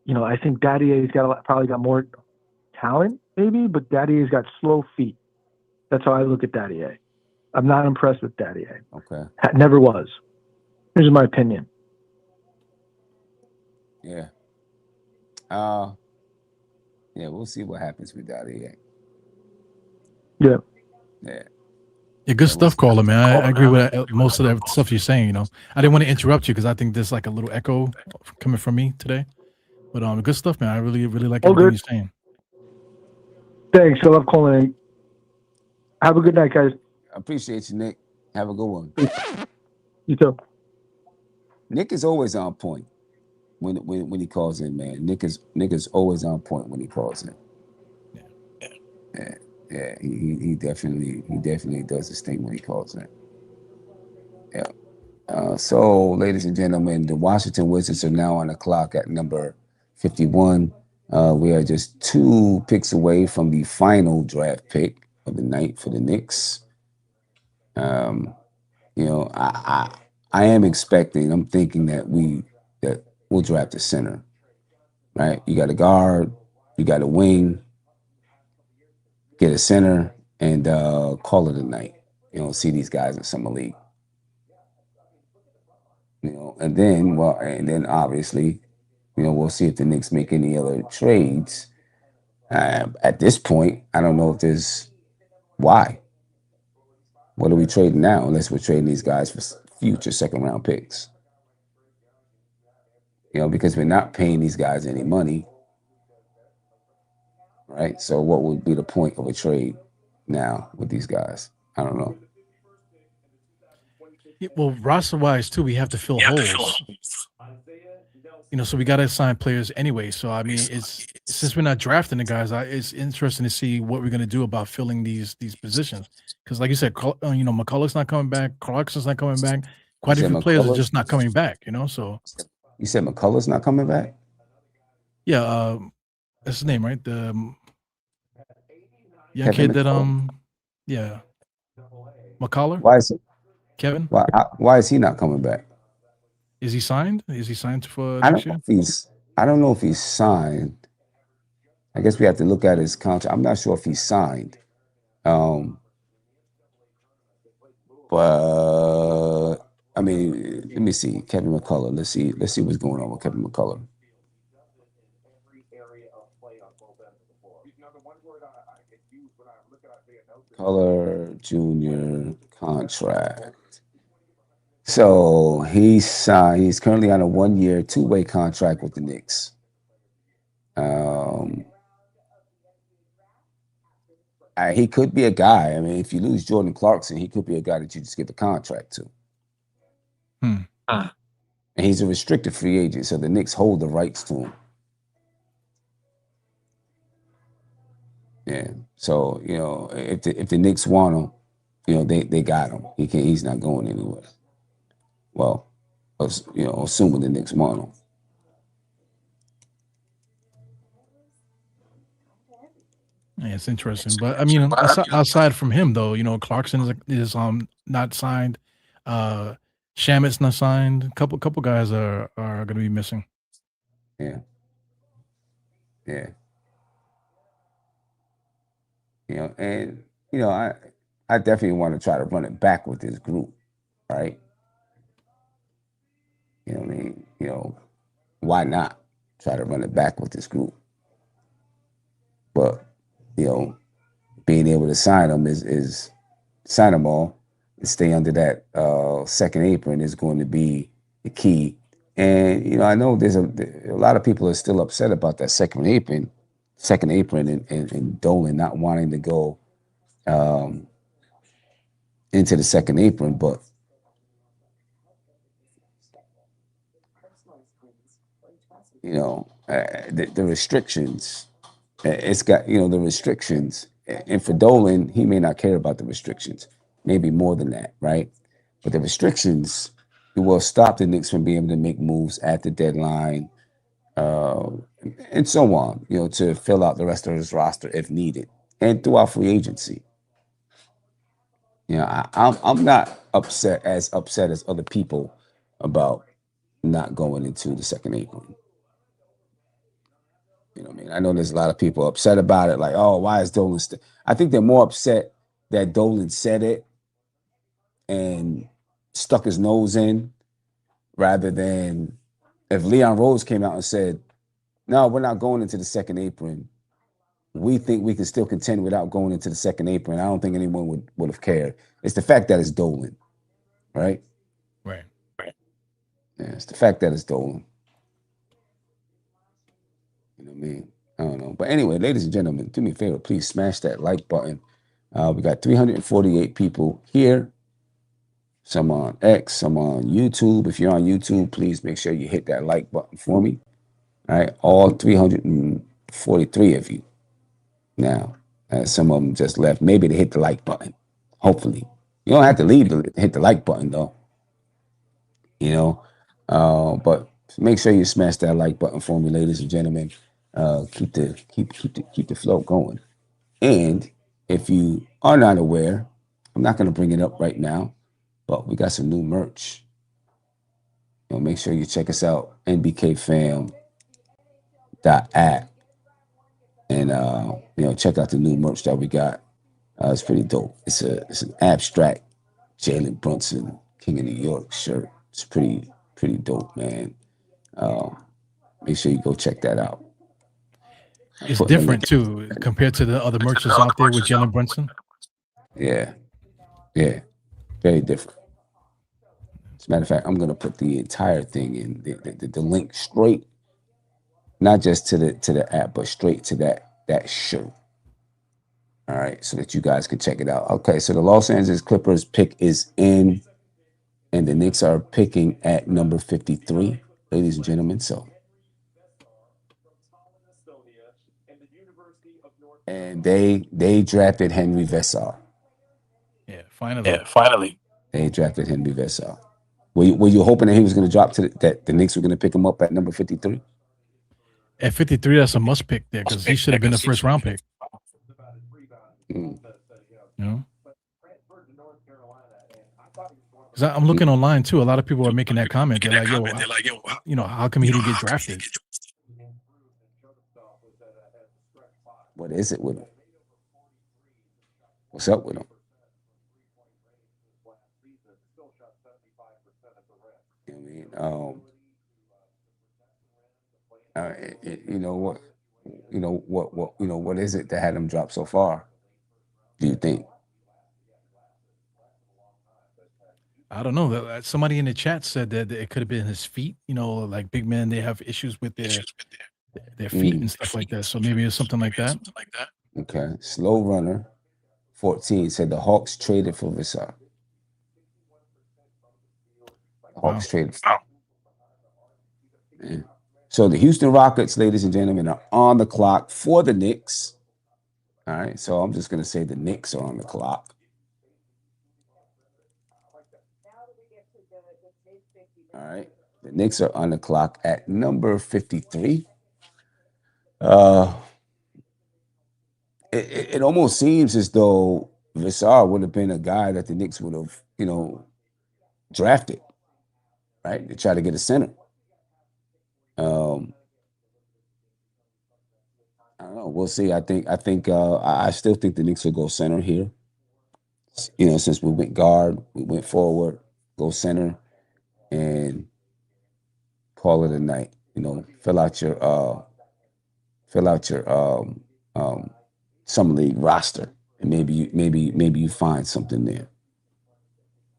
F: you know, I think Daddier's probably got more talent, maybe, but Daddier's got slow feet. That's how I look at Daddier. I'm not impressed with Daddier.
B: Okay.
F: Never was. This is my opinion.
B: Yeah. Yeah, we'll see what happens with Daddier.
F: Yeah.
B: Yeah.
C: Yeah, good stuff, caller, man. I agree with most of the stuff you're saying. You know, I didn't want to interrupt you because I think there's like a little echo coming from me today. But good stuff, man. I really like everything you're saying.
F: Thanks. I love calling in. Have a good night, guys.
B: I appreciate you, Nick. Have a good one.
F: You too.
B: Nick is always on point when he calls in, man. Nick is always on point when he calls in. Yeah. He definitely does his thing when he calls in. Yeah. So, ladies and gentlemen, the Washington Wizards are now on the clock at number 51. We are just 2 picks away from the final draft pick of the night for the Knicks. You know, I am expecting. I'm thinking that we'll draft a center, right? You got a guard, you got a wing, get a center, and call it a night. You know, see these guys in summer league. You know, and then obviously, you know, we'll see if the Knicks make any other trades. At this point, I don't know if there's why. What are we trading now? Unless we're trading these guys for future second round picks. You know, because we're not paying these guys any money, right? So what would be the point of a trade now with these guys? I don't know.
C: Well, roster wise too, we have to fill holes. You know, so we got to assign players anyway. So I mean, it's since we're not drafting the guys, it's interesting to see what we're going to do about filling these positions. Because, like you said, you know, McCullough's not coming back, Clarkson's not coming back. Quite a few players are just not coming back. You know, so
B: you said McCullough's not coming back.
C: Yeah, that's his name, right? The young kid that yeah, McCullough.
B: Why is it?
C: Kevin?
B: Why is he not coming back?
C: Is he signed? Is he signed for next year?
B: I don't know if he's signed. I guess we have to look at his contract. I'm not sure if he's signed. But I mean, let me see. Kevin McCullough. Let's see what's going on with Kevin McCullough. Color Junior contract. So he's signed. He's currently on a 1-year, 2-way contract with the Knicks. He could be a guy. I mean, if you lose Jordan Clarkson, he could be a guy that you just give a contract to. And he's a restricted free agent, so the Knicks hold the rights to him. Yeah. So, you know, if the Knicks want him, you know, they got him. He's not going anywhere. Well, you know, assuming the Knicks want him.
C: Yeah, it's interesting, but I mean, aside from him, though, you know, Clarkson is not signed. Shamit's not signed. Couple guys are going to be missing.
B: Yeah. You know, and you know, I definitely want to try to run it back with this group, right? You know what I mean? You know, why not try to run it back with this group? But you know, being able to sign them is sign them all and stay under that second apron is going to be the key. And you know, I know there's a lot of people are still upset about that second apron, and Dolan not wanting to go into the second apron, but you know, the restrictions. It's got the restrictions, and for Dolan, he may not care about the restrictions, maybe more than that, right? But the restrictions will stop the Knicks from being able to make moves at the deadline, uh, and so on. To fill out the rest of his roster if needed, and throughout free agency. I'm not as upset as other people about not going into the second apron. You know what I mean? I know there's a lot of people upset about it, like, oh, why is Dolan I think they're more upset that Dolan said it and stuck his nose in rather than if Leon Rose came out and said, no, we're not going into the second apron. We think we can still contend without going into the second apron. I don't think anyone would have cared. It's the fact that it's Dolan, right?
C: Right.
B: Yeah, it's the fact that it's Dolan. You know what I mean? I don't know. But anyway, ladies and gentlemen, do me a favor. Please smash that like button. We got 348 people here. Some on X, some on YouTube. If you're on YouTube, please make sure you hit that like button for me. All right? All 343 of you. Now, some of them just left. Maybe they hit the like button. Hopefully. You don't have to leave to hit the like button, though. But make sure you smash that like button for me, ladies and gentlemen. Keep the flow going. And if you are not aware, I'm not going to bring it up right now, but we got some new merch. Make sure you check us out, nbkfam.app, and check out the new merch that we got. It's pretty dope. It's an abstract Jalen Brunson King of New York shirt. It's pretty dope, man. Make sure you go check that out.
C: It's different too compared to the other merchants out there with Jalen Brunson.
B: Yeah, very different. As a matter of fact, I'm gonna put the entire thing in the link straight, not just to the app, but straight to that shirt. All right, so that you guys can check it out. Okay, so the Los Angeles Clippers pick is in, and the Knicks are picking at number 53, ladies and gentlemen. So, and they drafted Henry Vesar.
C: Yeah, finally.
B: They drafted Henry Vesar. Were you hoping that he was going to drop that the Knicks were going to pick him up at number 53?
C: At 53, that's a must pick there because he should have been a first round pick. Because I'm looking online too. A lot of people are making that comment. They're like, yo, how come he didn't get drafted?
B: What is it with him? What's up with him? What is it that had him drop so far? Do you think?
C: I don't know. Somebody in the chat said that it could have been his feet. Like big men, they have issues with their feet and stuff like that. So maybe it's something like that.
B: Okay. Slow Runner 14 said the Hawks traded for Vesar. Hawks traded for So the Houston Rockets, ladies and gentlemen, are on the clock for the Knicks. All right. So I'm just going to say the Knicks are on the clock. All right. The Knicks are on the clock at number 53. It almost seems as though Vesar would have been a guy that the Knicks would have, drafted, right? To try to get a center. I don't know. We'll see. I still think the Knicks will go center here. Since we went guard, we went forward, go center, and call it a night. Fill out your summer league roster, and maybe you find something there.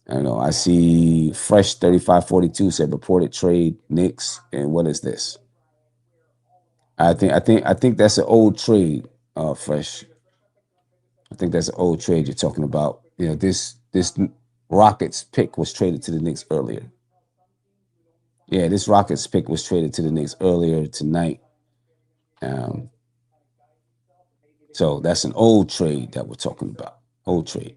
B: I don't know. I see Fresh 3542 said reported trade Knicks, and what is this? I think that's an old trade, Fresh. I think that's an old trade you're talking about. This Rockets pick was traded to the Knicks earlier. Yeah, this Rockets pick was traded to the Knicks earlier tonight. So that's an old trade that we're talking about. Old trade.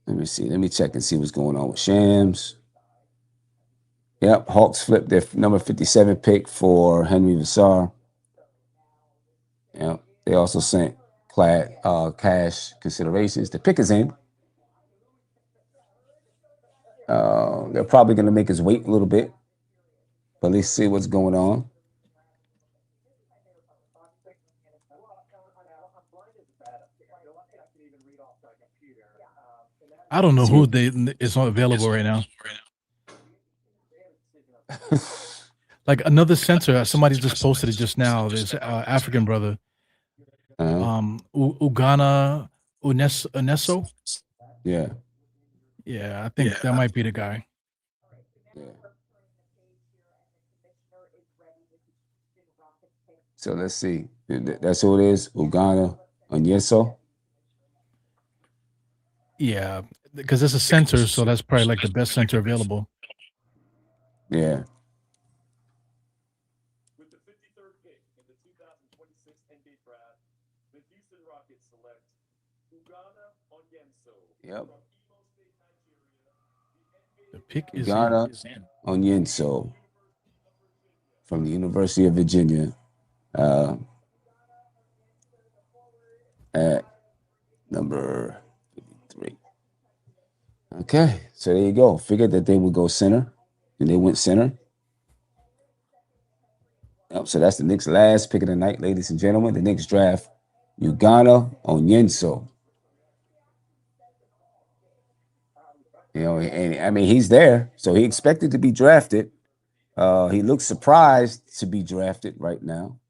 B: Let me see. Let me check and see what's going on with Shams. Yep, Hawks flipped their number 57 pick for Henry Vassar. Yep, they also sent cash considerations. The pick is in. They're probably going to make us wait a little bit, but let's see what's going on.
C: I don't know who is available right now. Like another center, somebody just posted it just now. This African brother, Ugana Uneso.
B: Yeah.
C: Yeah, I think that might be the guy.
B: Yeah. So let's see. That's who it is. Ugana Onyeso.
C: Yeah, because it's a center, so that's probably like the best center available.
B: Yeah.
G: With the 53rd pick in the 2026 NBA Draft, the Houston Rockets select Ugana Onyenso
B: Yep.
G: from Imo State, Nigeria.
C: The pick is
B: Ugana Onyenso from the University of Virginia. At number 53. Okay, so there you go. Figured that they would go center, and they went center. Yep, so that's the Knicks' last pick of the night, ladies and gentlemen. The Knicks draft Ugana Onyenso. You know, and I mean, he's there, so he expected to be drafted. He looks surprised to be drafted right now.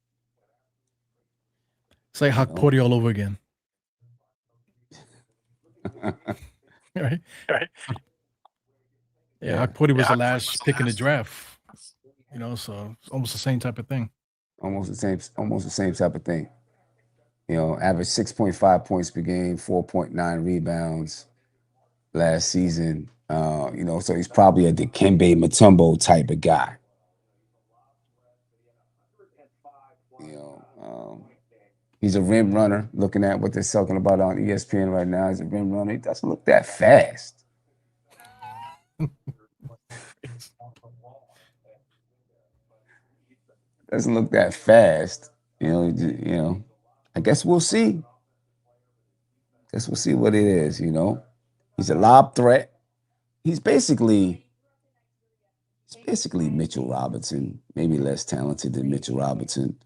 C: It's like Hakpori all over again. Right? Yeah, Hakpori was the last pick in the draft. You know, so it's almost the same type of thing.
B: Almost the same type of thing. You know, averaged 6.5 points per game, 4.9 rebounds last season. You know, so he's probably a Dikembe Mutombo type of guy. You know, he's a rim runner. Looking at what they're talking about on ESPN right now, he's a rim runner. He doesn't look that fast. Doesn't look that fast. You know. I guess we'll see. Guess we'll see what it is. You know, he's a lob threat. He's basically Mitchell Robinson, maybe less talented than Mitchell Robinson.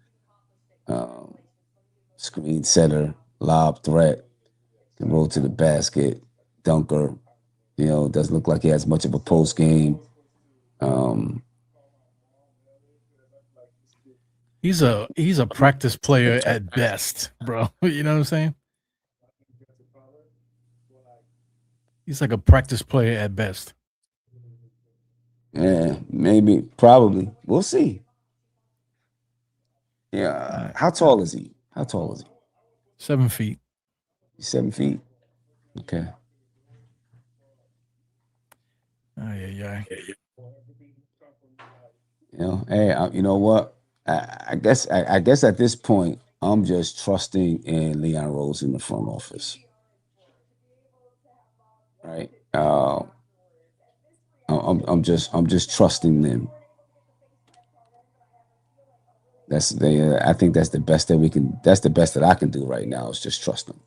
B: Screen setter, lob threat, can roll to the basket, dunker. You know, doesn't look like he has much of a post game.
C: He's a practice player at best, bro. You know what I'm saying? He's like a practice player at best.
B: Yeah, maybe, probably. We'll see. Yeah. How tall is he?
C: 7 feet.
B: 7 feet. Okay.
C: Yeah.
B: You know, hey, you know what? I guess at this point, I'm just trusting in Leon Rose in the front office. Right? I'm just trusting them. I think that's the best that we can. That's the best that I can do right now is just trust them.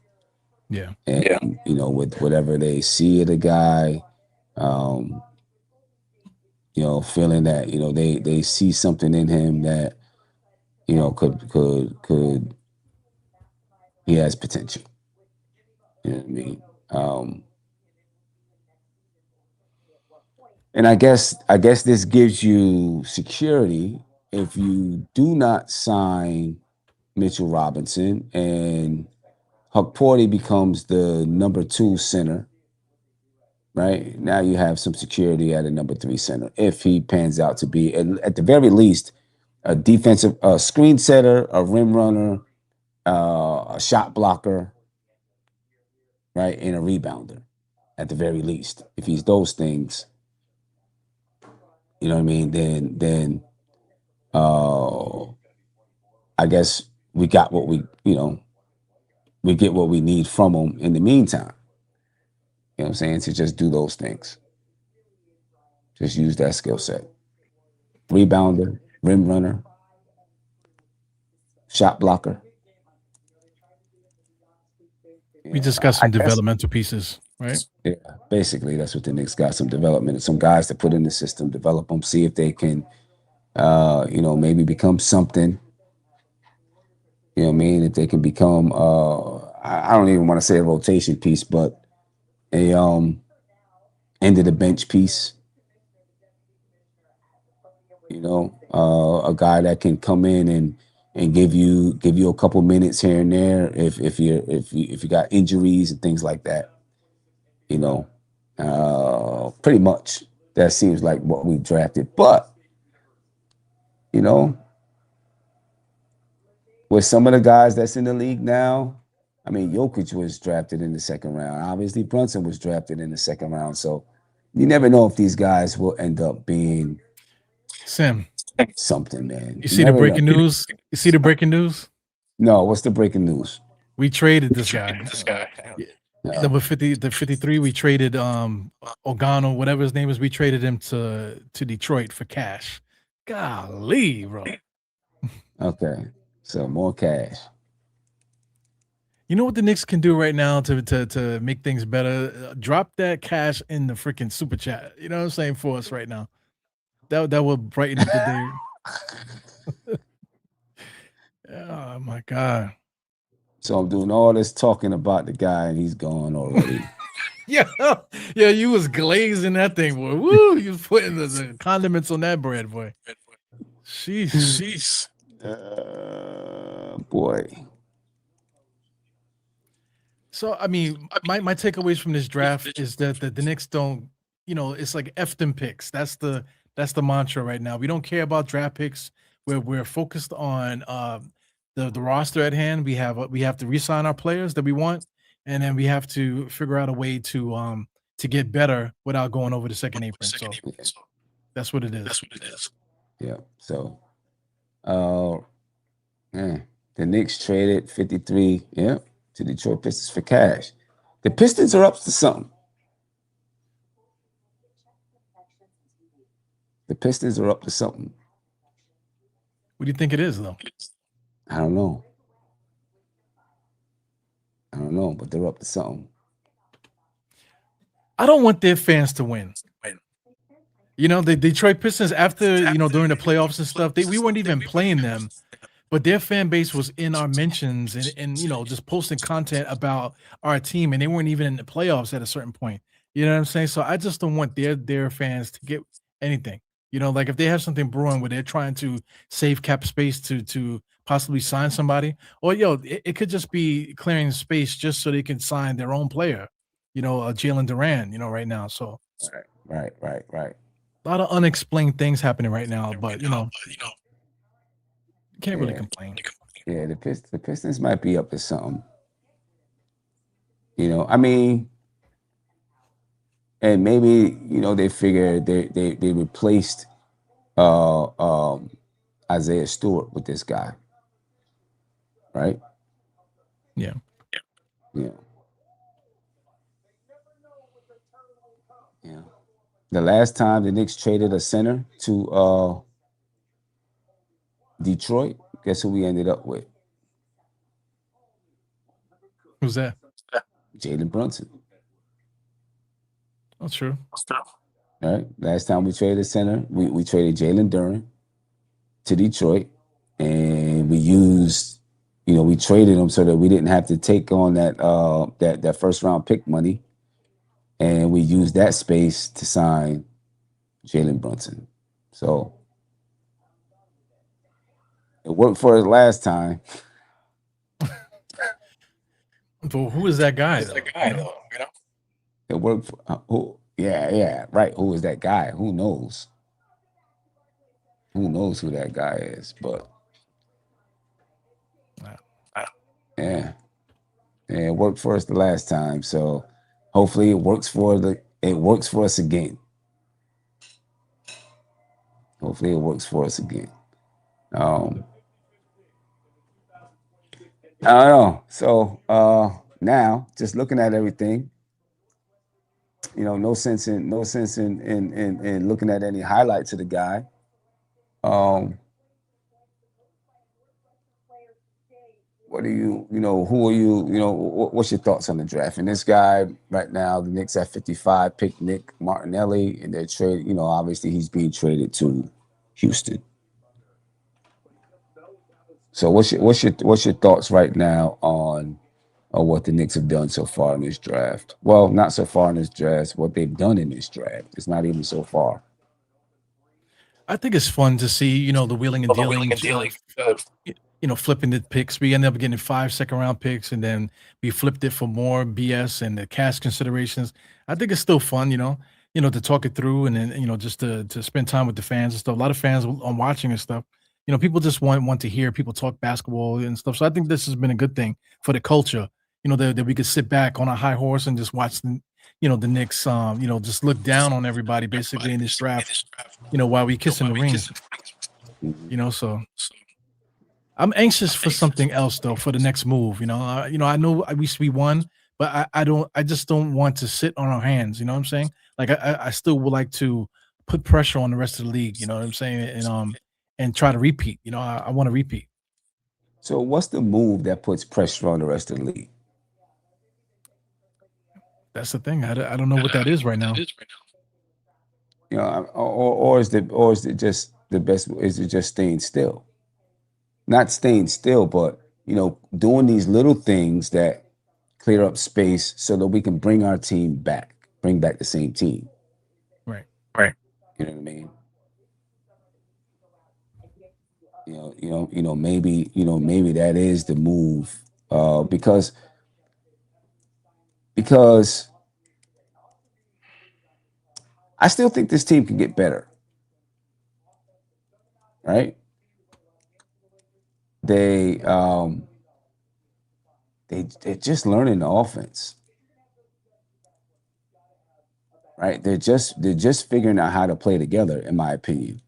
C: Yeah.
B: And you know, with whatever they see of the guy, you know, feeling that, you know, they see something in him that, you know, could he has potential. You know what I mean? And I guess this gives you security if you do not sign Mitchell Robinson and Hakpori becomes the number 2 center. Right now, you have some security at a number 3 center if he pans out to be, at the very least, a defensive screen setter, a rim runner, a shot blocker, right, and a rebounder. At the very least, if he's those things, you know what I mean, then I guess we got what we get what we need from him in the meantime. You know what I'm saying? To just do those things. Just use that skill set. Rebounder, rim runner, shot blocker.
C: We just got some developmental pieces, right?
B: Yeah, basically that's what the Knicks got. Some development, some guys to put in the system, develop them, see if they can, maybe become something. You know what I mean? If they can become, I don't even want to say a rotation piece, but a end of the bench piece. A guy that can come in and give you a couple minutes here and there if you got injuries and things like that. Pretty much that seems like what we drafted. But with some of the guys that's in the league now, I mean, Jokic was drafted in the second round. Obviously, Brunson was drafted in the second round. So you never know if these guys will end up being
C: Sam,
B: something, man.
C: you see the breaking news? You see the breaking news?
B: No, what's the breaking news?
C: We traded this guy. Number 50, the 53, we traded Ogano, whatever his name is, we traded him to Detroit for cash. Golly, bro.
B: Okay. So more cash.
C: You know what the Knicks can do right now to make things better? Drop that cash in the freaking super chat. You know what I'm saying, for us right now. That will brighten up the day. Oh my God.
B: So I'm doing all this talking about the guy and he's gone already.
C: Yeah, you was glazing that thing, boy. Woo, you was putting the condiments on that bread, boy. Sheesh.
B: Boy.
C: So I mean, my takeaways from this draft is that the Knicks don't, it's like F them picks. That's the mantra right now. We don't care about draft picks. We're focused on the roster at hand. We have to re-sign our players that we want, and then we have to figure out a way to get better without going over the second apron. So that's what it is.
B: Yeah. So the Knicks traded 53, to Detroit Pistons for cash. The Pistons are up to something. The Pistons are up to something.
C: What do you think it is, though?
B: I don't know, but they're up to something.
C: I don't want their fans to win. The Detroit Pistons, after, during the playoffs and stuff, we weren't even playing them, but their fan base was in our mentions and just posting content about our team, and they weren't even in the playoffs at a certain point. You know what I'm saying? So I just don't want their fans to get anything. Like if they have something brewing where they're trying to save cap space to possibly sign somebody, or it could just be clearing space just so they can sign their own player, Jalen Duran, right now. So
B: Right.
C: a lot of unexplained things happening right now, but can't really complain.
B: Yeah, the Pistons might be up to something. I mean, and maybe they figure they replaced Isaiah Stewart with this guy, right?
C: Yeah.
B: The last time the Knicks traded a center to Detroit, guess who we ended up with?
C: Who's that?
B: Jalen Brunson.
C: That's true.
B: All right. Last time we traded a center, we traded Jalen Duran to Detroit, and we used, we traded him so that we didn't have to take on that first round pick money, and we used that space to sign Jalen Brunson. So it worked for us last time.
C: But who is that guy?
B: It worked for who? Yeah, right. Who is that guy? Who knows? Who knows who that guy is? But yeah, it worked for us the last time. So hopefully it works for us again. Hopefully, it works for us again. I don't know. So now, just looking at everything, no sense in looking at any highlights of the guy. Um, what do who are what's your thoughts on the draft? And this guy right now, the Knicks at 55 picked Nick Martinelli, and they're trading. Obviously he's being traded to Houston. So what's your thoughts right now on what the Knicks have done so far in this draft? Well, not so far in this draft. What they've done in this draft. It's not even so far.
C: I think it's fun to see, the wheeling and dealing, flipping the picks. We ended up getting 5 second-round picks, and then we flipped it for more BS and the cash considerations. I think it's still fun, to talk it through, and then just to spend time with the fans and stuff. A lot of fans on watching and stuff. People just want to hear people talk basketball and stuff. So I think this has been a good thing for the culture. That we could sit back on a high horse and just watch the Knicks. Just look down on everybody basically in this draft. While we kissing the ring. So I'm anxious for something else though for the next move. I know we won, but I just don't want to sit on our hands. You know what I'm saying? Like I still would like to put pressure on the rest of the league. You know what I'm saying? And try to repeat. I want to repeat.
B: So what's the move that puts pressure on the rest of the league?
C: That's the thing. I don't know what that is right now.
B: Or is it just the best? Is it just staying still? Not staying still, but doing these little things that clear up space so that we can bring our team back, bring back the same team.
C: Right.
B: You know what I mean? Maybe that is the move, because I still think this team can get better, right? They're just learning the offense, right? They're just figuring out how to play together, in my opinion.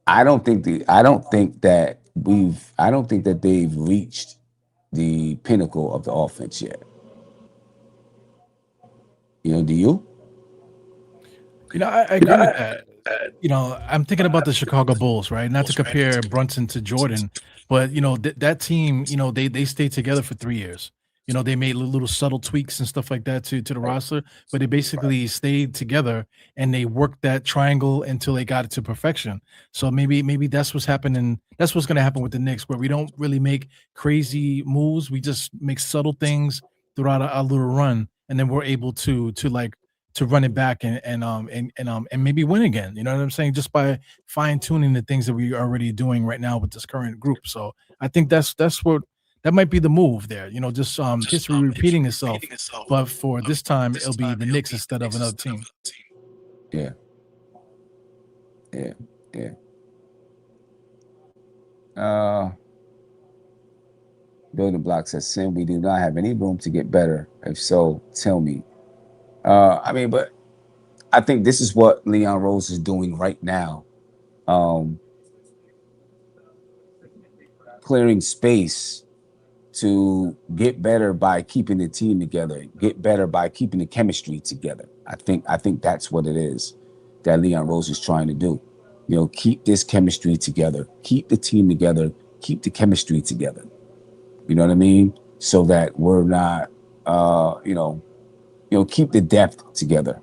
B: I don't think that they've reached the pinnacle of the offense yet. Do you?
C: I agree with that. I'm thinking about the Chicago Bulls, right? Not to compare Brunson to Jordan, but that team, they stayed together for 3 years. They made little subtle tweaks and stuff like that to the roster, but they basically stayed together and they worked that triangle until they got it to perfection. So maybe that's what's happening. That's what's going to happen with the Knicks, where we don't really make crazy moves. We just make subtle things throughout our little run, and then we're able to run it back and maybe win again. You know what I'm saying? Just by fine tuning the things that we are already doing right now with this current group. So I think that's what that might be the move there. Just history repeating itself, but for this time it'll be the Knicks instead of another team.
B: Yeah. Building Block says, Sim, we do not have any room to get better. If so, tell me. But I think this is what Leon Rose is doing right now. Clearing space to get better by keeping the team together, get better by keeping the chemistry together. I think that's what it is that Leon Rose is trying to do. Keep this chemistry together, keep the team together, keep the chemistry together. You know what I mean? So that we're not, keep the depth together,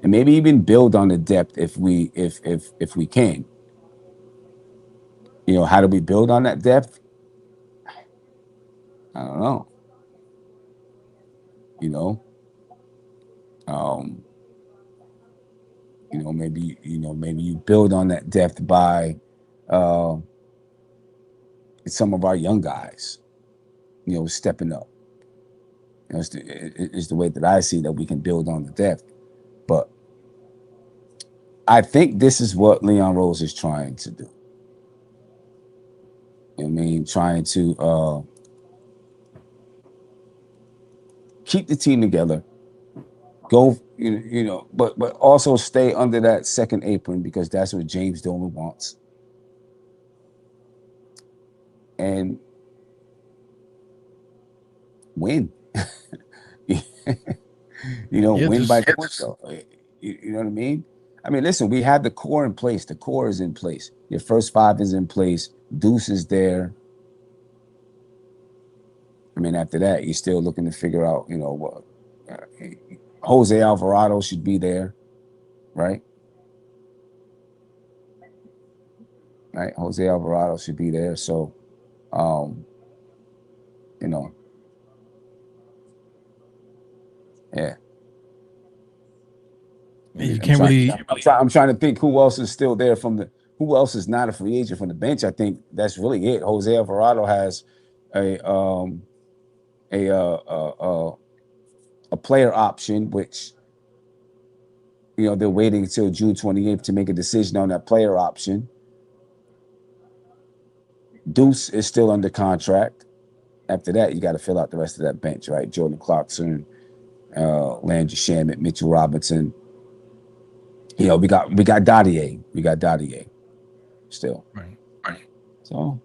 B: and maybe even build on the depth if we can. How do we build on that depth? I don't know. Maybe you build on that depth by some of our young guys, stepping up. It's the way that I see that we can build on the depth. But I think this is what Leon Rose is trying to do. Trying to keep the team together, go, but also stay under that second apron because that's what James Dolan wants. And win. Win by point though. You know what I mean? I mean, listen, we have the core in place. The core is in place. Your first five is in place. Deuce is there. I mean, after that, you're still looking to figure out, what Jose Alvarado should be there, right? Right, Jose Alvarado should be there. So, yeah.
C: You can't really.
B: I'm trying to think who else is still there who else is not a free agent from the bench. I think that's really it. Jose Alvarado has a player option, which they're waiting until June 28th to make a decision on that player option. Deuce is still under contract. After that, you got to fill out the rest of that bench, right? Jordan Clarkson, Landry Shamet, Mitchell Robinson. We got Dadier. We got Dadier still.
C: Right.
B: So,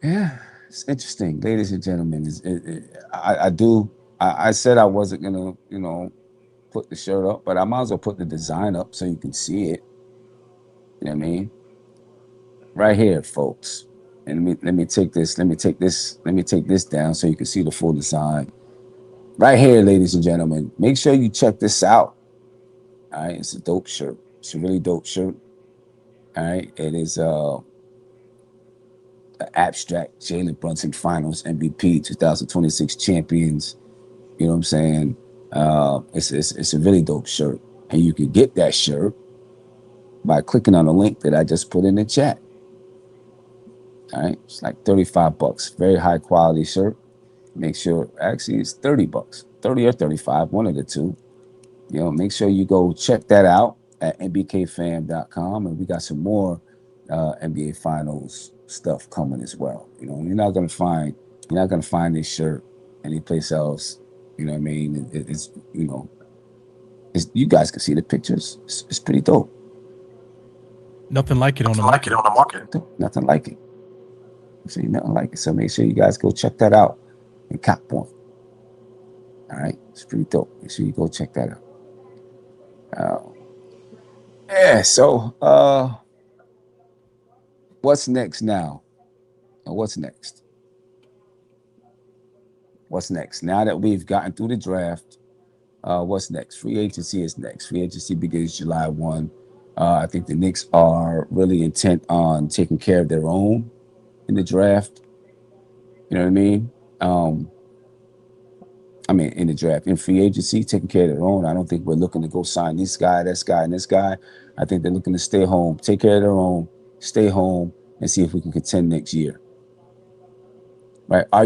B: yeah, it's interesting, ladies and gentlemen. I said I wasn't gonna, put the shirt up, but I might as well put the design up so you can see it. You know what I mean? Right here, folks. And let me take this down so you can see the full design. Right here, ladies and gentlemen. Make sure you check this out. All right, it's a dope shirt. It's a really dope shirt. All right, it is the abstract Jalen Brunson Finals MVP 2026 champions. You know what I'm saying? It's a really dope shirt, and you can get that shirt by clicking on the link that I just put in the chat. All right, it's like $35. Very high quality shirt. Make sure, actually, it's $30, 30 or 35, one of the two. Make sure you go check that out at nbkfam.com, and we got some more NBA Finals stuff coming as well. You're not gonna find this shirt anyplace else. You know what I mean? It's you guys can see the pictures. It's pretty dope.
C: Nothing like it on the market.
B: Nothing like it. See, nothing like it. So make sure you guys go check that out and cop one. All right, it's pretty dope. Make sure you go check that out. So what's next now? What's next? Now that we've gotten through the draft, what's next? Free agency is next. Free agency begins July 1. I think the Knicks are really intent on taking care of their own in the draft. You know what I mean? In the draft, in free agency, taking care of their own. I don't think we're looking to go sign this guy, and this guy. I think they're looking to stay home, take care of their own, stay home, and see if we can contend next year. Right? Are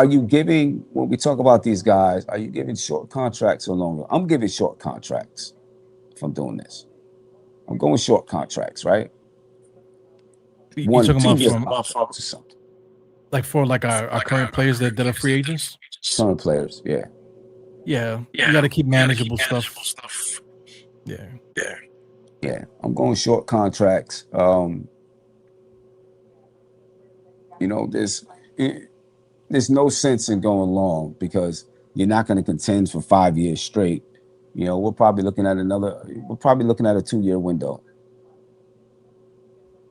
B: you giving, when we talk about these guys, are you giving short contracts or longer? I'm giving short contracts if I'm doing this. I'm going short contracts, right?
C: You're talking about
B: from something.
C: Like for our current players that are free agents?
B: Current players, yeah.
C: Yeah. You got to keep manageable stuff. Yeah.
B: I'm going short contracts. There's no sense in going long because you're not going to contend for 5 years straight. We're probably looking at a 2-year window.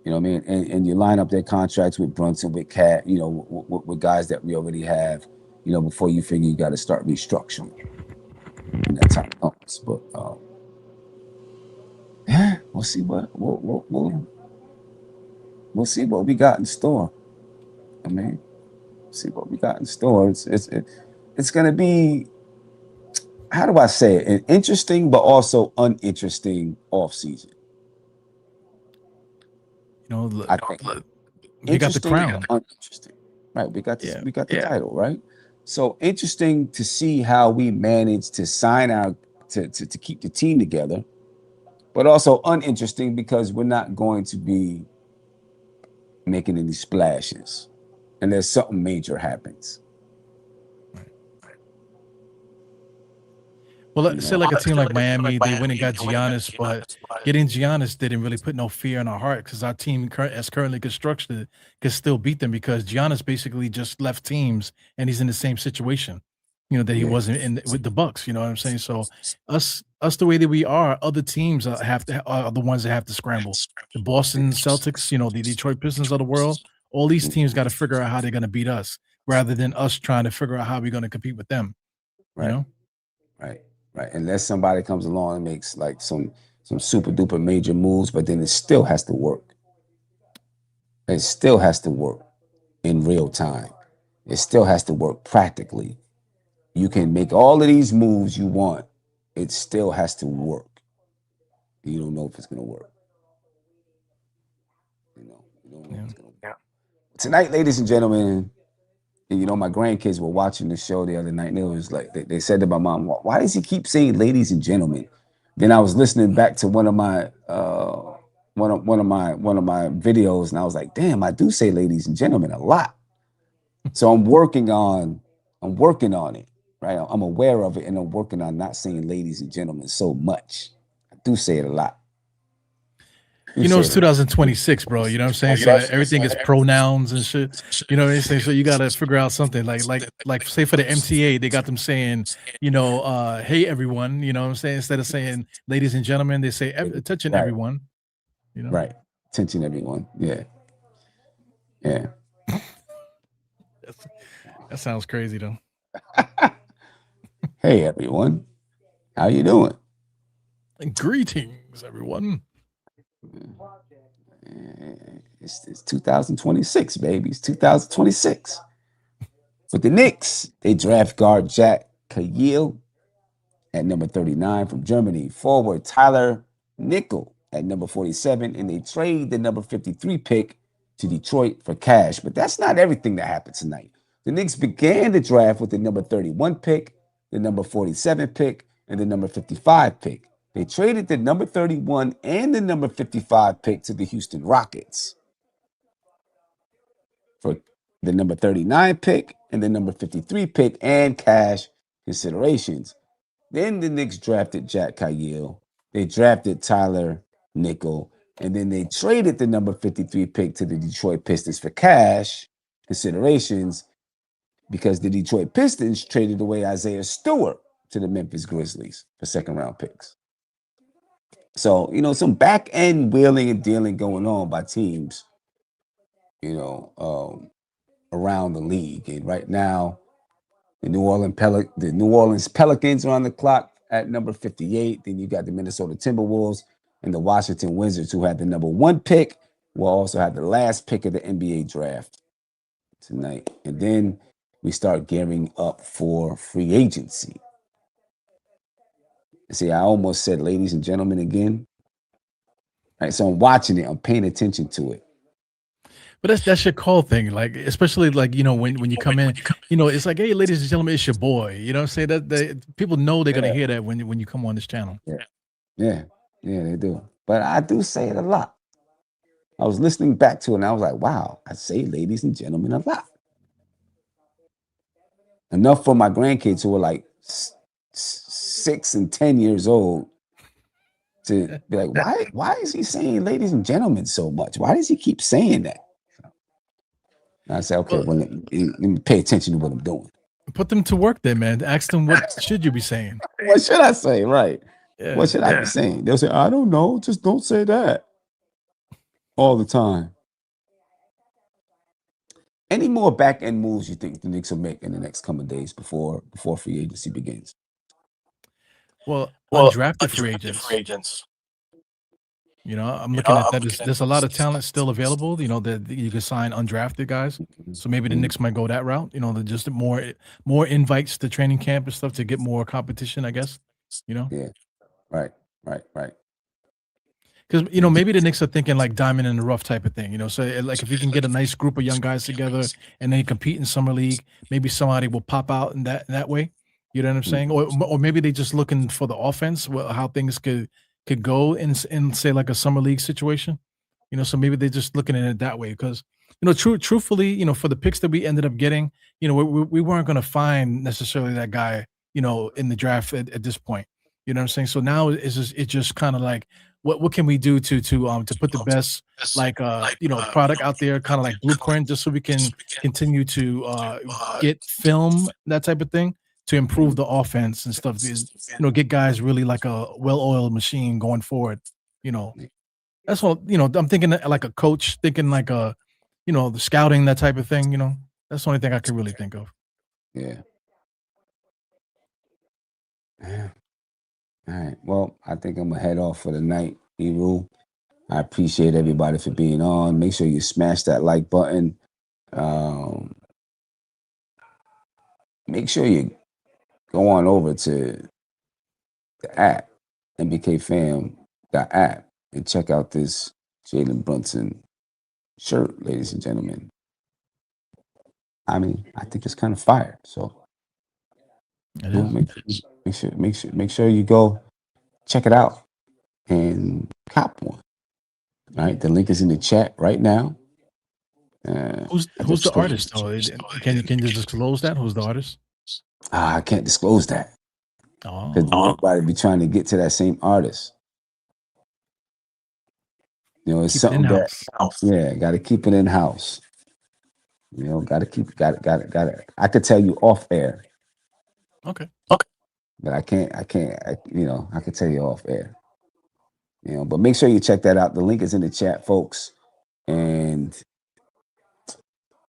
B: You know what I mean? And you line up their contracts with Brunson, with Cat, with guys that we already have, before you figure you got to start restructuring. And that time comes. But we'll see we'll see what we got in store. See what we got in store. It's going to be, how do I say it? An interesting but also uninteresting offseason. I think
C: we got the crown.
B: Uninteresting. Right, we got the title, right? So interesting to see how we manage to sign out to keep the team together, but also uninteresting because we're not going to be making any splashes unless something major happens.
C: Well,
B: You
C: let's say
B: know,
C: like a team like Miami, they went and got Giannis, but getting Giannis didn't really put no fear in our heart because our team as currently constructed could still beat them because Giannis basically just left teams and he's in the same situation, that he
B: yeah,
C: wasn't in with the Bucks. You know what I'm saying? So us the way that we are, other teams are the ones that have to scramble. The Boston Celtics, the Detroit Pistons of the world, all these teams got to figure out how they're going to beat us rather than us trying to figure out how we're going to compete with them. You
B: right,
C: know?
B: right, right. Unless somebody comes along and makes like some super duper major moves, but then it still has to work. It still has to work in real time. It still has to work practically. You can make all of these moves you want. It still has to work. You don't know if it's gonna work. You don't know if
C: Yeah.
B: it's gonna work. Tonight, ladies and gentlemen, my grandkids were watching the show the other night, and it was like they said to my mom, "Why does he keep saying ladies and gentlemen?" Then I was listening back to one of my videos, and I was like, "Damn, I do say ladies and gentlemen a lot." So I'm working on it, right? I'm aware of it, and I'm working on not saying ladies and gentlemen so much. I do say it a lot.
C: It's 2026, bro. You know what I'm saying? So everything is pronouns and shit. You know what I'm saying? So you gotta figure out something like say for the MTA, they got them saying, hey everyone, you know what I'm saying? Instead of saying ladies and gentlemen, they say attention
B: Right,
C: everyone,
B: right. Attention, everyone. Yeah, yeah.
C: That sounds crazy though.
B: Hey, everyone. How you doing?
C: Greetings, everyone.
B: It's 2026, baby. It's 2026. With the Knicks, they draft guard Jack Kayil at number 39 from Germany, forward Tyler Nickel at number 47, and they trade the number 53 pick to Detroit for cash. But that's not everything that happened tonight. The Knicks began the draft with the number 31 pick, the number 47 pick, and the number 55 pick. They traded the number 31 and the number 55 pick to the Houston Rockets for the number 39 pick and the number 53 pick and cash considerations. Then the Knicks drafted Jack Kayil. They drafted Tyler Nickel. And then they traded the number 53 pick to the Detroit Pistons for cash considerations because the Detroit Pistons traded away Isaiah Stewart to the Memphis Grizzlies for second round picks. So, some back end wheeling and dealing going on by teams, around the league. And right now, the New Orleans Pelicans are on the clock at number 58. Then you got the Minnesota Timberwolves and the Washington Wizards, who had the number 1 pick, will also have the last pick of the NBA draft tonight. And then we start gearing up for free agency. See, I almost said ladies and gentlemen again. All right, so I'm watching it. I'm paying attention to it.
C: But that's your call thing, like especially like when you come in, it's like, hey, ladies and gentlemen, it's your boy. You know what I'm saying? That people know they're gonna hear that when you come on this channel.
B: Yeah, they do. But I do say it a lot. I was listening back to it and I was like, wow, I say ladies and gentlemen a lot. Enough for my grandkids who are like 6 and 10 years old to be like, why is he saying ladies and gentlemen so much? Why does he keep saying that? And I say, okay, well, let me pay attention to what I'm doing.
C: Put them to work then, man. Ask them what should you be saying.
B: What should I say? Right.
C: Yeah.
B: What should I be saying? They'll say, I don't know. Just don't say that. All the time. Any more back end moves you think the Knicks will make in the next coming days before free agency begins?
C: Well, undrafted free agents. I'm looking at that. There's a lot of talent still available. That you can sign undrafted guys. So maybe the Knicks might go that route. Just more invites to training camp and stuff to get more competition, I guess.
B: Yeah. Right.
C: Because maybe the Knicks are thinking like diamond in the rough type of thing. So like if you can get a nice group of young guys together and they compete in summer league, maybe somebody will pop out in that way. You know what I'm saying? Or maybe they just looking for the offense, how things could go in say like a summer league situation. So maybe they're just looking at it that way because truthfully, for the picks that we ended up getting, we weren't going to find necessarily that guy in the draft at this point. You know what I'm saying? So now it's just kind of like what can we do to put the best product out there, kind of like blueprint, just so we can continue to get film, that type of thing, to improve the offense and stuff. Get guys really like a well-oiled machine going forward. That's what I'm thinking, like a coach, thinking like the scouting, that type of thing. That's the only thing I can really think of.
B: Yeah. Yeah. All right. Well, I think I'm gonna head off for the night, E-Rule. I appreciate everybody for being on. Make sure you smash that like button. Make sure you go on over to the app, NBKFam.app, and check out this Jalen Brunson shirt, ladies and gentlemen. I mean, I think it's kind of fire. So make sure you go check it out and cop one. All right, the link is in the chat right now.
C: Who's the artist though? Can you disclose that? Who's the artist?
B: I can't disclose that. Because everybody be trying to get to that same artist. It's
C: Keep
B: something
C: it
B: that got to keep it in house. Got to. I could tell you off air.
C: Okay.
B: But I can't. I could tell you off air. But make sure you check that out. The link is in the chat, folks. And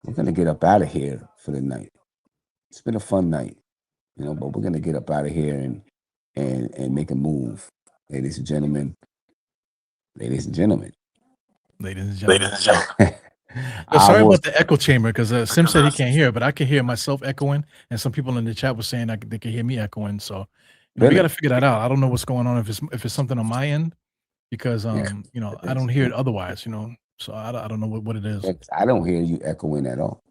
B: we're gonna get up out of here for the night. It's been a fun night, but we're gonna get up out of here and make a move, ladies and gentlemen. Ladies and gentlemen.
C: Sorry about the echo chamber, because Sim said he can't hear, but I can hear myself echoing, and some people in the chat were saying they can hear me echoing. So we got to figure that out. I don't know what's going on, if it's something on my end, because I don't hear it otherwise. So I don't know what it is.
B: I don't hear you echoing at all.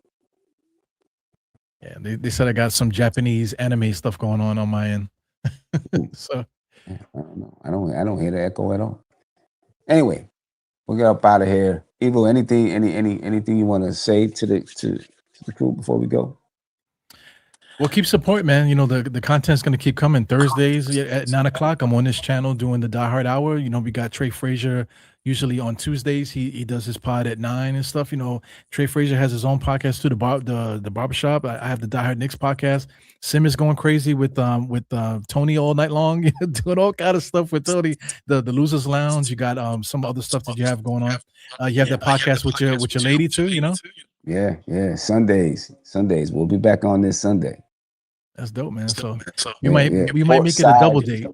C: Yeah, they said I got some Japanese anime stuff going on my end. So
B: I don't know. I don't hear the echo at all. Anyway, we'll get up out of here. Evil, anything you want to say to the crew before we go?
C: Well, keep support, man. The content's going to keep coming. Thursdays at 9:00, I'm on this channel doing the Die Hard Hour. We got Trey Frazier usually on Tuesdays. He does his pod at 9 and stuff. Trey Frazier has his own podcast too, the barbershop. I have the Die Hard Knicks podcast. Sim is going crazy with Tony all night long, doing all kind of stuff with Tony. The Losers Lounge. You got some other stuff that you have going on. You have the podcast with your lady too.
B: Yeah. Sundays. We'll be back on this Sunday.
C: That's dope, man. So we might make it a double date.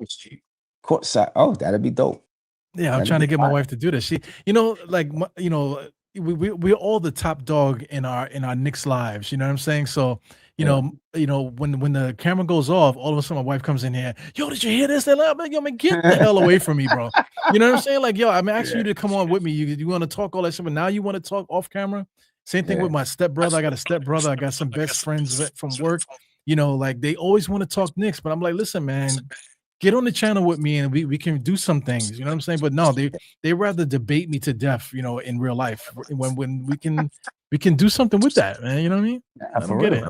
B: Courtside. Oh, that'd be dope.
C: Yeah, I'm trying to get my wife to do this. She, we're all the top dog in our Knicks lives. You know what I'm saying? So when the camera goes off, all of a sudden my wife comes in here. Yo, did you hear this? Yo, man, get the hell away from me, bro. You know what I'm saying? Like, yo, I'm asking you to come on with me. You want to talk all that shit, but now you want to talk off camera. Same thing with my stepbrother. I got a stepbrother. I got some best friends from work. Like they always want to talk Knicks, but I'm like, listen, man, get on the channel with me and we can do some things. You know what I'm saying? But no, they rather debate me to death, in real life when we can do something with that, man. You know what I mean? I don't get it.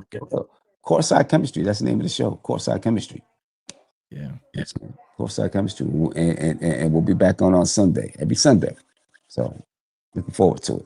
B: Courtside Chemistry. That's the name of the show. Courtside Chemistry.
C: Yeah.
B: Yes. Courtside Chemistry. And we'll be back on Sunday, every Sunday. So looking forward to it.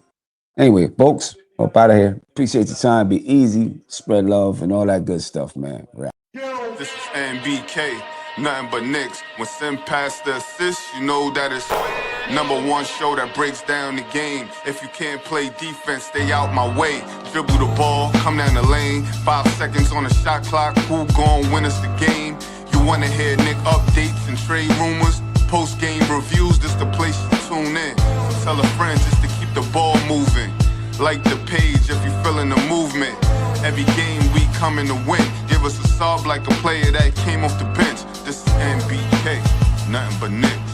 B: Anyway, folks, up out of here. Appreciate your time. Be easy, spread love, and all that good stuff, man. Right.
A: This is NBK, nothing but Knicks. When Sim passed the assist, you know that it's #1 show that breaks down the game. If you can't play defense, stay out my way. Dribble the ball, come down the lane. 5 seconds on the shot clock. Who gon' win us the game? You wanna hear Nick updates and trade rumors? Post-game reviews, this the place to tune in. So tell a friend just to keep the ball moving. Like the page if you feeling the movement. Every game we coming to win. Give us a sub like a player that came off the bench. This is NBK, nothing but Knicks.